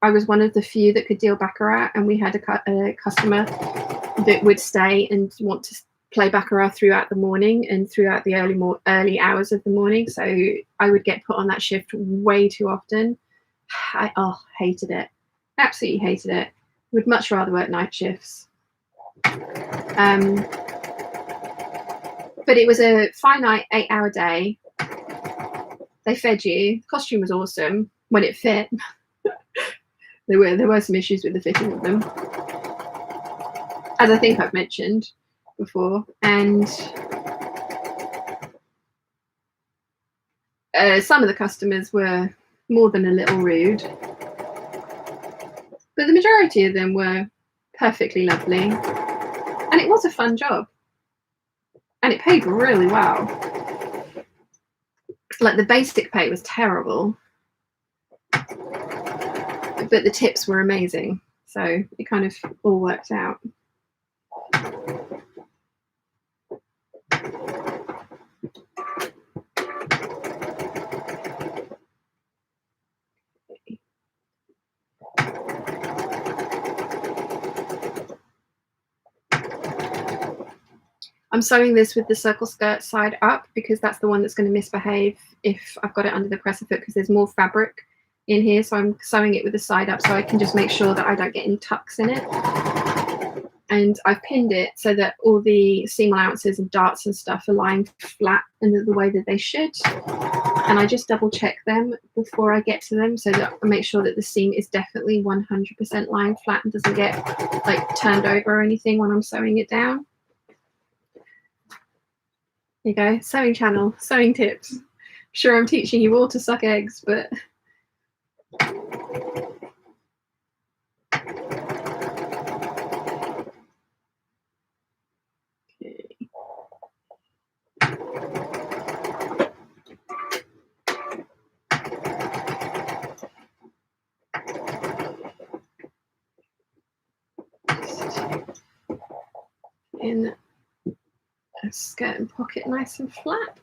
I was one of the few that could deal baccarat, and we had a customer that would stay and want to play baccarat throughout the morning and throughout the early hours of the morning. So I would get put on that shift way too often. I hated it. Absolutely hated it. Would much rather work night shifts. But it was a finite 8-hour day. They fed you. The costume was awesome when it fit. There were some issues with the fitting of them, as I think I've mentioned before, and some of the customers were more than a little rude, but the majority of them were perfectly lovely, and it was a fun job, and it paid really well. Like the basic pay was terrible, but the tips were amazing, so it kind of all worked out. I'm sewing this with the circle skirt side up because that's the one that's going to misbehave if I've got it under the presser foot, because there's more fabric in here. So I'm sewing it with the side up so I can just make sure that I don't get any tucks in it. And I've pinned it so that all the seam allowances and darts and stuff are lying flat in the way that they should. And I just double check them before I get to them so that I make sure that the seam is definitely 100% lying flat and doesn't get like turned over or anything when I'm sewing it down. There you go, sewing channel, sewing tips. Sure, I'm teaching you all to suck eggs, but in a skirt and pocket nice and flat.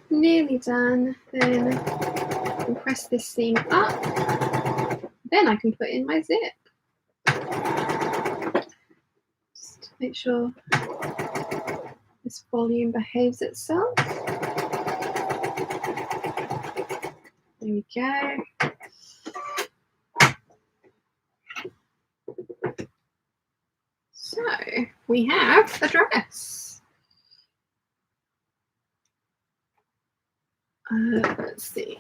Nearly done. Then I can press this seam up. Then I can put in my zip. Just make sure this volume behaves itself. There we go. So we have a dress. Let's see.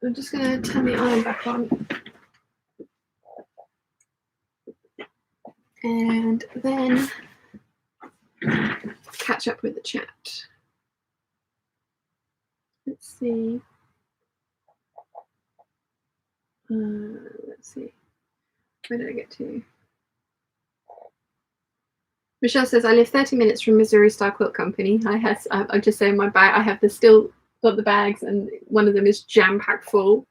I'm just going to turn the iron back on. And then catch up with the chat. Let's see. Let's see. Where did I get to? Michelle says, I live 30 minutes from Missouri Star Quilt Company. I'm just saying my bag, I have still got the bags and one of them is jam-packed full.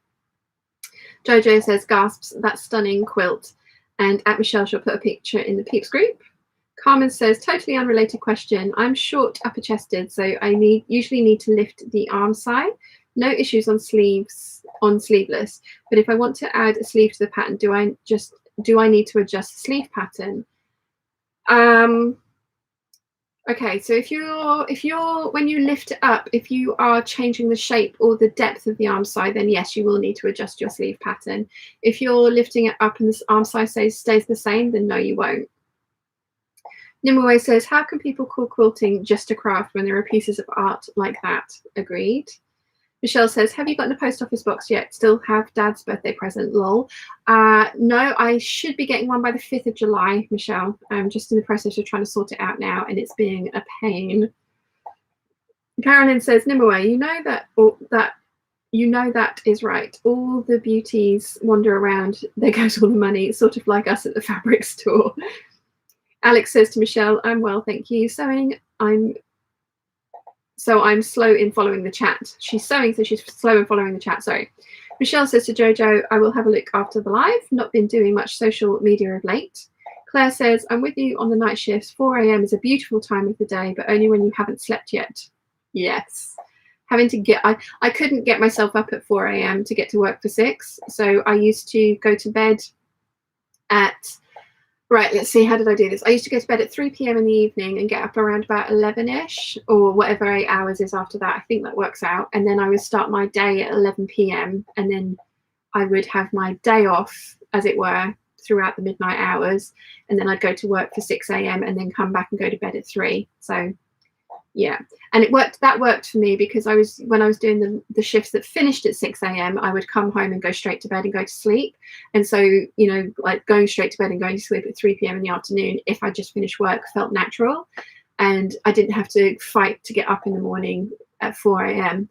Jojo says, gasps, that's stunning quilt. And at Michelle, she'll put a picture in the Peeps group. Carmen says, totally unrelated question. I'm short upper chested, so I usually need to lift the arm side. No issues on sleeveless. But if I want to add a sleeve to the pattern, do I need to adjust the sleeve pattern? Okay, so if you're when you lift it up, if you are changing the shape or the depth of the arm side, then yes, you will need to adjust your sleeve pattern. If you're lifting it up and this arm size stays the same, then no, you won't. Nimue says, how can people call quilting just a craft when there are pieces of art like that? Agreed. Michelle says, have you gotten a post office box yet? Still have Dad's birthday present, lol. No, I should be getting one by the 5th of July, Michelle. I'm just in the process of trying to sort it out now, and it's being a pain. Carolyn says, Nimue, you know that is right. All the beauties wander around. There goes all the money. It's sort of like us at the fabric store. Alex says to Michelle, I'm well, thank you. Sewing, I'm slow in following the chat. She's sewing, so she's slow in following the chat. Sorry. Michelle says to Jojo, I will have a look after the live. Not been doing much social media of late. Claire says, I'm with you on the night shifts. 4 a.m. is a beautiful time of the day, but only when you haven't slept yet. Yes. I couldn't get myself up at 4 a.m. to get to work for 6. So I used to go to bed at... Right, let's see, how did I do this? I used to go to bed at 3 p.m. in the evening and get up around about 11-ish or whatever 8 hours is after that. I think that works out. And then I would start my day at 11 p.m. and then I would have my day off, as it were, throughout the midnight hours. And then I'd go to work for 6 a.m. and then come back and go to bed at 3. So, yeah. And that worked for me because when I was doing the shifts that finished at 6 a.m, I would come home and go straight to bed and go to sleep. And so, you know, like going straight to bed and going to sleep at 3 p.m. in the afternoon, if I just finished work, felt natural. And I didn't have to fight to get up in the morning at 4 a.m.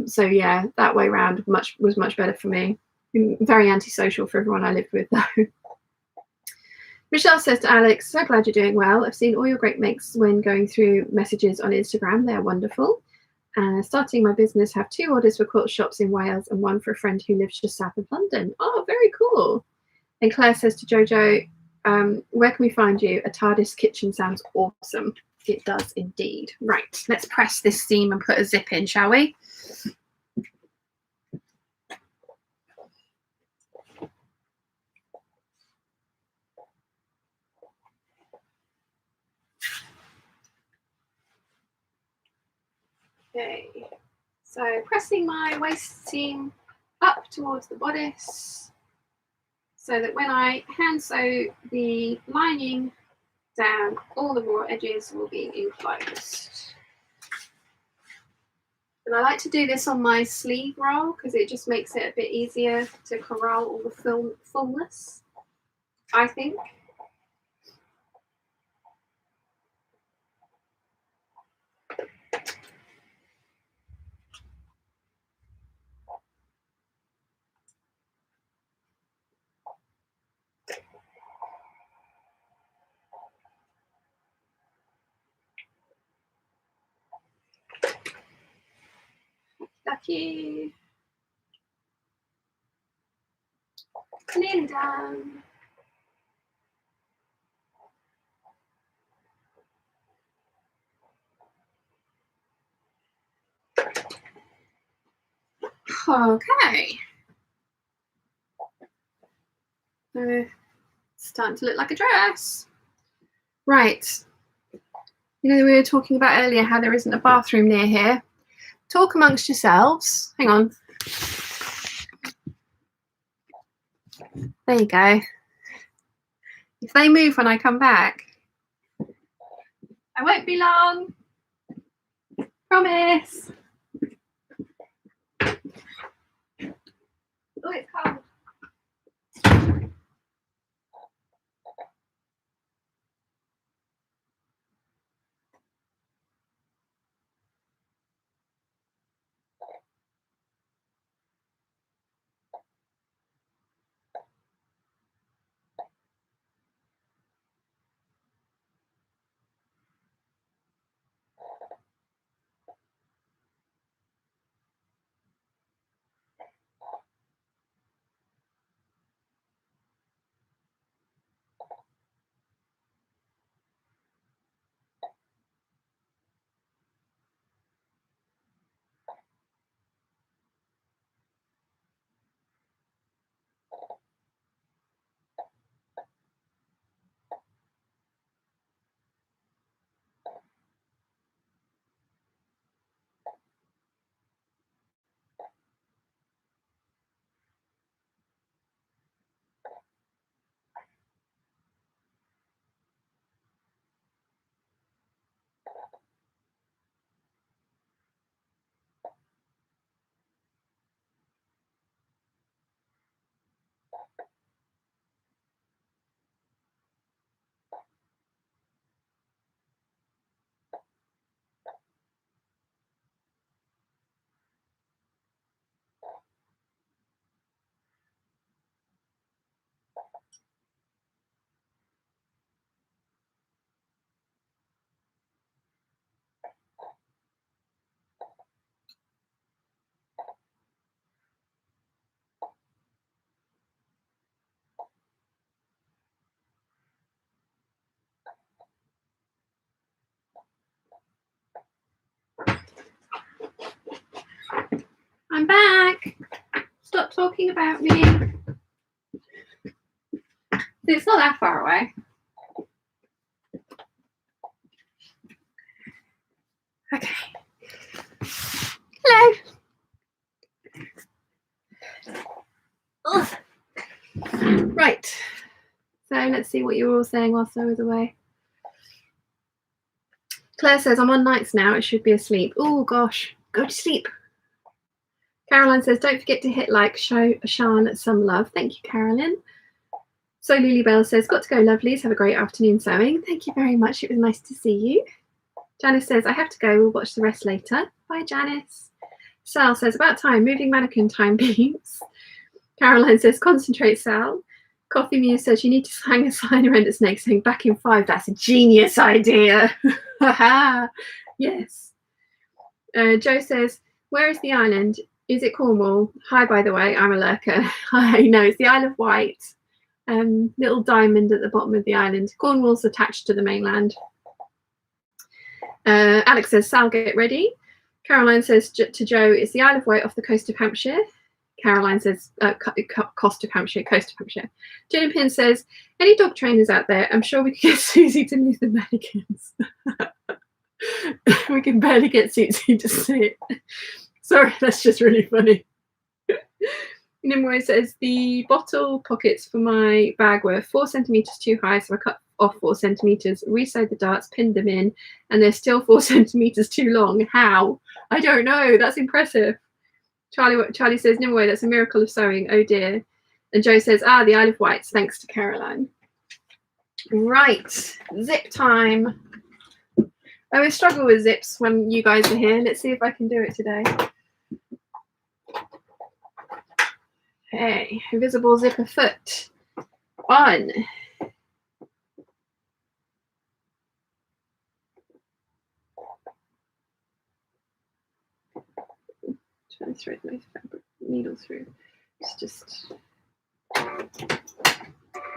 So yeah, that way around was much better for me. Very antisocial for everyone I lived with though. Michelle says to Alex, so glad you're doing well. I've seen all your great makes when going through messages on Instagram. They're wonderful. Starting my business, have 2 orders for quilt shops in Wales and 1 for a friend who lives just south of London. Oh, very cool. And Claire says to Jojo, where can we find you? A TARDIS kitchen sounds awesome. It does indeed. Right, let's press this seam and put a zip in, shall we? Okay, so pressing my waist seam up towards the bodice so that when I hand sew the lining down, all the raw edges will be enclosed. And I like to do this on my sleeve roll because it just makes it a bit easier to corral all the fullness, I think. Lucky. Nearly done. Okay. It's starting to look like a dress. Right. You know, we were talking about earlier how there isn't a bathroom near here. Talk amongst yourselves. Hang on. There you go. If they move when I come back, I won't be long. Promise. Oh, it's cold. I'm back. Stop talking about me. It's not that far away. Okay. Hello. Ugh. Right. So let's see what you were all saying whilst I was away. Claire says, I'm on nights now. It should be asleep. Oh, gosh. Go to sleep. Caroline says, don't forget to hit like, show Sian some love. Thank you, Caroline. So Lilybell says, got to go, lovelies. Have a great afternoon sewing. Thank you very much. It was nice to see you. Janice says, I have to go. We'll watch the rest later. Bye, Janice. Sal says, about time. Moving mannequin time, Peeps. Caroline says, concentrate, Sal. Coffee Muse says you need to hang a sign around the snake saying back in 5. That's a genius idea. Yes. Joe says, where is the island? Is it Cornwall? Hi, by the way, I'm a lurker. Hi, no, it's the Isle of Wight. Little diamond at the bottom of the island. Cornwall's attached to the mainland. Alex says, Sal, get ready. Caroline says to Joe, it's the Isle of Wight off the coast of Hampshire. Caroline says, coast of Hampshire. Jen Pin says, any dog trainers out there? I'm sure we can get Susie to move the mannequins. We can barely get Susie to sit. Sorry, that's just really funny. Nimue says, the bottle pockets for my bag were 4 centimetres too high, so I cut off 4 centimetres, resewed the darts, pinned them in, and they're still 4 centimetres too long. How? I don't know. That's impressive. Charlie says, Nimue, that's a miracle of sewing. Oh dear. And Joe says, the Isle of Wight, thanks to Caroline. Right, zip time. I always struggle with zips when you guys are here. Let's see if I can do it today. Okay, invisible zipper foot on. Trying to thread my fabric needle through. It's just, there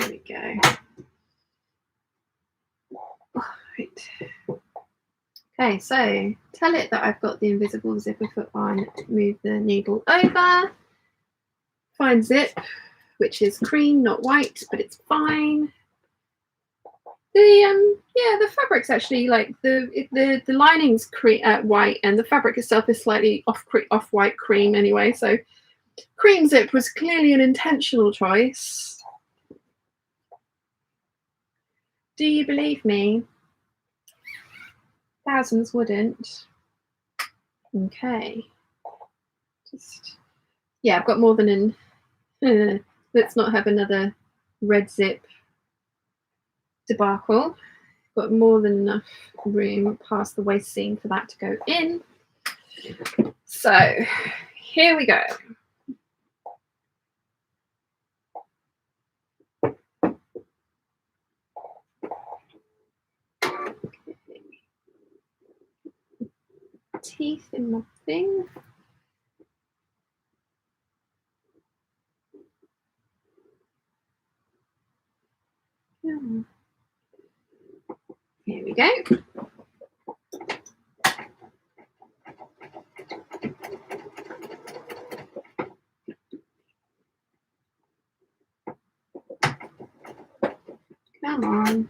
we go. Right. Okay, so tell it that I've got the invisible zipper foot on. Move the needle over. Find zip, which is cream, not white, but it's fine. The fabric's actually like the lining's white, and the fabric itself is slightly off-white cream anyway. So cream zip was clearly an intentional choice. Do you believe me? Thousands wouldn't. Okay. I've got more than an. Let's not have another red zip debacle. Got more than enough room past the waist seam for that to go in. So here we go. Teeth in my thing. Here we go. Come on.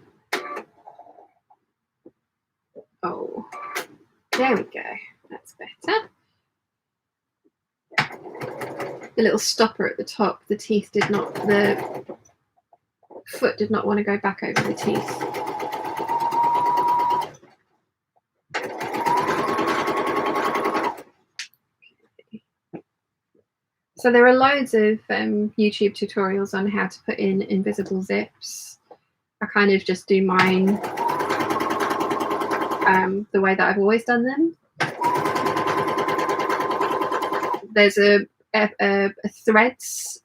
Oh, there we go. That's better. The little stopper at the top, the foot did not want to go back over the teeth. So there are loads of YouTube tutorials on how to put in invisible zips. I kind of just do mine the way that I've always done them. There's a Threads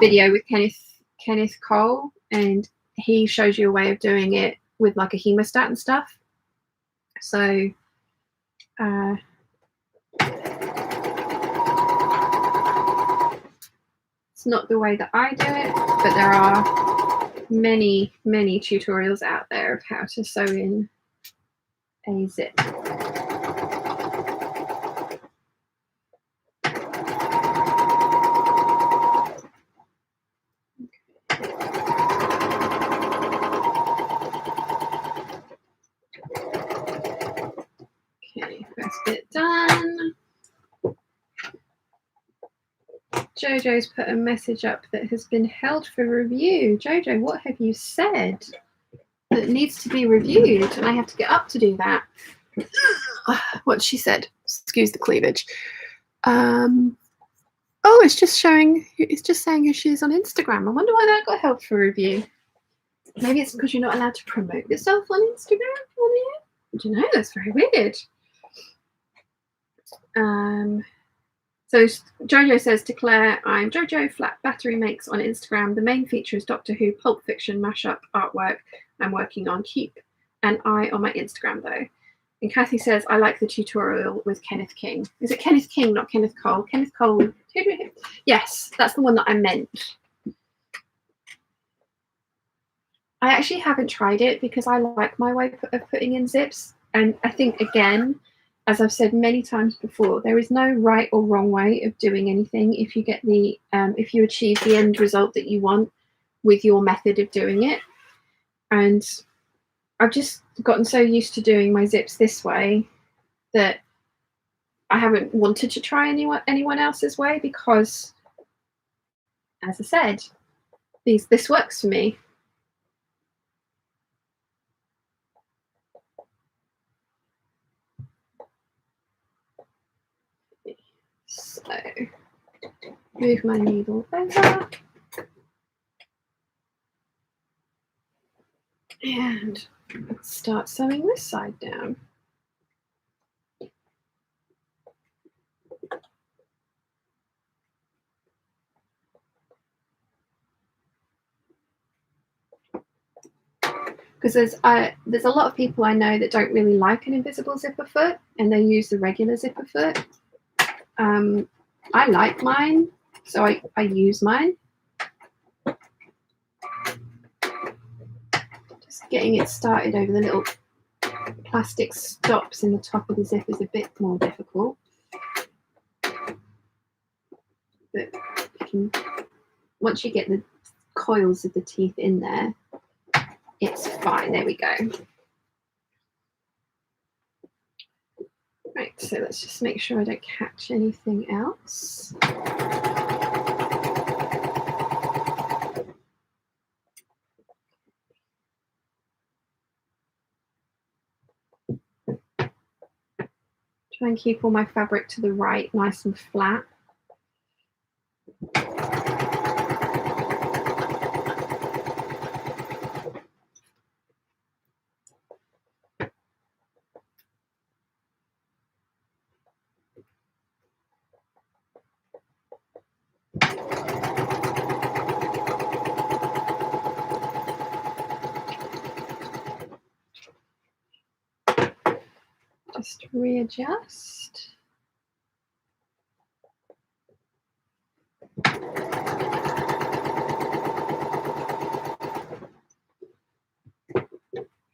video with Kenneth Cole, and he shows you a way of doing it with like a hemostat and stuff. So it's not the way that I do it, but there are many tutorials out there of how to sew in a zip. Okay, first bit done. Jojo's put a message up that has been held for review. Jojo, what have you said that needs to be reviewed? And I have to get up to do that. What she said. Excuse the cleavage. Oh, it's just saying who she is on Instagram. I wonder why that got held for review. Maybe it's because you're not allowed to promote yourself on Instagram on here. I don't know, that's very weird. So Jojo says to Claire, I'm Jojo, Flat Battery Makes on Instagram. The main feature is Doctor Who Pulp Fiction mashup artwork I'm working on. Keep an eye on my Instagram though. And Kathy says, I like the tutorial with Kenneth King. Is it Kenneth King, not Kenneth Cole? Kenneth Cole. Yes, that's the one that I meant. I actually haven't tried it because I like my way of putting in zips. And I think, again, as I've said many times before, there is no right or wrong way of doing anything if you get the if you achieve the end result that you want with your method of doing it. And I've just gotten so used to doing my zips this way that I haven't wanted to try anyone else's way because, as I said, this works for me. So move my needle over and let's start sewing this side down. Because there's a lot of people I know that don't really like an invisible zipper foot and they use the regular zipper foot. I like mine, so I use mine. Just getting it started over the little plastic stops in the top of the zip is a bit more difficult. But once you get the coils of the teeth in there, it's fine. There we go. Right, so let's just make sure I don't catch anything else. Try and keep all my fabric to the right, nice and flat. Just readjust.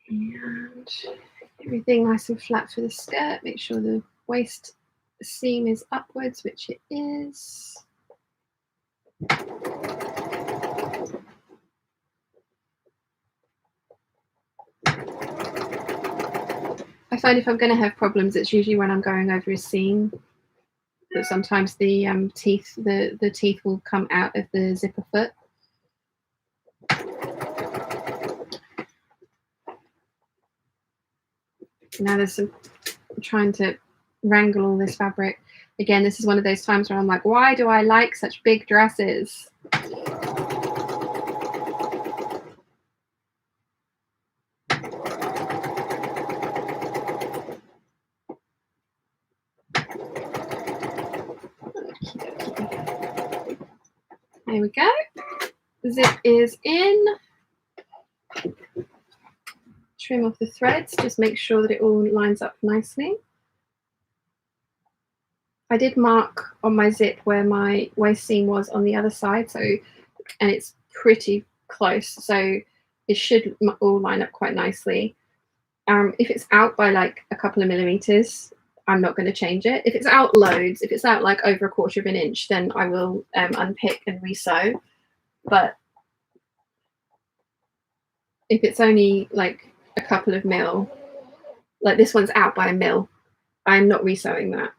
And everything nice and flat for the skirt. Make sure the waist seam is upwards, which it is. I find if I'm going to have problems, it's usually when I'm going over a seam. But sometimes the teeth will come out of the zipper foot. Now I'm trying to wrangle all this fabric. Again, this is one of those times where I'm like, why do I like such big dresses? There we go. The zip is in. Trim off the threads, just make sure that it all lines up nicely. I did mark on my zip where my waist seam was on the other side, so, and it's pretty close, so it should all line up quite nicely. If it's out by like a couple of millimeters, I'm not going to change it. If it's out loads, if it's out like over 1/4 of an inch, then I will unpick and resew. But if it's only like a couple of mil, like this one's out by a mil, I'm not resewing that.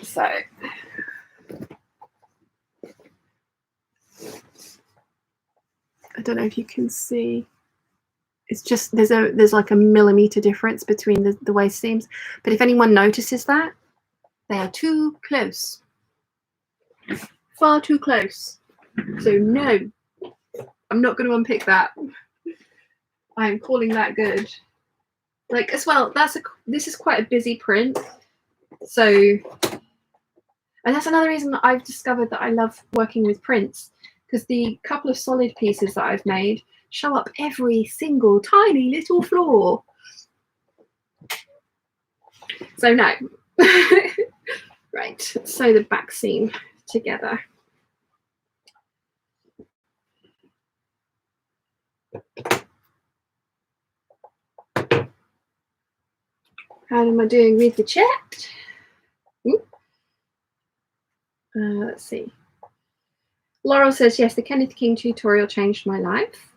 So I don't know if you can see. It's just there's like a millimeter difference between the waist seams. But if anyone notices that, they are too close. Far too close. So no, I'm not going to unpick that. I'm calling that good. Like as well, this is quite a busy print. So, and that's another reason that I've discovered that I love working with prints, because the couple of solid pieces that I've made show up every single tiny little flaw. So no. Right, sew the back seam together. How am I doing with the chat? Let's see. Laurel says, yes, the Kenneth King tutorial changed my life.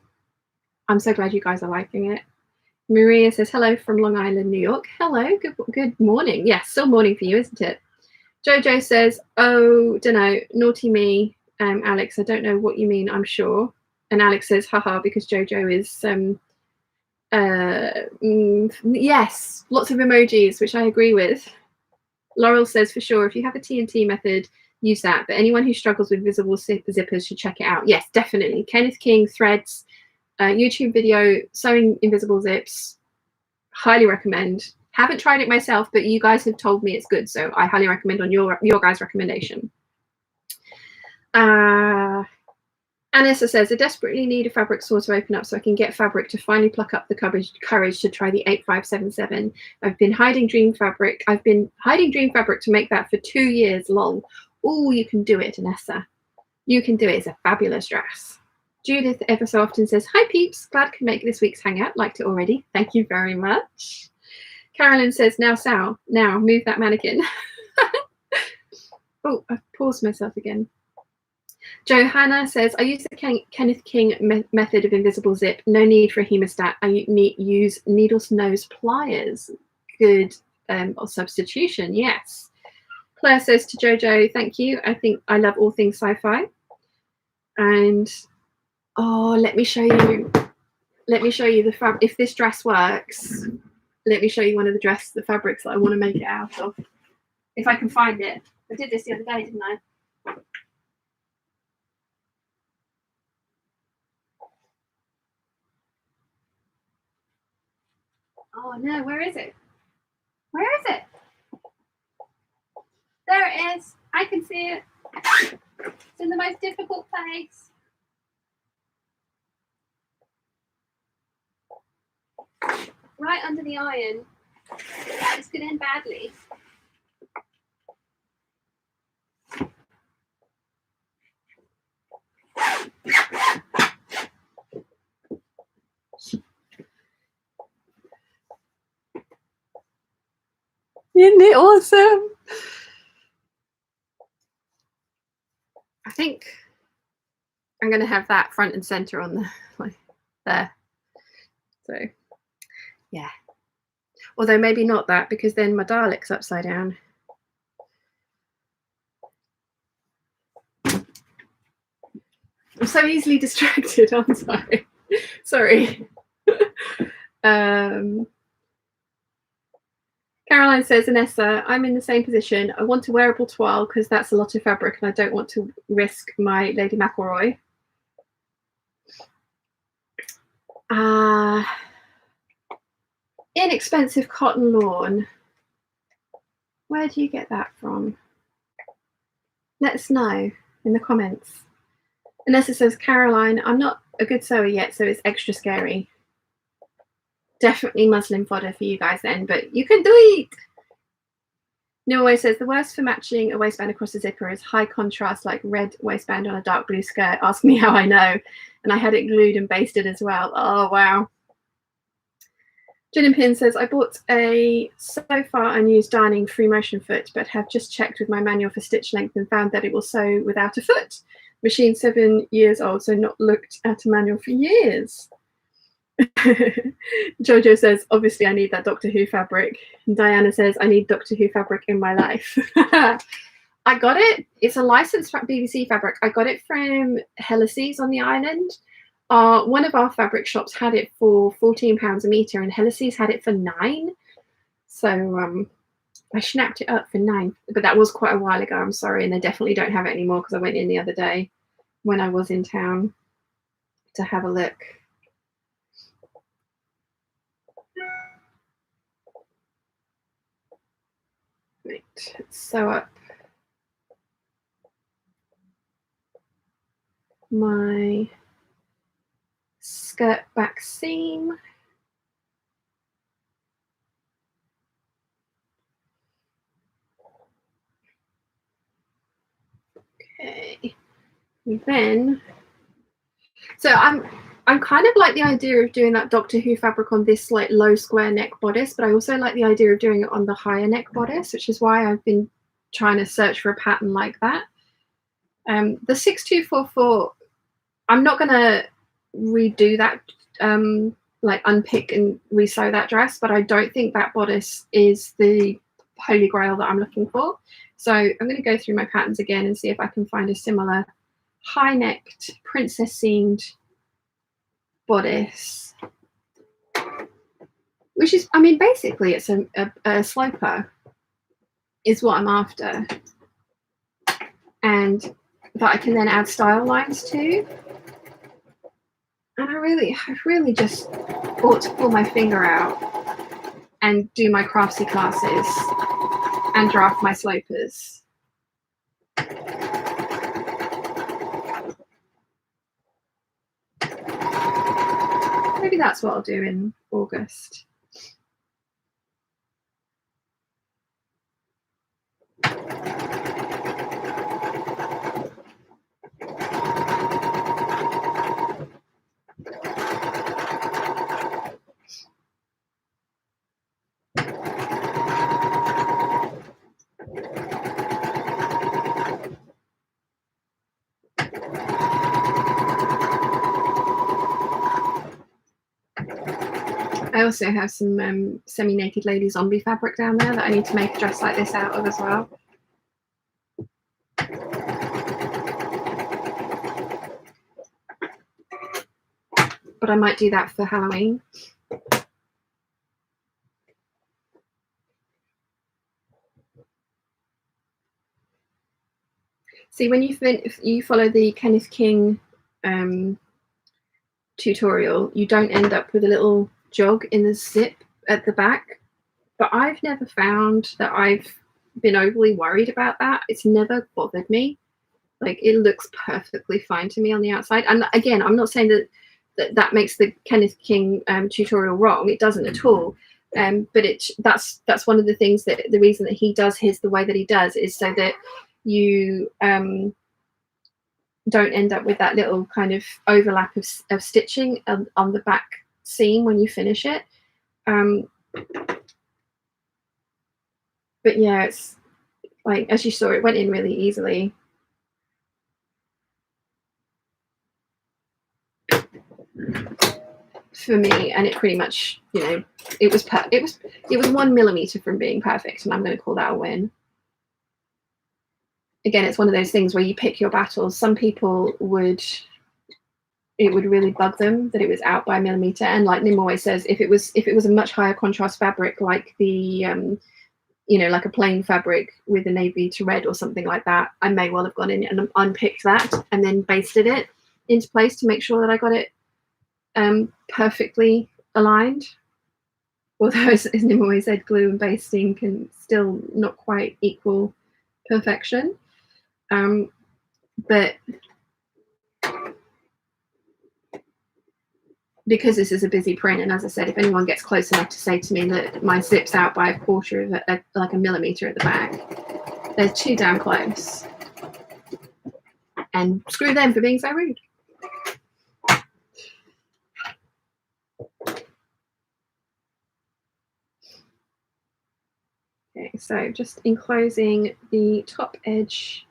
I'm so glad you guys are liking it. Maria says, hello from Long Island, New York. Hello, good morning. Yes, still morning for you, isn't it? Jojo says, oh, don't know, naughty me, Alex. I don't know what you mean, I'm sure. And Alex says, haha, because Jojo is, yes, lots of emojis, which I agree with. Laurel says, for sure, if you have a TNT method, use that. But anyone who struggles with visible zippers should check it out. Yes, definitely. Kenneth King, threads, YouTube video, sewing invisible zips. Highly recommend. Haven't tried it myself, but you guys have told me it's good, so I highly recommend on your guys' recommendation. Anissa says, I desperately need a fabric store to open up so I can get fabric to finally pluck up the courage to try the 8577. I've been hiding dream fabric. To make that for 2 years long. Oh, you can do it, Anissa. You can do it. It's a fabulous dress. Judith ever so often says, hi, Peeps. Glad to make this week's hangout. Liked it already. Thank you very much. Carolyn says, now, Sal, now move that mannequin. Oh, I've paused myself again. Johanna says, I use the Kenneth King method of invisible zip. No need for a hemostat. I use needle's nose pliers. Good substitution, yes. Claire says to Jojo, thank you. I think I love all things sci-fi. And, oh, let me show you the fabric. If this dress works, let me show you one of the fabrics that I want to make it out of. If I can find it. I did this the other day, didn't I? Oh no, where is it? Where is it? There it is. I can see it. It's in the most difficult place. Right under the iron. This could end badly. Isn't it awesome? I think I'm going to have that front and center on the there. So, yeah. Although maybe not that, because then my Dalek's upside down. I'm so easily distracted, aren't I? Sorry. Caroline says, Anessa, I'm in the same position. I want a wearable toile because that's a lot of fabric and I don't want to risk my Lady McElroy. Inexpensive cotton lawn. Where do you get that from? Let us know in the comments. Anessa says, Caroline, I'm not a good sewer yet, so it's extra scary. Definitely muslin fodder for you guys then, but you can do it. Norway says, the worst for matching a waistband across a zipper is high contrast, like red waistband on a dark blue skirt. Ask me how I know. And I had it glued and basted as well. Oh, wow. Gin and Pin says, I bought a so far unused darning free motion foot, but have just checked with my manual for stitch length and found that it will sew without a foot. Machine 7 years old, so not looked at a manual for years. Jojo says, obviously I need that Doctor Who fabric. And Diana says, I need Doctor Who fabric in my life. I got it. It's a licensed BBC fabric. I got it from Hellaseas on the island. One of our fabric shops had it for £14 a metre and Hellaseas had it for £9. So I snapped it up for £9. But that was quite a while ago, I'm sorry. And they definitely don't have it anymore because I went in the other day when I was in town to have a look. Right, let's sew up my skirt back seam. Okay, and then, so I'm kind of like the idea of doing that Doctor Who fabric on this like low square neck bodice, but I also like the idea of doing it on the higher neck bodice, which is why I've been trying to search for a pattern like that. The 6244, I'm not going to redo that, like unpick and resew that dress, but I don't think that bodice is the holy grail that I'm looking for. So I'm going to go through my patterns again and see if I can find a similar high-necked, princess-seamed bodice, which is, I mean, basically it's a sloper is what I'm after, and that I can then add style lines to. And I really just ought to pull my finger out and do my craftsy classes and draft my slopers. Maybe that's what I'll do in August. I also have some semi-naked lady zombie fabric down there that I need to make a dress like this out of as well. But I might do that for Halloween. See, when you follow the Kenneth King tutorial, you don't end up with a little jog in the zip at the back. But I've never found that I've been overly worried about that. It's never bothered me. Like, it looks perfectly fine to me on the outside. And again, I'm not saying that makes the Kenneth King tutorial wrong. It doesn't at all. But that's one of the things that the reason that he does his the way that he does is so that you don't end up with that little kind of overlap of stitching on the back seam when you finish it. But yeah, it's like, as you saw, it went in really easily. For me, and it pretty much, you know, it was 1 millimeter from being perfect, and I'm going to call that a win. Again, it's one of those things where you pick your battles. Some people it would really bug them that it was out by a millimeter, and like Nim always says, if it was a much higher contrast fabric, like the you know, like a plain fabric with a navy to red or something like that, I may well have gone in and unpicked that and then basted it into place to make sure that I got it perfectly aligned. Although, as Nim always said, glue and basting can still not quite equal perfection. But because this is a busy print, and as I said, if anyone gets close enough to say to me that my zip's out by a quarter of like a millimeter at the back, they're too damn close. And screw them for being so rude. Okay, so just enclosing the top edge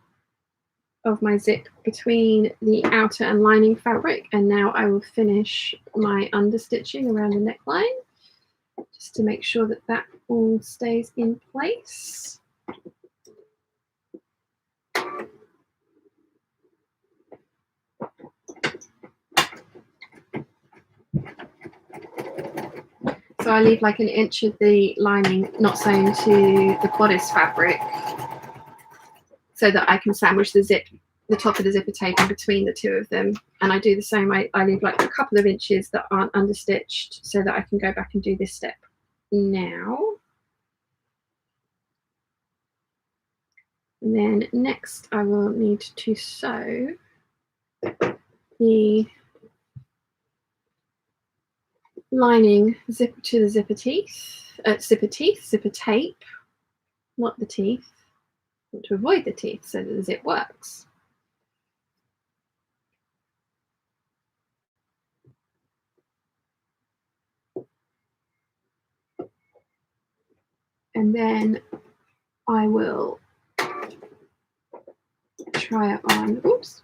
of my zip between the outer and lining fabric, and now I will finish my understitching around the neckline just to make sure that that all stays in place. So I leave like an inch of the lining not sewn to the bodice fabric so that I can sandwich the top of the zipper tape in between the two of them. And I do the same. I leave like a couple of inches that aren't understitched so that I can go back and do this step now. And then next I will need to sew the lining zipper to the zipper tape, not the teeth, but to avoid the teeth so that the zip works. And then I will try it on. Oops.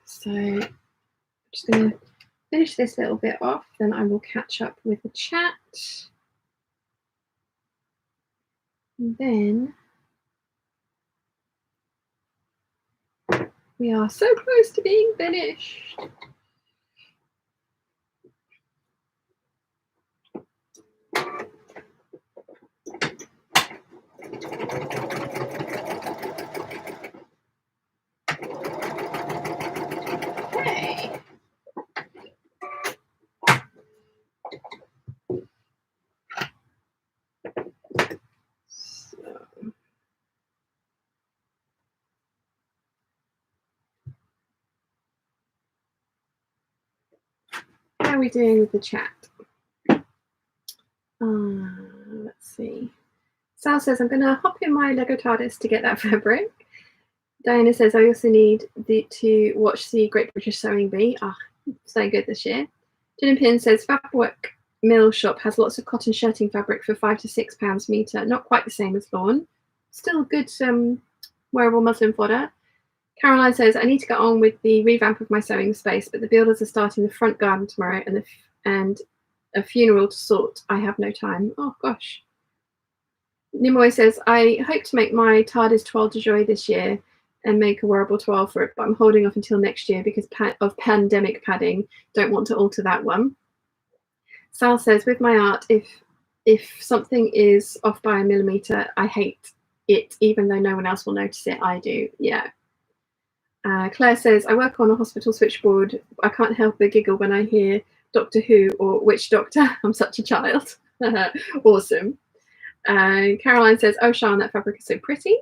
So I'm just going to finish this little bit off, then I will catch up with the chat. And then we are so close to being finished. Okay. So how are we doing with the chat? Let's see. Sal says, I'm going to hop in my Lego TARDIS to get that fabric. Diana says, I also need to watch the Great British Sewing Bee. So good this year. Gin and Pin says, Fabric Mill Shop has lots of cotton shirting fabric for £5 to £6 a metre. Not quite the same as lawn. Still good wearable muslin fodder. Caroline says, I need to get on with the revamp of my sewing space, but the builders are starting the front garden tomorrow and a funeral to sort. I have no time. Oh, gosh. Nimoy says, I hope to make my TARDIS toile de joie this year and make a wearable toile for it, but I'm holding off until next year because of pandemic padding. Don't want to alter that one. Sal says, with my art, if something is off by a millimetre, I hate it, even though no one else will notice it. I do, yeah. Claire says, I work on a hospital switchboard. I can't help but giggle when I hear Doctor Who or Which Doctor? I'm such a child. Awesome. Caroline says, oh, Sean, that fabric is so pretty.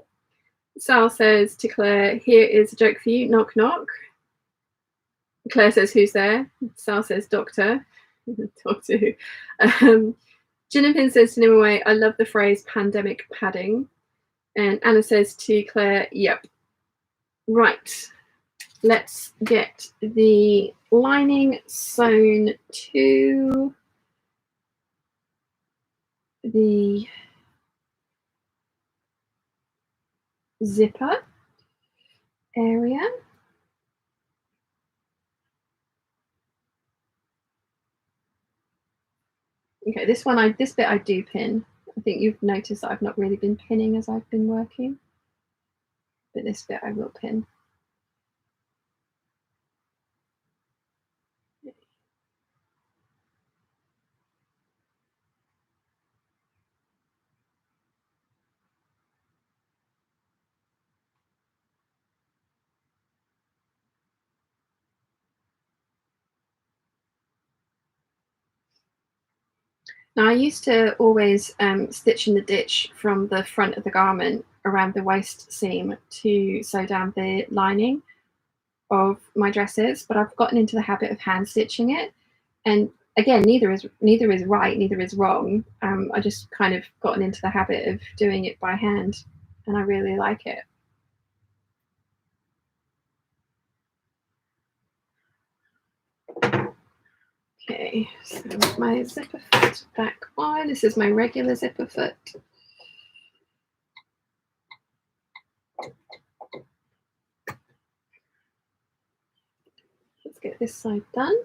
Sal says to Claire, here is a joke for you, knock, knock. Claire says, who's there? Sal says, Doctor. Doctor Who. Gin and Pin says to Nimue, I love the phrase pandemic padding. And Anna says to Claire, yep. Right, let's get the lining sewn to the zipper area. Okay, this bit I do pin. I think you've noticed that I've not really been pinning as I've been working, but this bit I will pin. Now I used to always stitch in the ditch from the front of the garment around the waist seam to sew down the lining of my dresses, but I've gotten into the habit of hand stitching it, and again, neither is right, neither is wrong. I just kind of gotten into the habit of doing it by hand, and I really like it. Okay, so my zipper foot back on. This is my regular zipper foot. Let's get this side done.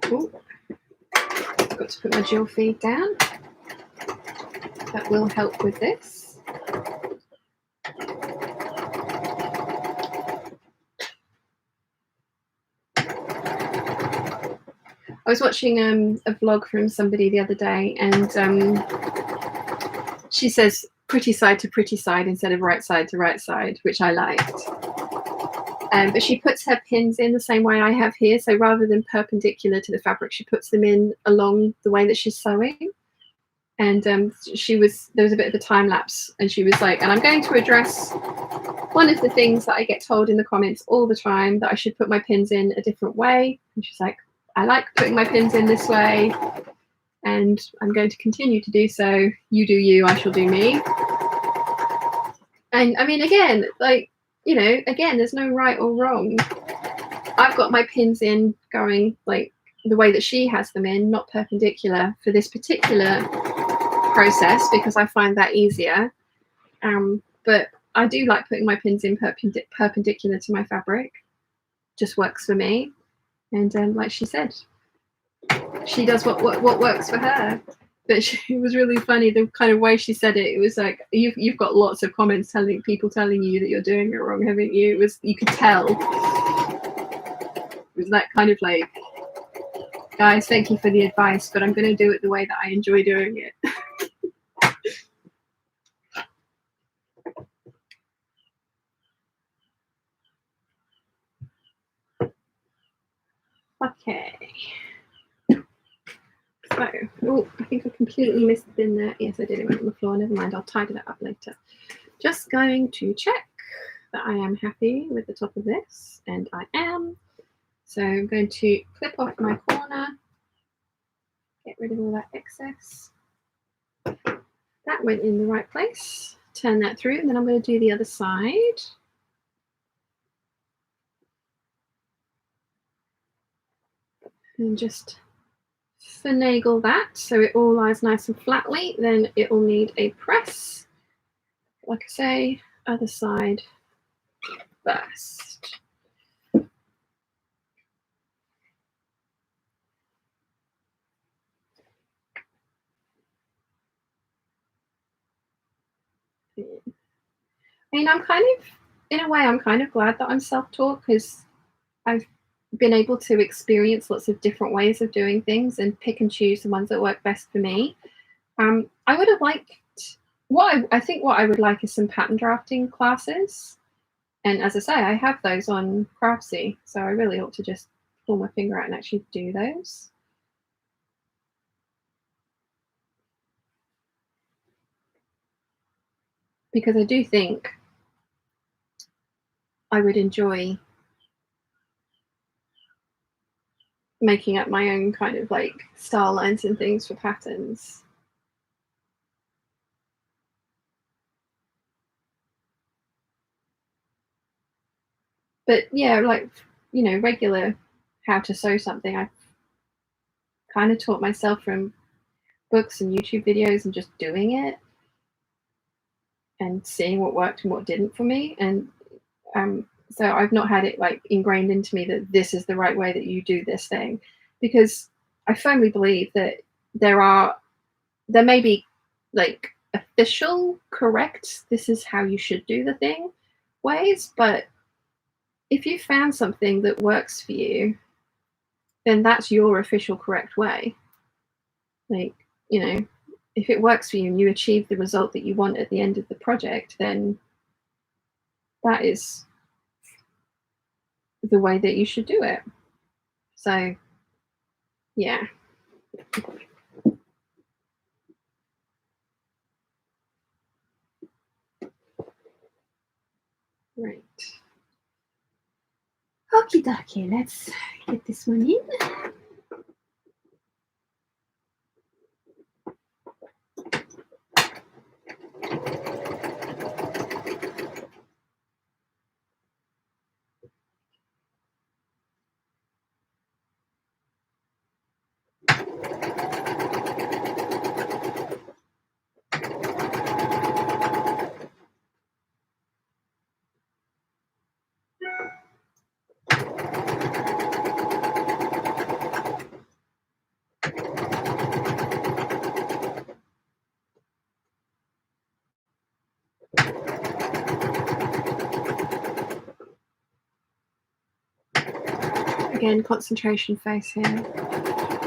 Ooh. I've got to put my jewel feed down. That will help with this. I was watching a vlog from somebody the other day, and she says pretty side to pretty side instead of right side to right side, which I liked. But she puts her pins in the same way I have here. So rather than perpendicular to the fabric, she puts them in along the way that she's sewing. And there was a bit of a time lapse, and she was like, and I'm going to address one of the things that I get told in the comments all the time, that I should put my pins in a different way. And she's like, I like putting my pins in this way, and I'm going to continue to do so. You do you, I shall do me. And I mean, again, like, you know, again, there's no right or wrong. I've got my pins in going like the way that she has them in, not perpendicular for this particular process, because I find that easier. But I do like putting my pins in perpendicular to my fabric. Just works for me. And like she said, she does what works for her. But it was really funny, the kind of way she said it. It was like, you've got lots of comments telling you that you're doing it wrong, haven't you? It was, you could tell. It was that kind of like, guys, thank you for the advice, but I'm going to do it the way that I enjoy doing it. Okay. So, oh, I think I completely missed the bin there. Yes, I did. It went on the floor. Never mind. I'll tidy that up later. Just going to check that I am happy with the top of this, and I am. So I'm going to clip off my corner, get rid of all that excess. That went in the right place. Turn that through, and then I'm going to do the other side. And just finagle that so it all lies nice and flatly. Then it will need a press. Like I say, other side first. I mean, I'm kind of, in a way, I'm kind of glad that I'm self-taught, because I've been able to experience lots of different ways of doing things and pick and choose the ones that work best for me. I would have liked, I think what I would like is some pattern drafting classes. And as I say, I have those on Craftsy, so I really ought to just pull my finger out and actually do those. Because I do think I would enjoy making up my own kind of like style lines and things for patterns. But yeah, like, you know, regular how to sew something, I've kind of taught myself from books and YouTube videos and just doing it and seeing what worked and what didn't for me. And so I've not had it like ingrained into me that this is the right way that you do this thing, because I firmly believe that there may be like official correct, this is how you should do the thing ways, but if you found something that works for you, then that's your official correct way. Like, you know, if it works for you and you achieve the result that you want at the end of the project, then that is the way that you should do it. So, yeah. Right. Okie dokie, let's get this one in. Again, concentration face here.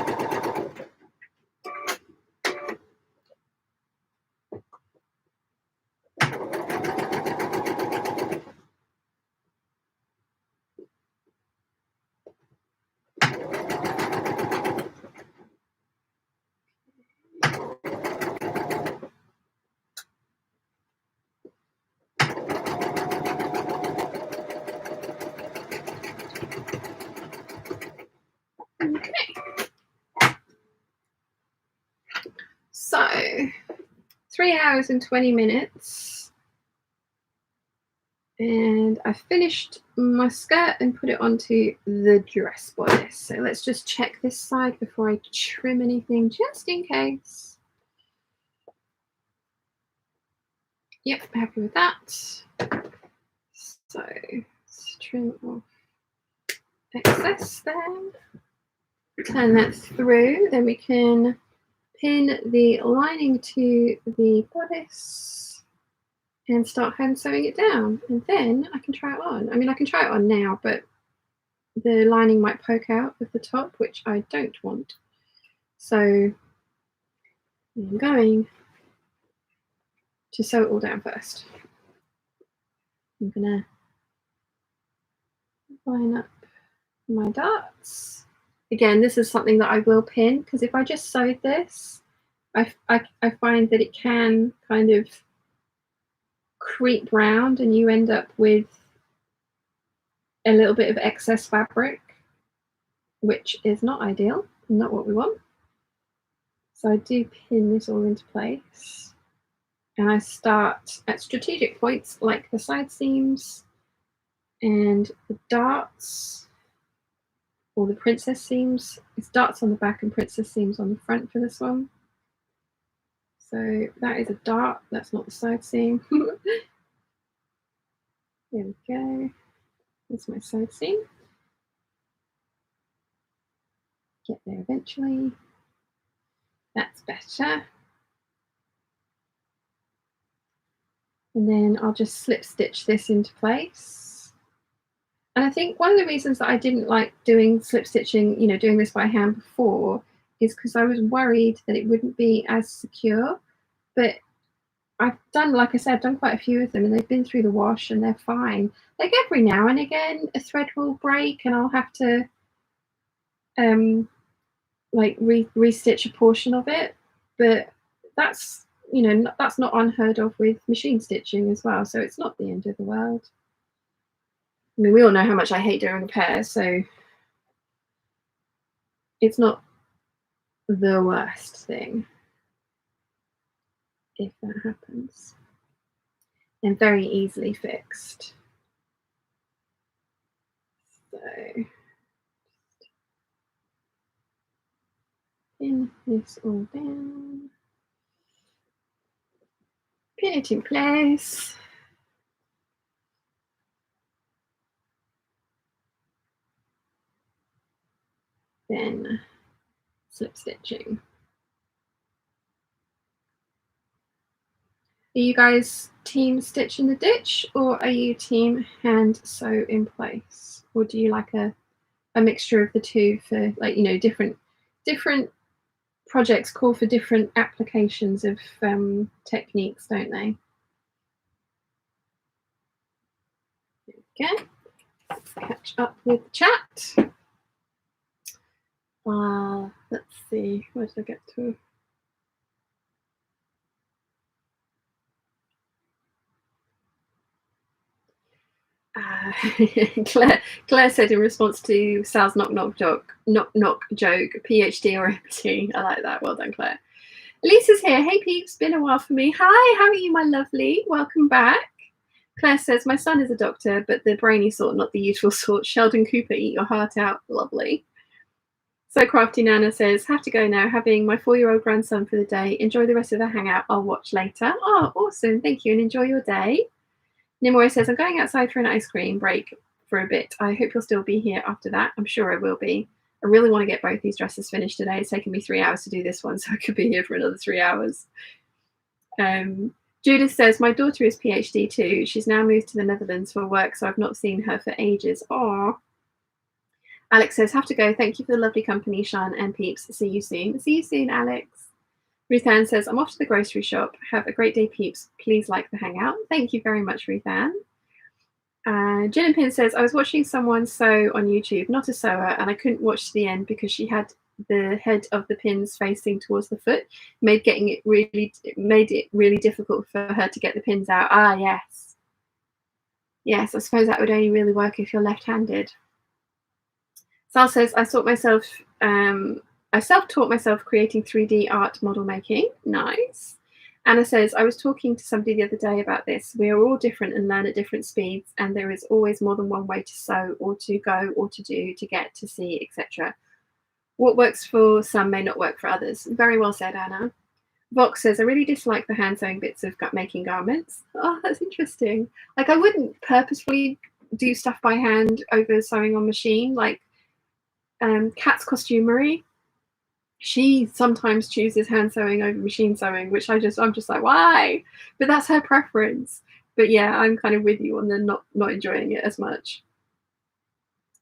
So 3 hours and 20 minutes. And I finished my skirt and put it onto the dress bodice. So let's just check this side before I trim anything, just in case. Yep, happy with that. So let's trim off excess there. Turn that through, then we can pin the lining to the bodice and start hand sewing it down, and then I can try it on. I mean, I can try it on now, but the lining might poke out of the top, which I don't want. So I'm going to sew it all down first. I'm gonna line up my darts. Again, this is something that I will pin, because if I just sewed this, I find that it can kind of creep round and you end up with a little bit of excess fabric, which is not ideal, not what we want. So I do pin this all into place, and I start at strategic points like the side seams and the darts, or the princess seams. It's darts on the back and princess seams on the front for this one. So that is a dart, that's not the side seam. There we go. There's my side seam. Get there eventually. That's better. And then I'll just slip stitch this into place. And I think one of the reasons that I didn't like doing slip stitching, you know, doing this by hand before, is because I was worried that it wouldn't be as secure. But I've done, like I said, I've done quite a few of them, and they've been through the wash and they're fine. Like every now and again, a thread will break and I'll have to like restitch a portion of it. But that's, you know, that's not unheard of with machine stitching as well. So it's not the end of the world. I mean, we all know how much I hate doing repairs, so it's not the worst thing if that happens. And very easily fixed. So pin this all down. Pin it in place. Then slip stitching. Are you guys team stitch in the ditch, or are you team hand sew in place? Or do you like a mixture of the two for, like, you know, different projects call for different applications of techniques, don't they? Okay, let's catch up with the chat. Let's see, where did I get to? Claire said in response to Sal's knock knock joke, PhD or MT. I like that. Well done, Claire. Lisa's here. Hey peeps, been a while for me. Hi, how are you, my lovely? Welcome back. Claire says, my son is a doctor, but the brainy sort, not the usual sort. Sheldon Cooper, eat your heart out. Lovely. So Crafty Nana says, have to go now, having my 4-year-old grandson for the day. Enjoy the rest of the hangout. I'll watch later. Oh, awesome. Thank you, and enjoy your day. Nimori says, I'm going outside for an ice cream break for a bit. I hope you'll still be here after that. I'm sure I will be. I really want to get both these dresses finished today. It's taken me 3 hours to do this one, so I could be here for another 3 hours. Judith says, my daughter is PhD too. She's now moved to the Netherlands for work, so I've not seen her for ages. Aww. Alex says, have to go. Thank you for the lovely company, Sean and Peeps. See you soon. See you soon, Alex. Ruth Ann says, I'm off to the grocery shop. Have a great day, Peeps. Please like the hangout. Thank you very much, Ruth Ann. Jen and Pin says, I was watching someone sew on YouTube, not a sewer, and I couldn't watch to the end because she had the head of the pins facing towards the foot. Made it really difficult for her to get the pins out. Ah, yes. Yes, I suppose that would only really work if you're left-handed. Sal says, I taught myself a I self-taught myself creating 3D art model making. Nice. Anna says, I was talking to somebody the other day about this. We are all different and learn at different speeds, and there is always more than one way to sew or to go or to do, to get, to see, etc. What works for some may not work for others. Very well said, Anna. Vox says, I really dislike the hand sewing bits of making garments. Oh, that's interesting. Like, I wouldn't purposefully do stuff by hand over sewing on machine. Like, Kat's costumery, she sometimes chooses hand sewing over machine sewing, which I'm just like, why? But that's her preference. But yeah, I'm kind of with you on the not enjoying it as much.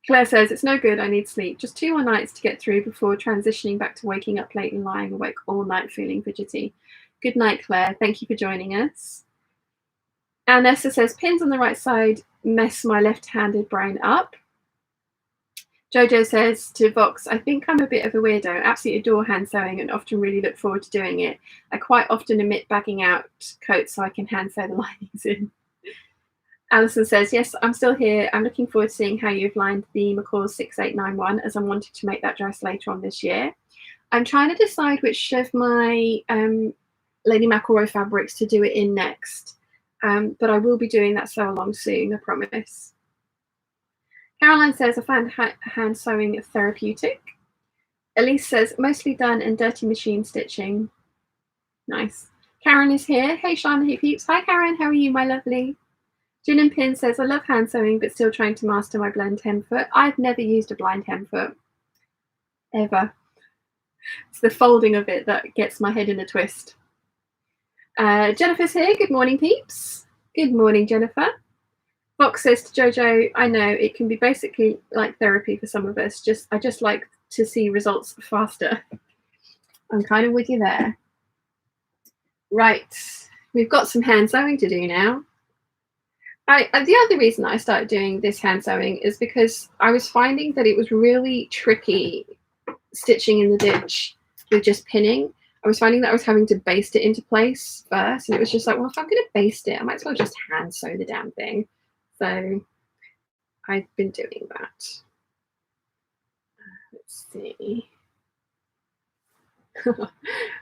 Claire says, it's no good, I need sleep. Just 2 more nights to get through before transitioning back to waking up late and lying awake all night feeling fidgety. Good night, Claire. Thank you for joining us. And Nessa says, pins on the right side mess my left-handed brain up. Jojo says to Vox, I think I'm a bit of a weirdo. Absolutely adore hand sewing and often really look forward to doing it. I quite often omit bagging out coats so I can hand sew the linings in. Alison says, yes, I'm still here. I'm looking forward to seeing how you've lined the McCall's 6891 as I'm wanting to make that dress later on this year. I'm trying to decide which of my Lady McElroy fabrics to do it in next. But I will be doing that sew along soon, I promise. Caroline says, I find hand sewing therapeutic. Elise says, mostly done in dirty machine stitching. Nice. Karen is here. Hey, Shana, hey, Peeps. Hi, Karen. How are you, my lovely? Gin and Pin says, I love hand sewing, but still trying to master my blind hem foot. I've never used a blind hem foot. Ever. It's the folding of it that gets my head in a twist. Jennifer's here. Good morning, Peeps. Good morning, Jennifer. Fox says to Jojo, I know it can be basically like therapy for some of us. I just like to see results faster. I'm kind of with you there. Right. We've got some hand sewing to do now. The other reason I started doing this hand sewing is because I was finding that it was really tricky stitching in the ditch with just pinning. I was finding that I was having to baste it into place first, and it was just like, well, if I'm going to baste it, I might as well just hand sew the damn thing. So I've been doing that. Let's see.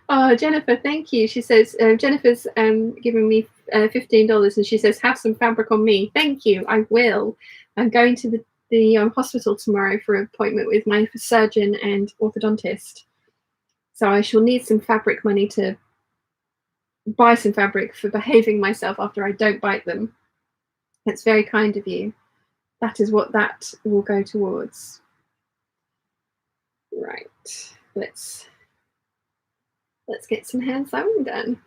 Oh, Jennifer, thank you. She says, Jennifer's giving me $15 and she says, have some fabric on me. Thank you, I will. I'm going to the hospital tomorrow for an appointment with my surgeon and orthodontist. So I shall need some fabric money to buy some fabric for behaving myself after I don't bite them. It's very kind of you. That is what that will go towards. Right, let's get some hand sewing done.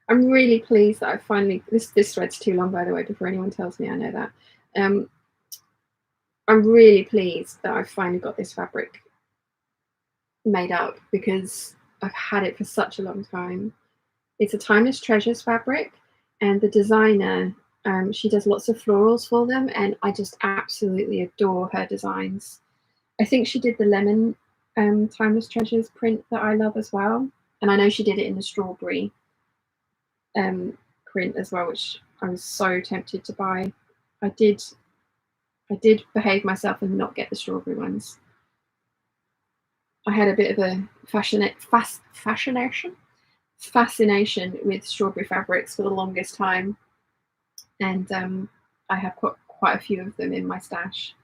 I'm really pleased that I finally, this thread's too long, by the way, before anyone tells me I know that. I'm really pleased that I've finally got this fabric made up because I've had it for such a long time. It's a Timeless Treasures fabric, and the designer, she does lots of florals for them, and I just absolutely adore her designs. I think she did the lemon Timeless Treasures print that I love as well, and I know she did it in the strawberry print as well, which I was so tempted to buy. I did behave myself and not get the strawberry ones. I had a bit of a fascination with strawberry fabrics for the longest time, and I have quite a few of them in my stash.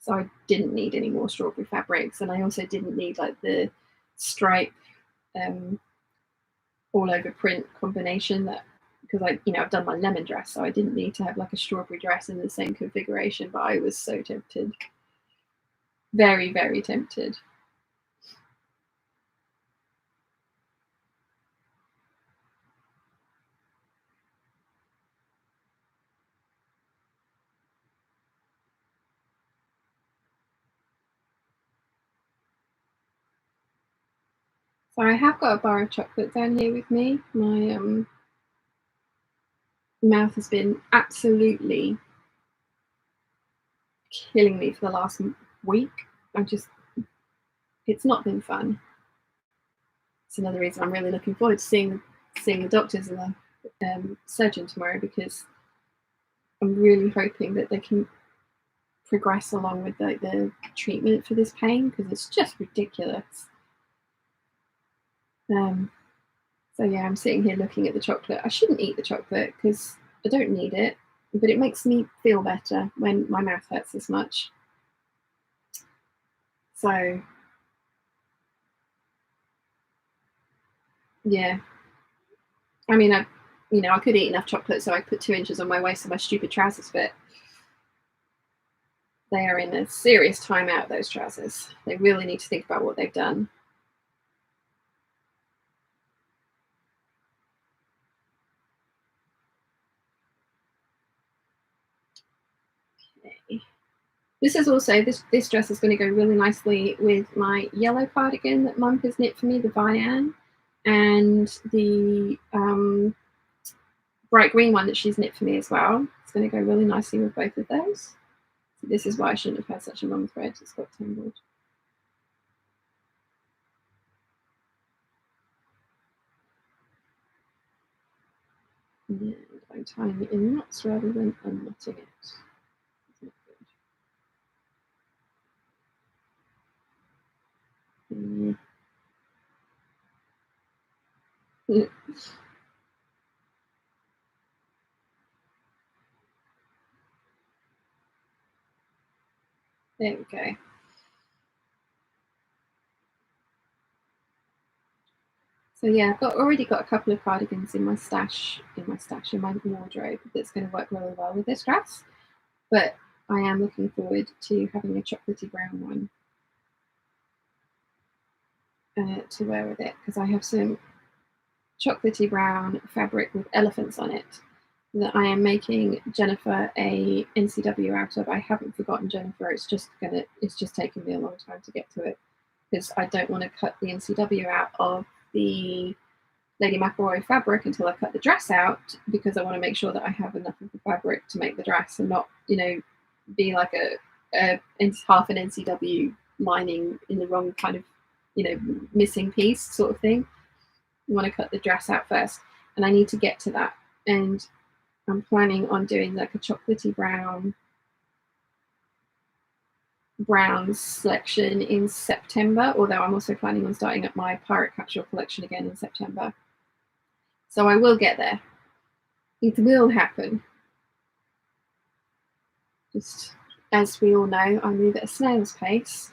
So I didn't need any more strawberry fabrics, and I also didn't need like the stripe all over print combination, that because I've done my lemon dress, so I didn't need to have like a strawberry dress in the same configuration. But I was so tempted, very, very tempted. So I have got a bar of chocolate down here with me. My mouth has been absolutely killing me for the last week. It's not been fun. It's another reason I'm really looking forward to seeing the doctors and the surgeon tomorrow, because I'm really hoping that they can progress along with like the treatment for this pain, because it's just ridiculous. So yeah, I'm sitting here looking at the chocolate. I shouldn't eat the chocolate because I don't need it, but it makes me feel better when my mouth hurts this much. So yeah, I mean, I could eat enough chocolate so I put 2 inches on my waist so my stupid trousers fit. They are in a serious timeout, those trousers. They really need to think about what they've done. Okay. This is also, this dress is going to go really nicely with my yellow cardigan that Mum has knit for me, the Vian, and the bright green one that she's knit for me as well. It's going to go really nicely with both of those. So this is why I shouldn't have had such a long thread. It's got tangled. And I'm tying it in knots rather than unknotting it. It's not good. There we go. So yeah, I've already got a couple of cardigans in my wardrobe that's going to work really well with this dress. But I am looking forward to having a chocolatey brown one to wear with it, because I have some chocolatey brown fabric with elephants on it that I am making Jennifer a NCW out of. I haven't forgotten Jennifer. It's just taken me a long time to get to it, because I don't want to cut the NCW out of the Lady McElroy fabric until I cut the dress out, because I want to make sure that I have enough of the fabric to make the dress and not, be like a half an NCW lining in the wrong kind of, missing piece sort of thing. You want to cut the dress out first, and I need to get to that. And I'm planning on doing like a chocolatey browns selection in September, although I'm also planning on starting up my pirate capsule collection again in September. So I will get there. It will happen. Just as we all know, I move at a snail's pace.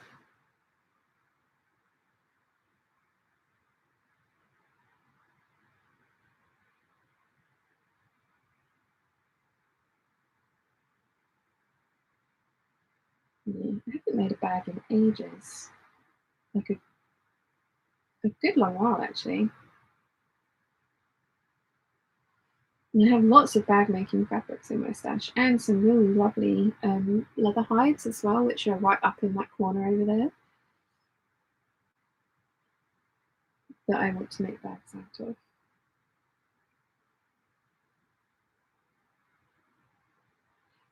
Yeah, I haven't made a bag in ages. Like a good long while, actually. And I have lots of bag making fabrics in my stash, and some really lovely leather hides as well, which are right up in that corner over there, that I want to make bags out of.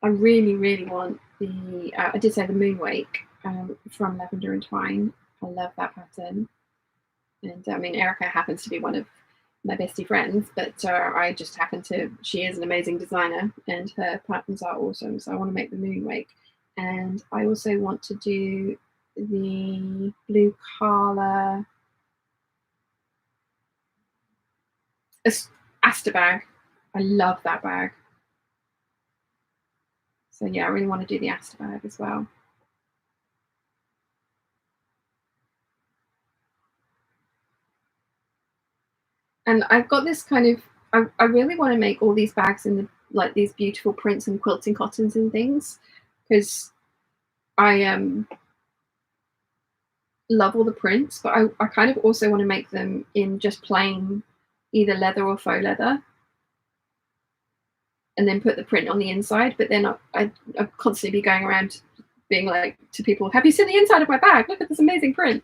I really, really want the, I did say the Moonwake from Lavender and Twine. I love that pattern. And I mean, Erica happens to be one of my bestie friends, but I just happen to, she is an amazing designer and her patterns are awesome. So I want to make the Moonwake. And I also want to do the Blue Carla Asta bag. I love that bag. So yeah, I really want to do the Asta bag as well. And I've got this kind of, I really want to make all these bags in like these beautiful prints and quilting cottons and things, because I love all the prints, but I kind of also want to make them in just plain either leather or faux leather, and then put the print on the inside. But then I'd constantly be going around being like to people, have you seen the inside of my bag? Look at this amazing print.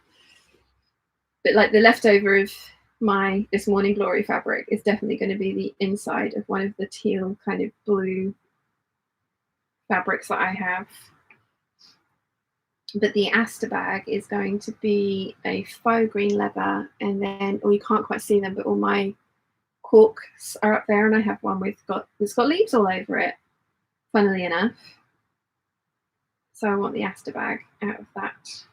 But like the leftover of my This Morning Glory fabric is definitely going to be the inside of one of the teal kind of blue fabrics that I have. But the Asta bag is going to be a faux green leather, and then, you can't quite see them, but all my corks are up there, and I have one that's got leaves all over it, funnily enough. So I want the Aster bag out of that.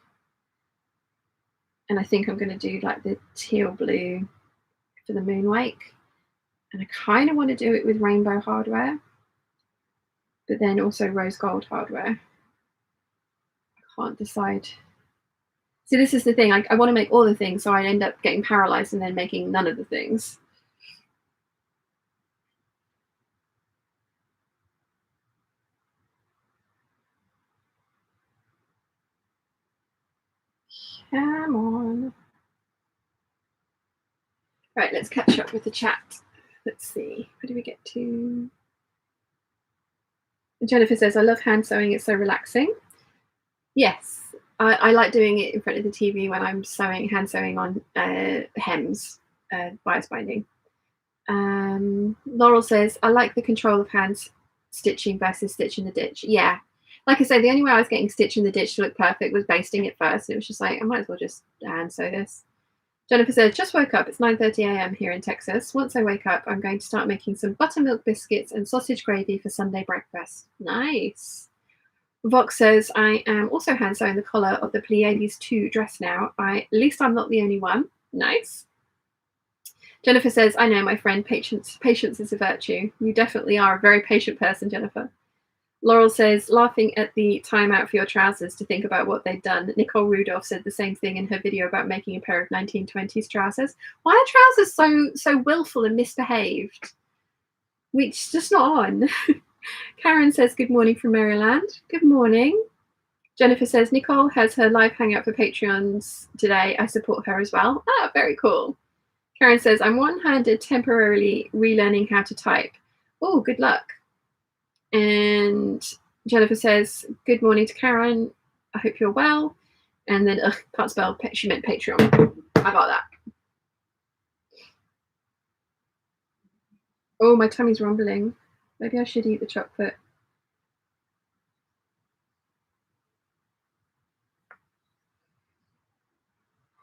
And I think I'm going to do like the teal blue for the Moonwake. And I kind of want to do it with rainbow hardware, but then also rose gold hardware. I can't decide. See, this is the thing. I want to make all the things, so I end up getting paralyzed and then making none of the things. Come on. Right, let's catch up with the chat. Let's see. Where do we get to? Jennifer says, I love hand sewing. It's so relaxing. Yes, I like doing it in front of the TV when I'm hand sewing on hems, bias binding. Laurel says, I like the control of hands stitching versus stitch in the ditch. Yeah. Like I said, the only way I was getting stitch in the ditch to look perfect was basting it first. It was just like, I might as well just hand sew this. Jennifer says, just woke up. It's 9:30 a.m. here in Texas. Once I wake up, I'm going to start making some buttermilk biscuits and sausage gravy for Sunday breakfast. Nice. Vox says, I am also hand sewing the collar of the Pleiades 2 dress now. At least I'm not the only one. Nice. Jennifer says, I know, my friend, patience is a virtue. You definitely are a very patient person, Jennifer. Laurel says, laughing at the timeout for your trousers to think about what they've done. Nicole Rudolph said the same thing in her video about making a pair of 1920s trousers. Why are trousers so willful and misbehaved? Which just not on. Karen says, good morning from Maryland. Good morning. Jennifer says, Nicole has her live hangout for Patreons today. I support her as well. Ah, very cool. Karen says, I'm one-handed temporarily relearning how to type. Oh, good luck. And Jennifer says, good morning to Karen. I hope you're well. And then, can't spell, she meant Patreon. I got that. Oh, my tummy's rumbling. Maybe I should eat the chocolate.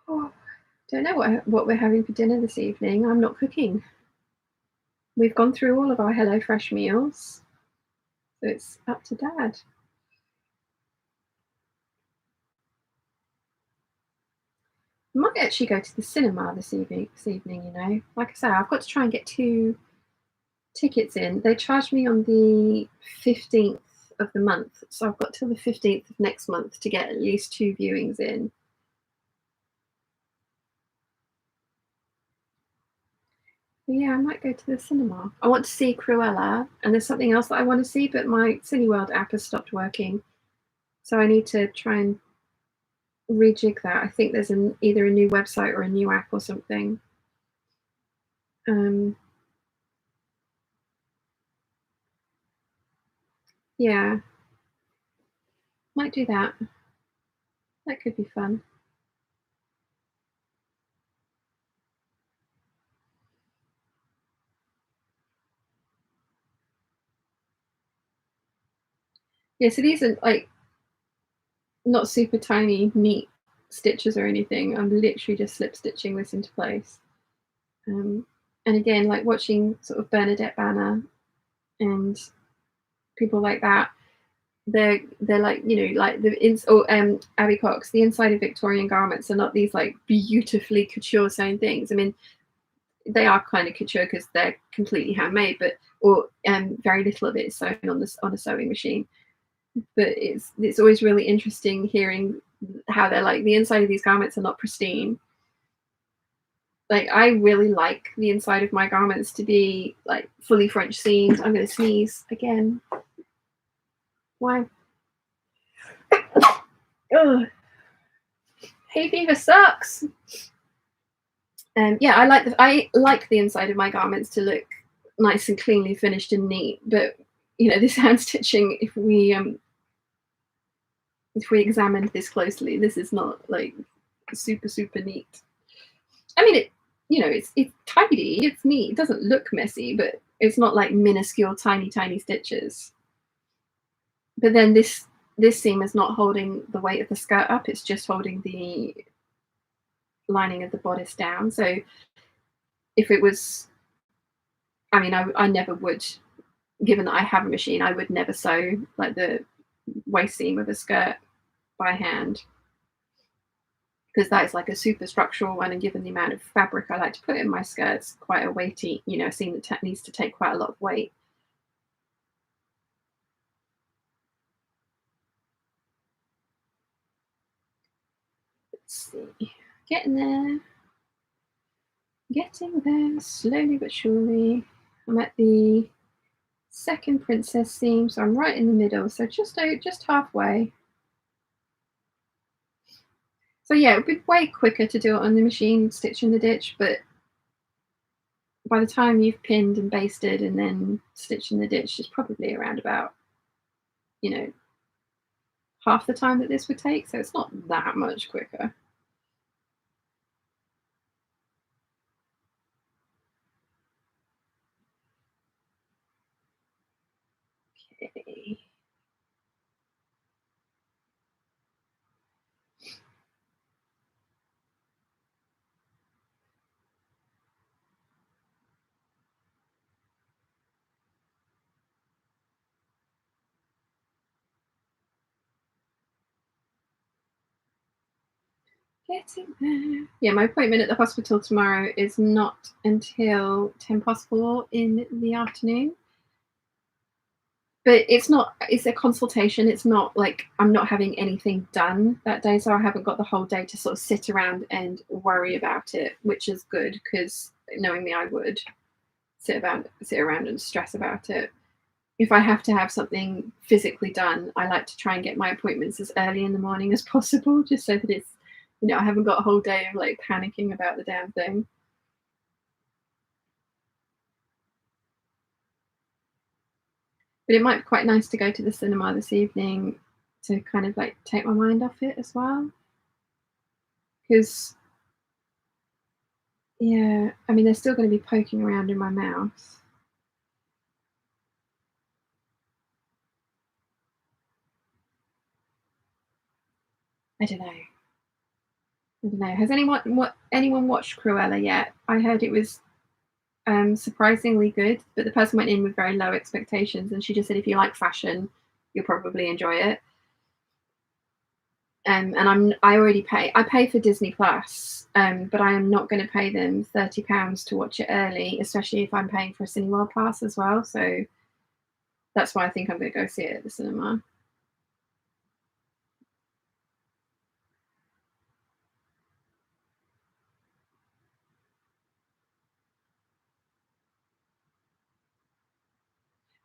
Oh, don't know what we're having for dinner this evening. I'm not cooking. We've gone through all of our HelloFresh meals. So it's up to Dad. I might actually go to the cinema this evening, you know. Like I say, I've got to try and get 2 tickets in. They charged me on the 15th of the month. So I've got till the 15th of next month to get at least 2 viewings in. But yeah, I might go to the cinema. I want to see Cruella, and there's something else that I want to see, but my Cineworld app has stopped working. So I need to try and rejig that. I think there's either a new website or a new app or something. Yeah, might do that. That could be fun. Yeah, so these are like not super tiny, neat stitches or anything. I'm literally just slip stitching this into place. And again, like watching sort of Bernadette Banner and people like that, they're like, you know, like Abby Cox, the inside of Victorian garments are not these like beautifully couture sewn things. I mean, they are kind of couture because they're completely handmade, but very little of it is sewn on a sewing machine. But it's always really interesting hearing how they're like, the inside of these garments are not pristine. Like, I really like the inside of my garments to be like fully French seamed. I'm going to sneeze again. Why? Ugh. Hay fever sucks. Yeah, I like the inside of my garments to look nice and cleanly finished and neat. But you know, this hand stitching, if we examined this closely, this is not like super neat. I mean, it's tidy, it's neat, it doesn't look messy, but it's not like minuscule tiny stitches. But then this seam is not holding the weight of the skirt up, it's just holding the lining of the bodice down. So if it was, I mean, I never would, given that I have a machine, I would never sew like the waist seam of a skirt by hand, because that is like a super structural one, and given the amount of fabric I like to put in my skirts, quite a weighty, you know, seam that needs to take quite a lot of weight. Let's see, getting there slowly but surely. I'm at the second princess seam, so I'm right in the middle, so just halfway. So yeah, it would be way quicker to do it on the machine, stitching the ditch, but by the time you've pinned and basted and then stitching the ditch, is probably around about, you know, half the time that this would take, so it's not that much quicker. Okay. Getting there. Yeah, my appointment at the hospital tomorrow is not until 10 past 4 in the afternoon. But it's a consultation. It's not like I'm not having anything done that day, so I haven't got the whole day to sort of sit around and worry about it, which is good, because knowing me, I would sit around and stress about it. If I have to have something physically done, I like to try and get my appointments as early in the morning as possible, just so that it's, you know, I haven't got a whole day of like panicking about the damn thing. But it might be quite nice to go to the cinema this evening to kind of like take my mind off it as well. Because, yeah, I mean, they're still going to be poking around in my mouth. I don't know. I don't know. Has anyone watched Cruella yet? I heard it was surprisingly good, but the person went in with very low expectations, and she just said if you like fashion, you'll probably enjoy it. And I pay for Disney Plus, but I am not going to pay them £30 to watch it early, especially if I'm paying for a Cineworld pass as well. So that's why I think I'm going to go see it at the cinema.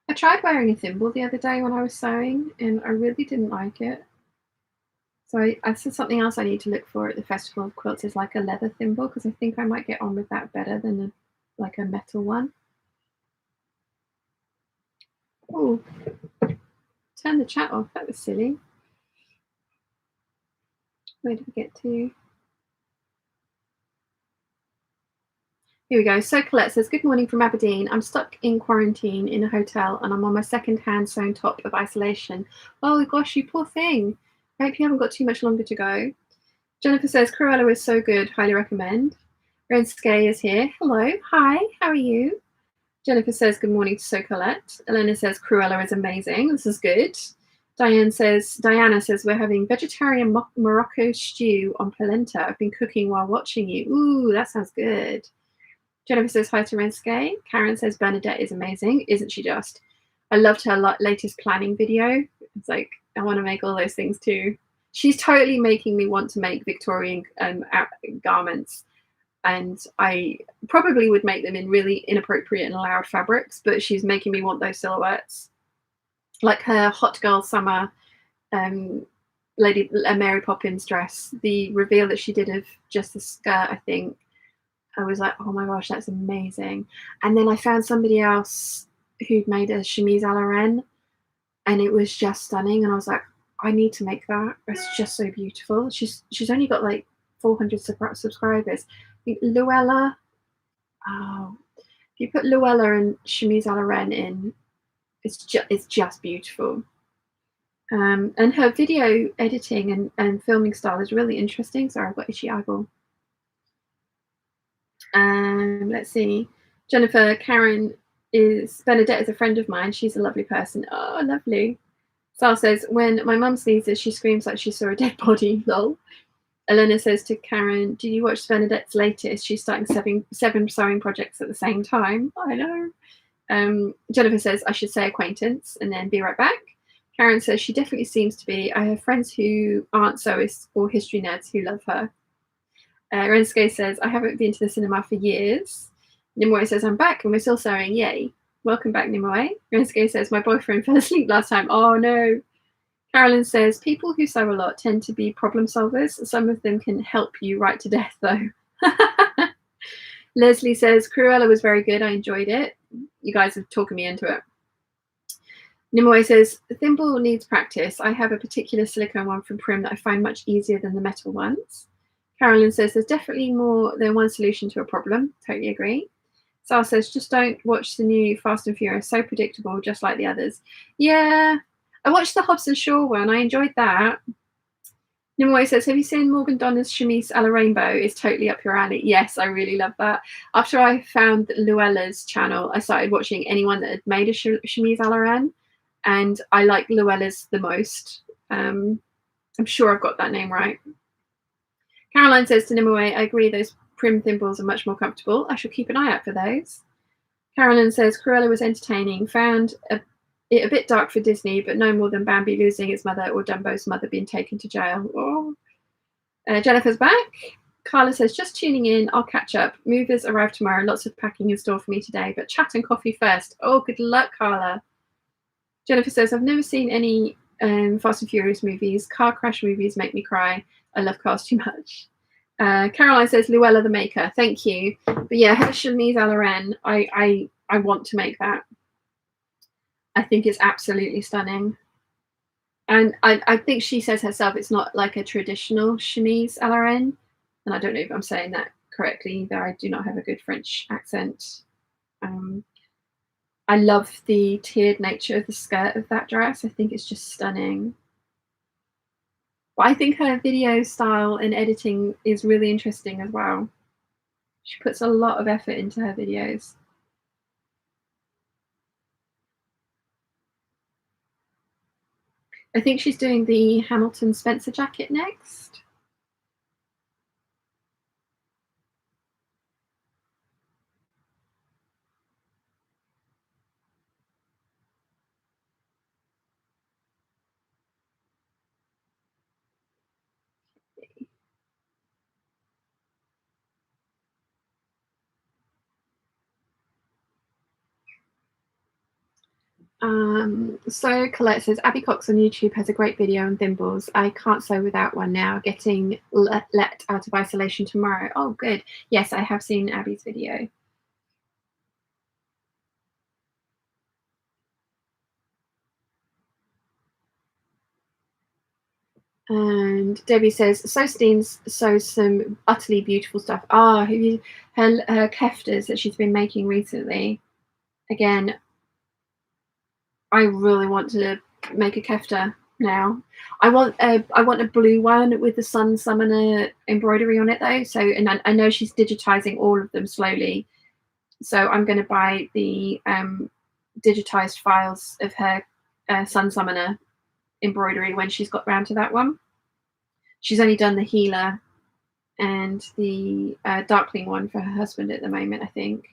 I tried wearing a thimble the other day when I was sewing, and I really didn't like it. So I said something else I need to look for at the Festival of Quilts is like a leather thimble, because I think I might get on with that better than like a metal one. Oh, turn the chat off. That was silly. Where did we get to? Here we go. So Colette says, good morning from Aberdeen. I'm stuck in quarantine in a hotel, and I'm on my second hand sewn top of isolation. Oh gosh, you poor thing. I hope you haven't got too much longer to go. Jennifer says, Cruella is so good. Highly recommend. Renske is here. Hello. Hi. How are you? Jennifer says, good morning to So Colette. Elena says, Cruella is amazing. This is good. Diana says, we're having vegetarian Morocco stew on polenta. I've been cooking while watching you. Ooh, that sounds good. Jennifer says, hi to Renske. Karen says, Bernadette is amazing. Isn't she just? I loved her latest planning video. It's like, I want to make all those things too. She's totally making me want to make Victorian garments. And I probably would make them in really inappropriate and loud fabrics, but she's making me want those silhouettes. Like her Hot Girl Summer Lady Mary Poppins dress, the reveal that she did of just the skirt, I think, I was like, oh my gosh, that's amazing. And then I found somebody else who'd made a chemise a la reine, and it was just stunning. And I was like, I need to make that. It's just so beautiful. She's only got like 400 subscribers. I think Luella. Oh, if you put Luella and chemise a la reine in, it's just beautiful. And her video editing and filming style is really interesting. Sorry, I've got itchy eyeball. Let's see. Jennifer, Bernadette is a friend of mine. She's a lovely person. Oh, lovely. Sal says, when my mum sneezes, she screams like she saw a dead body. Lol. Elena says to Karen, did you watch Bernadette's latest? She's starting seven sewing projects at the same time. I know. Jennifer says, I should say acquaintance and then be right back. Karen says, she definitely seems to be. I have friends who aren't sewists or history nerds who love her. Renske says, I haven't been to the cinema for years. Nimue says, I'm back and we're still sewing. Yay. Welcome back, Nimue. Renske says, my boyfriend fell asleep last time. Oh, no. Carolyn says, people who sew a lot tend to be problem solvers. Some of them can help you right to death, though. Leslie says, Cruella was very good. I enjoyed it. You guys are talking me into it. Nimue says, the thimble needs practice. I have a particular silicone one from Prim that I find much easier than the metal ones. Carolyn says, there's definitely more than one solution to a problem. Totally agree. Sal says, just don't watch the new Fast and Furious. So predictable, just like the others. Yeah, I watched the Hobbs and Shaw one. I enjoyed that. Nimue says, have you seen Morgan Donna's chemise a la rainbow? It's totally up your alley. Yes, I really love that. After I found Luella's channel, I started watching anyone that had made a chemise a la reine, and I like Luella's the most. I'm sure I've got that name right. Caroline says to Nimue, I agree, those Prim thimbles are much more comfortable. I shall keep an eye out for those. Carolyn says, Cruella was entertaining, found it a bit dark for Disney, but no more than Bambi losing his mother or Dumbo's mother being taken to jail. Oh. Jennifer's back. Carla says, just tuning in, I'll catch up. Movers arrive tomorrow, lots of packing in store for me today, but chat and coffee first. Oh, good luck, Carla. Jennifer says, I've never seen any Fast and Furious movies. Car crash movies make me cry. I love cars too much. Caroline says, Luella the maker. Thank you. But yeah, her chemise a la reine, I want to make that. I think it's absolutely stunning. And I think she says herself it's not like a traditional chemise a la reine. And I don't know if I'm saying that correctly either. I do not have a good French accent. I love the tiered nature of the skirt of that dress. I think it's just stunning. But I think her video style and editing is really interesting as well. She puts a lot of effort into her videos. I think she's doing the Hamilton Spencer jacket next. So Colette says, Abby Cox on YouTube has a great video on thimbles. I can't sew without one now. Getting let out of isolation tomorrow. Oh, good. Yes, I have seen Abby's video. And Debbie says, Sosteen's sews some utterly beautiful stuff. Ah, her keftas that she's been making recently. Again, I really want to make a kefta now. I want a blue one with the Sun Summoner embroidery on it though. So, and I know she's digitizing all of them slowly. So I'm going to buy the digitized files of her Sun Summoner embroidery when she's got round to that one. She's only done the healer and the Darkling one for her husband at the moment, I think.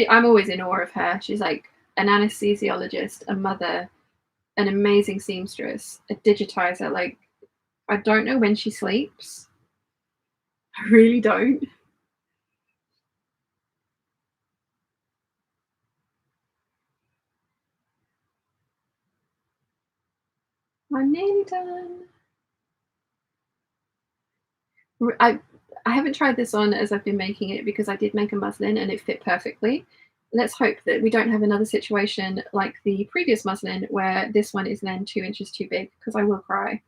I'm always in awe of her. She's like an anesthesiologist, a mother, an amazing seamstress, a digitizer. Like, I don't know when she sleeps. I really don't. I'm nearly done. I haven't tried this on as I've been making it because I did make a muslin and it fit perfectly. Let's hope that we don't have another situation like the previous muslin where this one is then 2 inches too big, because I will cry.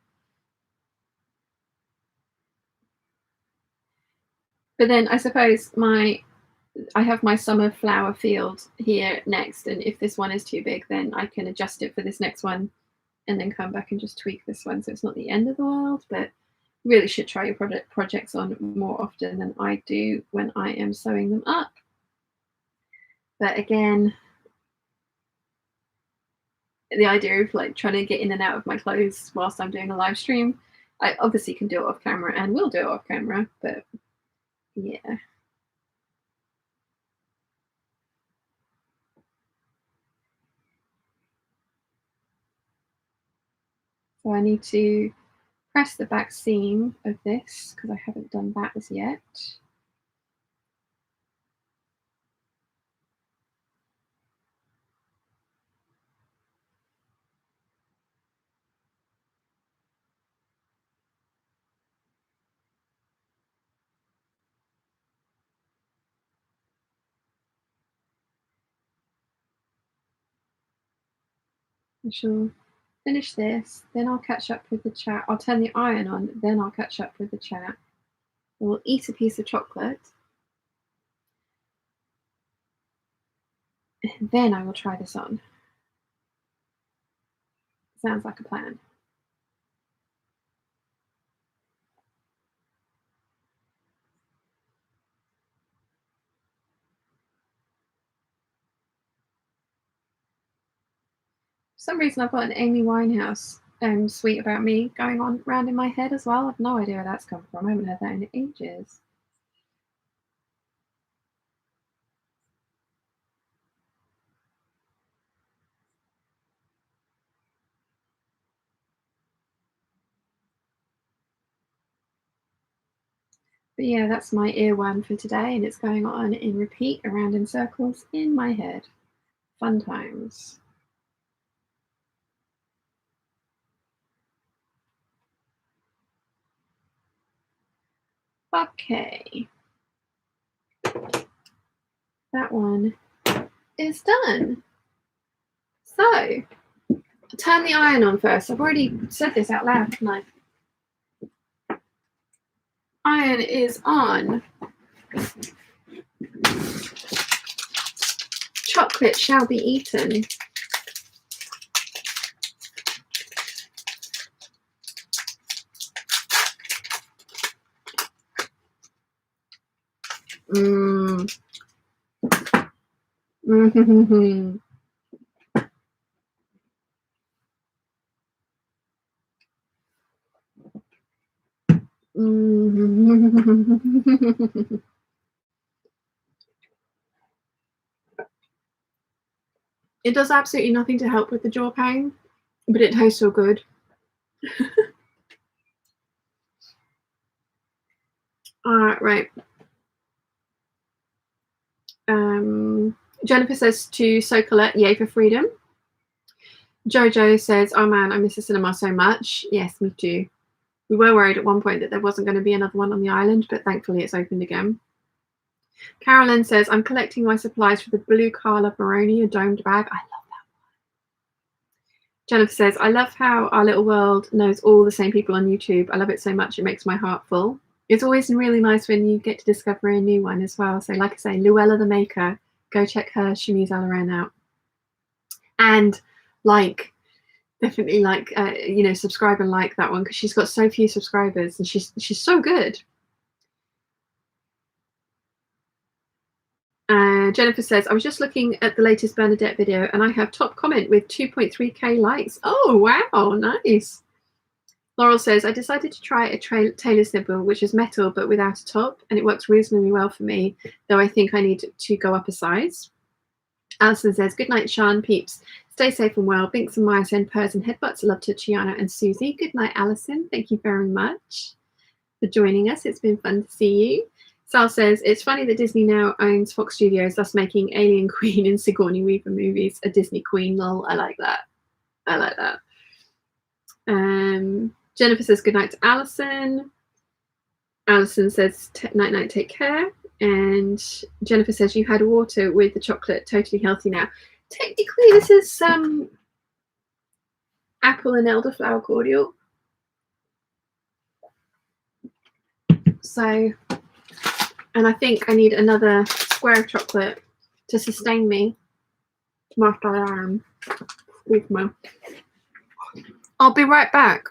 But then I suppose I have my summer flower field here next, and if this one is too big, then I can adjust it for this next one and then come back and just tweak this one. So it's not the end of the world, but really should try your projects on more often than I do when I am sewing them up. But again, the idea of like trying to get in and out of my clothes whilst I'm doing a live stream. I obviously can do it off camera and will do it off camera, but yeah. So I need to press the back seam of this because I haven't done that as yet. I shall finish this, then I'll catch up with the chat. I'll turn the iron on, then I'll catch up with the chat. We'll eat a piece of chocolate. And then I will try this on. Sounds like a plan. For some reason I've got an Amy Winehouse Sweet About Me going on around in my head as well. I've no idea where that's come from. I haven't heard that in ages. But yeah, that's my earworm for today, and it's going on in repeat around in circles in my head. Fun times. Okay. That one is done. So, turn the iron on first. I've already said this out loud, haven't I? Iron is on. Chocolate shall be eaten. Mmm. Mm-hmm. Mm-hmm. It does absolutely nothing to help with the jaw pain, but it tastes so good. Right. Jennifer says to Socolette, yay for freedom. Jojo says, oh man, I miss the cinema so much. Yes, me too. We were worried at one point that there wasn't going to be another one on the island, but thankfully it's opened again. Carolyn says, I'm collecting my supplies for the blue Carla Baroni, a domed bag. I love that one. Jennifer says, I love how our little world knows all the same people on YouTube. I love it so much, it makes my heart full. It's always really nice when you get to discover a new one as well. So like I say, Luella the Maker, go check her chemise à la reine out. And like, definitely like, subscribe and like that one because she's got so few subscribers and she's so good. Jennifer says, I was just looking at the latest Bernadette video and I have top comment with 2.3k likes. Oh, wow, nice. Laurel says, I decided to try a tailor slipper, which is metal but without a top, and it works reasonably well for me, though I think I need to go up a size. Alison says, good night, Sean, Peeps. Stay safe and well. Binks and Maya send purrs and headbutts. Love to Chiana and Susie. Good night, Alison. Thank you very much for joining us. It's been fun to see you. Sal says, it's funny that Disney now owns Fox Studios, thus making Alien Queen and Sigourney Weaver movies a Disney Queen. Lol, I like that. I like that. Jennifer says, good night to Alison. Alison says, night, take care. And Jennifer says, you had water with the chocolate, totally healthy now. Technically, this is apple and elderflower cordial. So, and I think I need another square of chocolate to sustain me after I am. I'll be right back.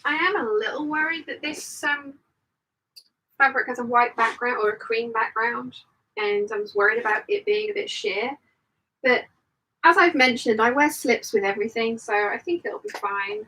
I am a little worried that this fabric has a white background or a cream background, and I was worried about it being a bit sheer. But as I've mentioned, I wear slips with everything, so I think it'll be fine.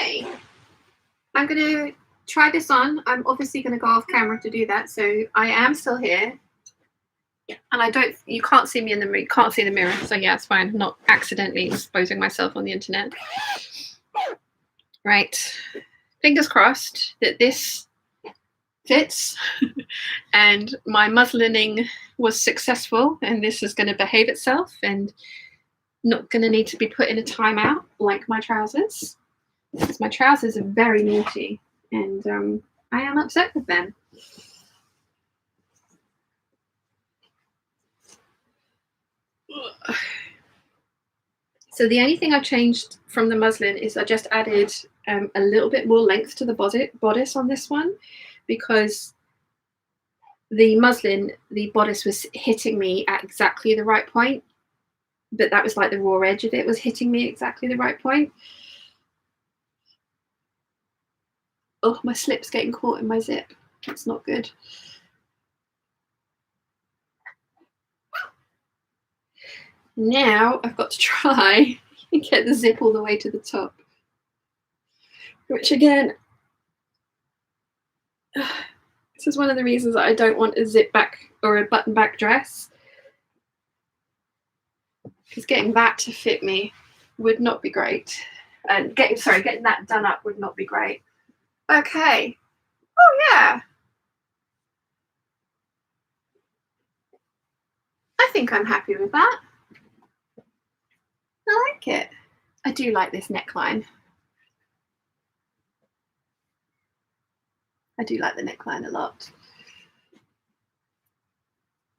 Okay, I'm going to try this on. I'm obviously going to go off camera to do that, so I am still here. And you can't see me in the mirror, can't see the mirror, so yeah, it's fine. I'm not accidentally exposing myself on the internet. Right, fingers crossed that this fits and my muslining was successful and this is going to behave itself and not going to need to be put in a timeout like my trousers, because my trousers are very naughty and I am upset with them. So the only thing I've changed from the muslin is I just added a little bit more length to the bodice on this one, because the muslin, the bodice was hitting me at exactly the right point, but that was like the raw edge of it was hitting me exactly the right point. Oh, my slip's getting caught in my zip. That's not good. Now I've got to try and get the zip all the way to the top, which again, this is one of the reasons that I don't want a zip back or a button back dress, because getting that to fit me would not be great, and getting that done up would not be great. Okay. Oh yeah, I think I'm happy with that. I like it. I do like this neckline. I do like the neckline a lot.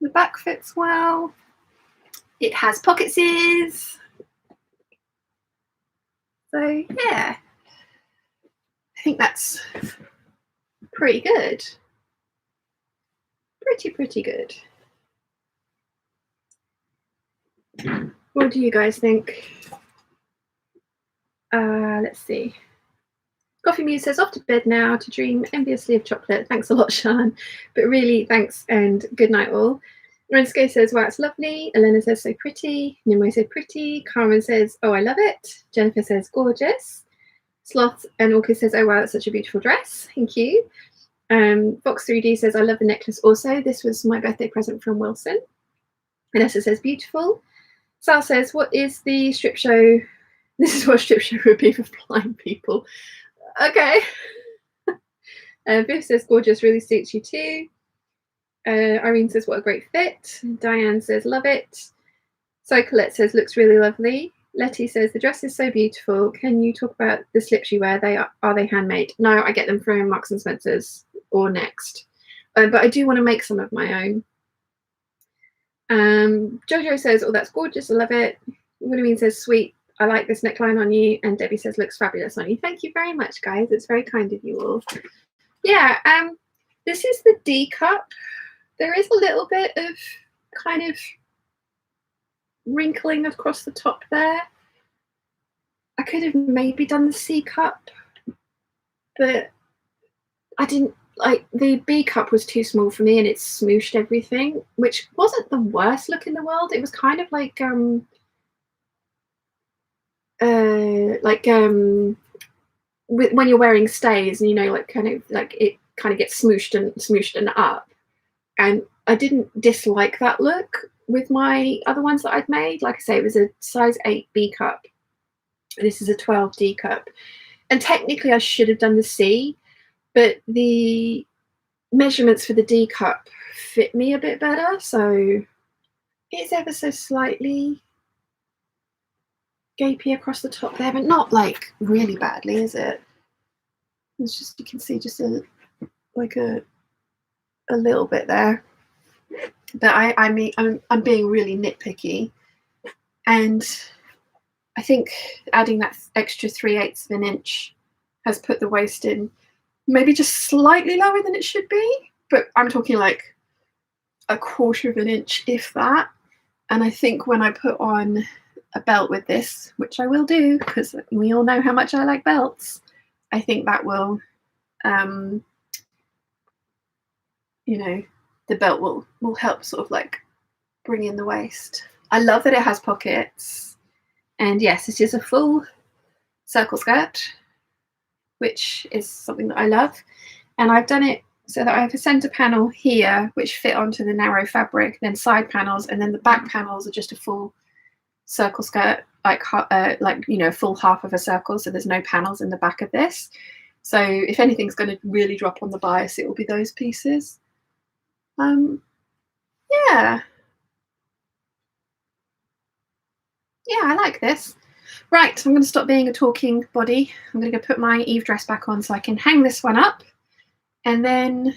The back fits well. It has pocketses. So yeah, I think that's pretty good. Pretty good. What do you guys think? Let's see. Coffee Muse says, off to bed now to dream enviously of chocolate. Thanks a lot, Sean. But really, thanks and good night all. Rensko says, wow, it's lovely. Elena says, so pretty. Nimue says, pretty. Carmen says, oh, I love it. Jennifer says, gorgeous. Sloth and Orchid says, oh, wow, that's such a beautiful dress. Thank you. Fox 3D says, I love the necklace also. This was my birthday present from Wilson. Vanessa says, beautiful. Sal says, what is the strip show? This is what a strip show would be for blind people. Okay. Biff says, gorgeous, really suits you too. Irene says, what a great fit. Diane says, love it. So Colette says, looks really lovely. Letty says, the dress is so beautiful. Can you talk about the slips you wear? Are they handmade? No, I get them from Marks and Spencer's or Next. But I do want to make some of my own. Jojo says, oh, that's gorgeous. I love it. Williamine says, sweet. I like this neckline on you. And Debbie says, looks fabulous on you. Thank you very much, guys. It's very kind of you all. Yeah, this is the D cup. There is a little bit of kind of wrinkling across the top there. I could have maybe done the C cup, but I didn't. Like, the B cup was too small for me and it smooshed everything, which wasn't the worst look in the world. It was kind of like when you're wearing stays and, you know, like kind of like it kind of gets smooshed and up. And I didn't dislike that look with my other ones that I'd made. Like I say, it was a size 8 B cup. This is a 12 D cup. And technically I should have done the C, but the measurements for the D cup fit me a bit better. So it's ever so slightly gapey across the top there, but not like really badly, is it? It's just, you can see just a little bit there. But I mean, I'm being really nitpicky, and I think adding that extra 3/8 of an inch has put the waist in maybe just slightly lower than it should be, but I'm talking like 1/4 of an inch, if that. And I think when I put on a belt with this, which I will do because we all know how much I like belts, I think that will, you know, the belt will help sort of like bring in the waist. I love that it has pockets, and yes, it is a full circle skirt, which is something that I love. And I've done it so that I have a center panel here which fit onto the narrow fabric, then side panels, and then the back panels are just a full circle skirt, like you know, full half of a circle, so there's no panels in the back of this. So if anything's going to really drop on the bias, it will be those pieces. Yeah, I like this. Right, I'm going to stop being a talking body. I'm going to go put my Eve dress back on so I can hang this one up, and then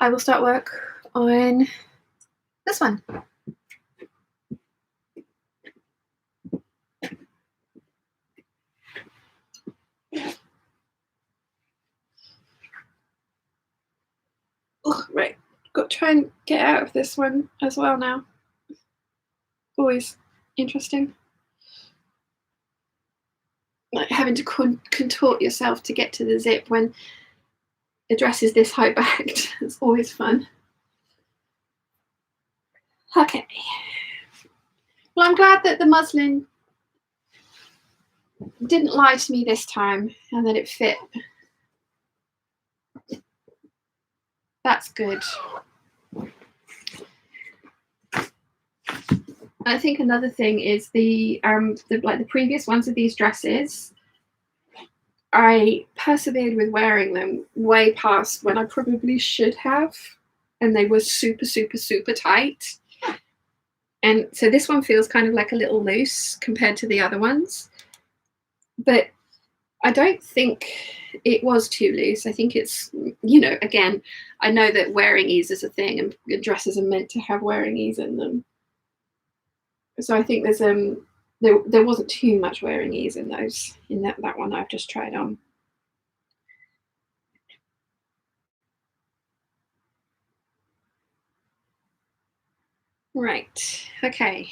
I will start work on this one. Oh, right, got to try and get out of this one as well now. Always interesting. Like having to contort yourself to get to the zip when the dress is this high backed. It's always fun. Okay. Well, I'm glad that the muslin didn't lie to me this time and that it fit. That's good. I think another thing is the previous ones of these dresses, I persevered with wearing them way past when I probably should have, and they were super, super, super tight. And so this one feels kind of like a little loose compared to the other ones, but I don't think it was too loose. I think it's, you know, again, I know that wearing ease is a thing and dresses are meant to have wearing ease in them. So I think there's there wasn't too much wearing ease in those, in that one I've just tried on. Right, okay.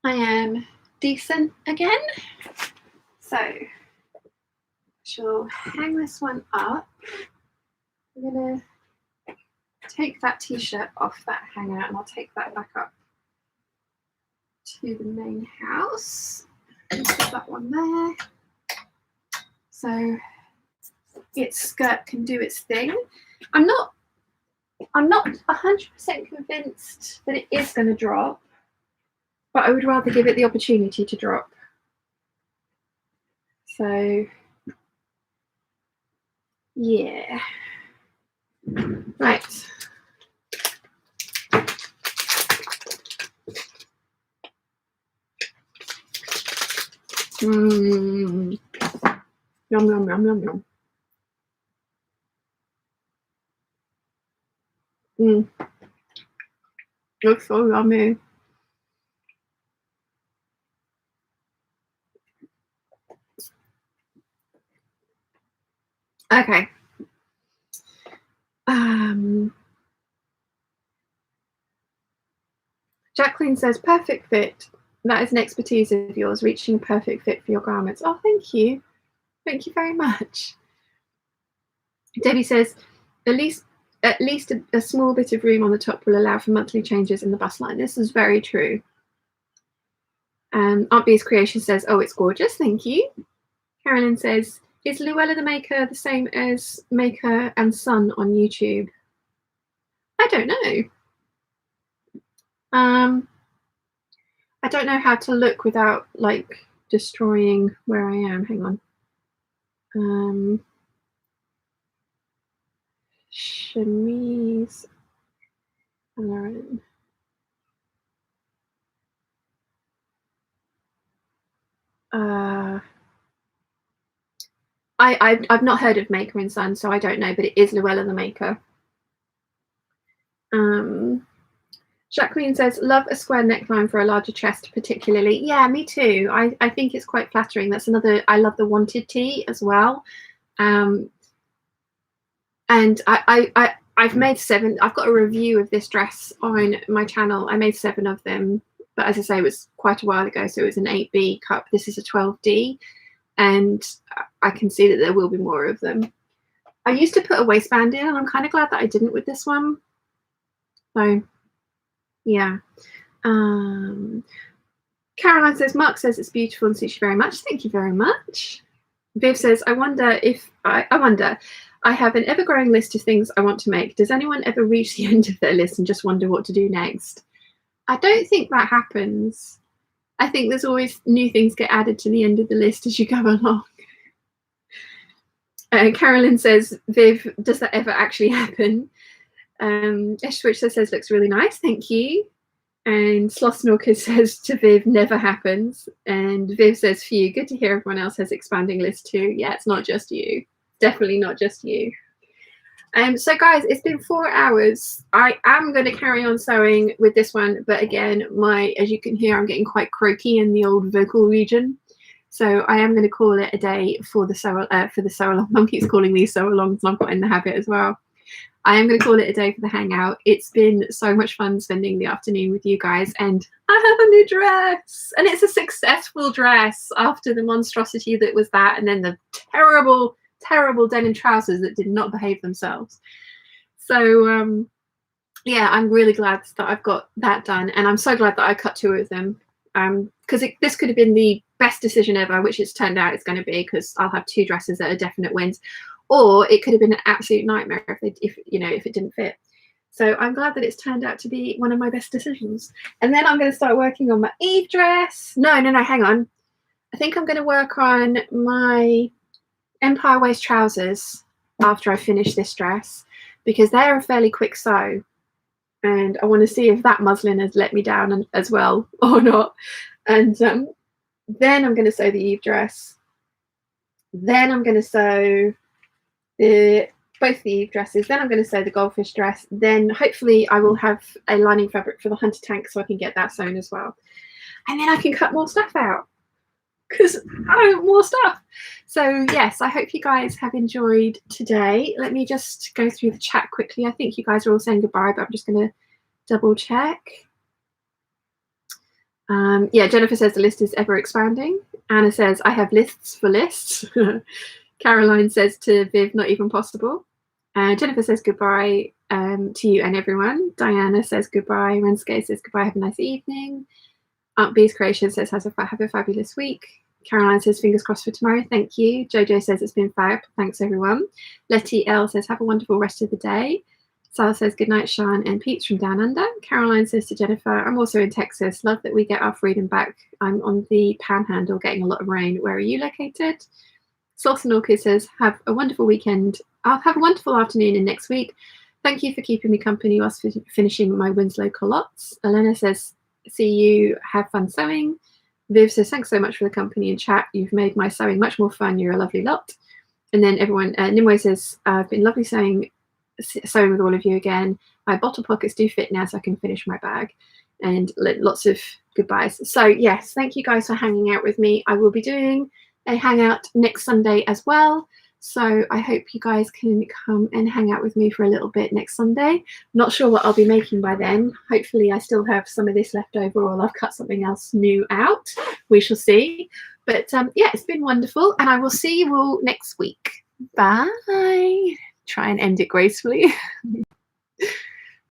I am decent again. So I shall hang this one up. I'm gonna take that t-shirt off that hanger and I'll take that back up to the main house and put that one there. So its skirt can do its thing. I'm not 100% convinced that it is going to drop, but I would rather give it the opportunity to drop. So yeah, right. Yum, yum, yum, yum, yum. Looks so yummy. Okay. Jacqueline says, perfect fit. That is an expertise of yours, reaching a perfect fit for your garments. Oh, thank you. Thank you very much. Debbie says, at least a small bit of room on the top will allow for monthly changes in the bust line. This is very true. Aunt Bee's Creation says, oh, it's gorgeous. Thank you. Carolyn says, is Luella the Maker the same as Maker and Son on YouTube? I don't know. I don't know how to look without like destroying where I am. Hang on. Chemise. Lauren. I've not heard of Maker and Son, so I don't know, but it is Luella the Maker. Jacqueline says, love a square neckline for a larger chest, particularly. Yeah, me too. I think it's quite flattering. That's another, I love the wanted tee as well. And I've made 7. I've got a review of this dress on my channel. I made 7 of them, but as I say, it was quite a while ago. So it was an 8B cup. This is a 12D, and I can see that there will be more of them. I used to put a waistband in, and I'm kind of glad that I didn't with this one. So yeah. Caroline says, Mark says it's beautiful and suits you very much. Thank you very much. Viv says, I wonder, I have an ever-growing list of things I want to make. Does anyone ever reach the end of their list and just wonder what to do next? I don't think that happens. I think there's always new things get added to the end of the list as you go along. Carolyn says, Viv, does that ever actually happen? Ash Switcher says, looks really nice, thank you. And Sloth Snorker says to Viv, never happens. And Viv says, phew, good to hear everyone else has expanding list too. Yeah, it's not just you. Definitely not just you. So guys, it's been 4 hours. I am going to carry on sewing with this one, but again, as you can hear, I'm getting quite croaky in the old vocal region. So I am going to call it a day for the sew along. Mum keeps calling these sew alongs, and I've got in the habit as well. I am going to call it a day for the hangout. It's been so much fun spending the afternoon with you guys, and I have a new dress, and it's a successful dress after the monstrosity that was that, and then the terrible denim trousers that did not behave themselves. So yeah, I'm really glad that I've got that done, and I'm so glad that I cut 2 of them, because this could have been the best decision ever, which it's turned out it's going to be, because I'll have 2 dresses that are definite wins. Or it could have been an absolute nightmare if it didn't fit. So I'm glad that it's turned out to be one of my best decisions. And then I'm going to start working on my Eve dress. No, hang on. I think I'm going to work on my Empire waist trousers after I finish this dress, because they're a fairly quick sew. And I want to see if that muslin has let me down as well or not. And then I'm going to sew the Eve dress. Then I'm going to sew both the Eve dresses. Then I'm going to sew the goldfish dress. Then hopefully I will have a lining fabric for the hunter tank, so I can get that sewn as well. And then I can cut more stuff out, because I want more stuff. So yes, I hope you guys have enjoyed today. Let me just go through the chat quickly. I think you guys are all saying goodbye, but I'm just going to double check. Yeah, Jennifer says the list is ever expanding. Anna says I have lists for lists. Caroline says to Viv, not even possible. Jennifer says goodbye to you and everyone. Diana says goodbye. Renske says goodbye, have a nice evening. Aunt B's Creation says have a fabulous week. Caroline says fingers crossed for tomorrow, thank you. Jojo says it's been fab, thanks everyone. Letty L says have a wonderful rest of the day. Sal says good night, Sean and Peeps from Down Under. Caroline says to Jennifer, I'm also in Texas, love that we get our freedom back. I'm on the Panhandle getting a lot of rain. Where are you located? Sloth and Orchid says, have a wonderful weekend. I'll have a wonderful afternoon in next week. Thank you for keeping me company whilst finishing my Winslow culottes. Elena says, see you, have fun sewing. Viv says, thanks so much for the company and chat. You've made my sewing much more fun. You're a lovely lot. And then everyone, Nimue says, I've been lovely sewing with all of you again. My bottle pockets do fit now, so I can finish my bag. And lots of goodbyes. So yes, thank you guys for hanging out with me. I will be doing a hangout next Sunday as well, so I hope you guys can come and hang out with me for a little bit next Sunday. Not sure what I'll be making by then. Hopefully I still have some of this left over, or I've cut something else new out. We shall see. But yeah, it's been wonderful, and I will see you all next week. Bye. Try and end it gracefully.